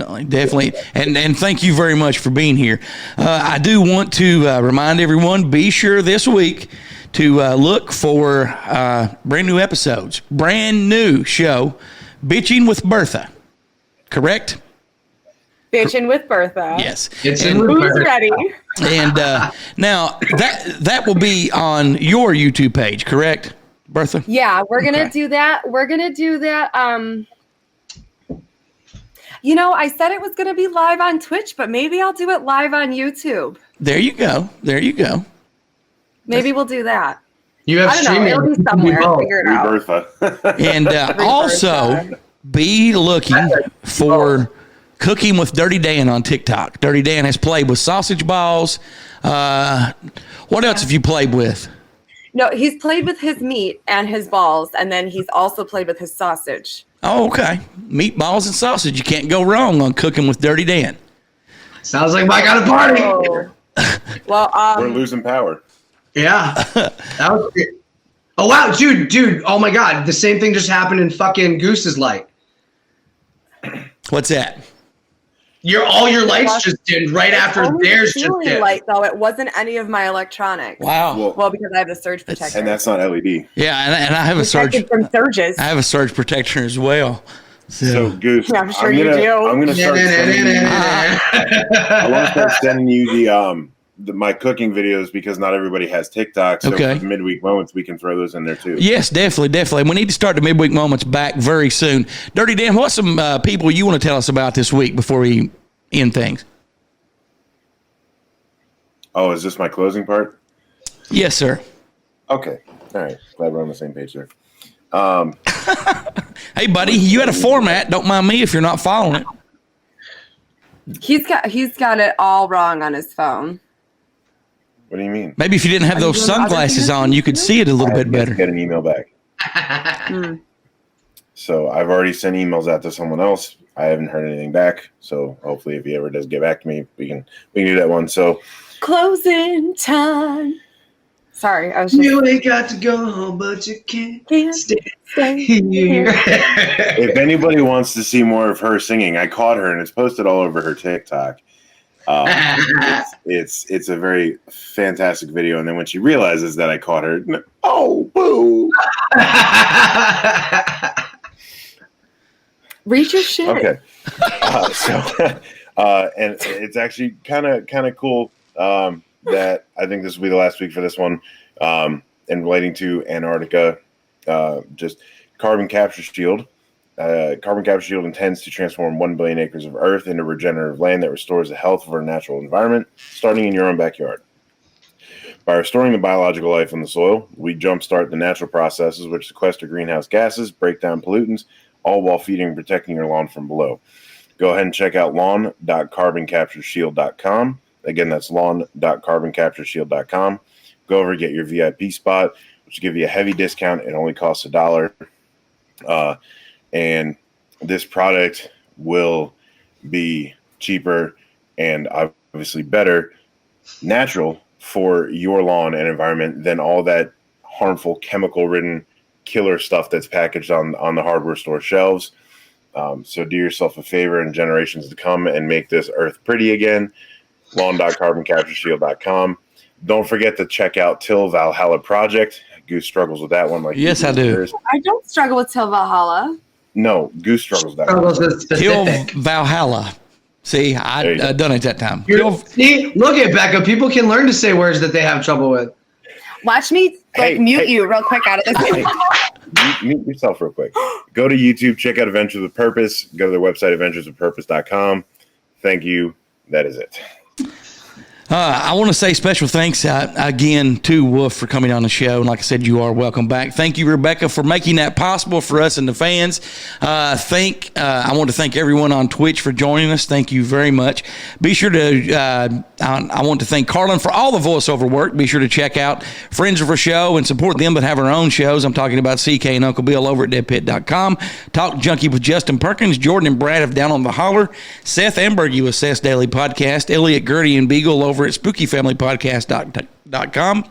And thank you very much for being here. I do want to remind everyone, be sure this week to look for brand new episodes. Brand new show, Bitching with Bertha. Correct? Bitchin' with Bertha. Yes. It's And- Who's ready? And now that will be on your YouTube page, correct, Bertha? Yeah, we're gonna do that. You know, I said it was gonna be live on Twitch, but maybe I'll do it live on YouTube. There you go. Maybe we'll do that. You have I don't know. streaming. It'll be somewhere. I'll figure it out. Bertha. And also be looking for Cooking with Dirty Dan on TikTok. Dirty Dan has played with sausage balls. What else have you played with? No, he's played with his meat and his balls, and then he's also played with his sausage. Oh, okay. Meatballs and sausage. You can't go wrong on Cooking with Dirty Dan. Sounds like my kind of party. Oh. Well, We're losing power. Yeah. That was great. Oh, wow. Dude. Oh, my God. The same thing just happened in fucking Goose's light. What's that? All your lights just dimmed right after theirs just Ceiling dimmed. light, though. It wasn't any of my electronics. Wow. Well, because I have a surge protector. And that's not LED. Yeah, and I have a surge. Protected from surges. I have a surge protector as well. So Goose, Yeah, I'm sure you do. I'm gonna start sending you, I want to start sending you my cooking videos because not everybody has TikTok. So Okay. for midweek moments, we can throw those in there too. Yes, definitely. We need to start the midweek moments back very soon. Dirty Dan, what's some people you want to tell us about this week before we end things? Oh, is this my closing part? Yes, sir. Okay. All right. Glad we're on the same page there. Hey, buddy, you had a format. Don't mind me if you're not following it. He's got it all wrong on his phone. What do you mean? Maybe if you didn't have Are you those doing other sunglasses things on, you could see it a little bit better. Get an email back. So I've already sent emails out to someone else. I haven't heard anything back. So hopefully, if he ever does get back to me, we can do that one. So Closing time. Sorry, I was just. You ain't got to go home, but you can't stay here. if anybody wants to see more of her singing, I caught her and it's posted all over her TikTok. It's a very fantastic video. And then when she realizes that I caught her, oh, boo. Read your shit. Okay. And it's actually kind of cool that I think this will be the last week for this one. And relating to Antarctica, just carbon capture shield. Carbon capture shield intends to transform 1 billion acres of Earth into regenerative land that restores the health of our natural environment, starting in your own backyard. By restoring the biological life in the soil, we jumpstart the natural processes which sequester greenhouse gases, break down pollutants, all while feeding and protecting your lawn from below. Go ahead and check out lawn.carboncaptureshield.com. Again, that's lawn.carboncaptureshield.com. Go over, get your VIP spot, which will give you a heavy discount. It only costs $1. And this product will be cheaper and obviously better, natural for your lawn and environment than all that harmful chemical-ridden killer stuff that's packaged on the hardware store shelves. So do yourself a favor in generations to come and make this earth pretty again. Lawn.carboncaptureshield.com. Don't forget to check out Till Valhalla Project. Goose struggles with that one. Yes, I do. I don't struggle with Till Valhalla. No, Goose struggles with that one. Till Valhalla. See, I done it that time. See, look at Becca. People can learn to say words that they have trouble with. Watch me mute you real quick out of this. Mute yourself real quick. Go to YouTube, check out Adventures with Purpose. Go to their website, adventureswithpurpose.com. Thank you. That is it. I want to say special thanks again to Wolf for coming on the show. And like I said, you are welcome back. Thank you, Rebecca, for making that possible for us and the fans. I want to thank everyone on Twitch for joining us. Thank you very much. Be sure to, I want to thank Carlin for all the voiceover work. Be sure to check out Friends of our Show and support them, but have our own shows. I'm talking about CK and Uncle Bill over at deadpit.com. Talk Junkie with Justin Perkins. Jordan and Brad have Down on the Holler. Seth Ambergy with Seth's Daily Podcast. Elliot Gertie and Beagle over at spookyfamilypodcast.com.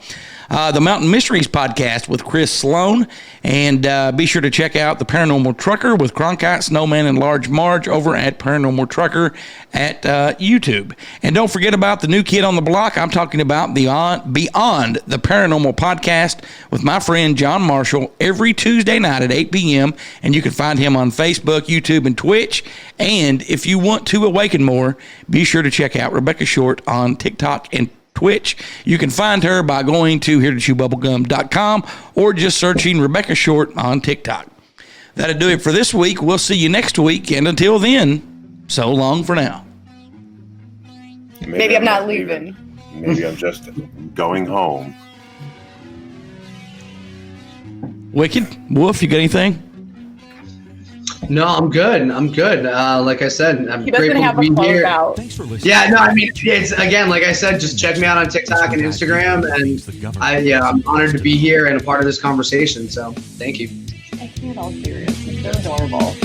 the Mountain Mysteries podcast with Chris Sloan. And be sure to check out the Paranormal Trucker with Cronkite, Snowman, and Large Marge over at Paranormal Trucker at YouTube. And don't forget about the new kid on the block. I'm talking about Beyond the Paranormal podcast with my friend John Marshall every Tuesday night at 8 p.m. And you can find him on Facebook, YouTube, and Twitch. And if you want to awaken more, be sure to check out Rebecca Short on TikTok and Twitch. You can find her by going to heretotchewbubblegum.com or just searching Rebecca Short on TikTok. That'll do it for this week. We'll see you next week. And until then, so long for now. Maybe I'm not leaving. Maybe I'm just going home. Wicked Wolf, you got anything? No, I'm good. Like I said, I'm He doesn't grateful have to a be close here. out. Yeah, no, I mean, it's again, like I said, just check me out on TikTok and Instagram, and I'm honored to be here and a part of this conversation. So, thank you. I can't all serious. They're adorable.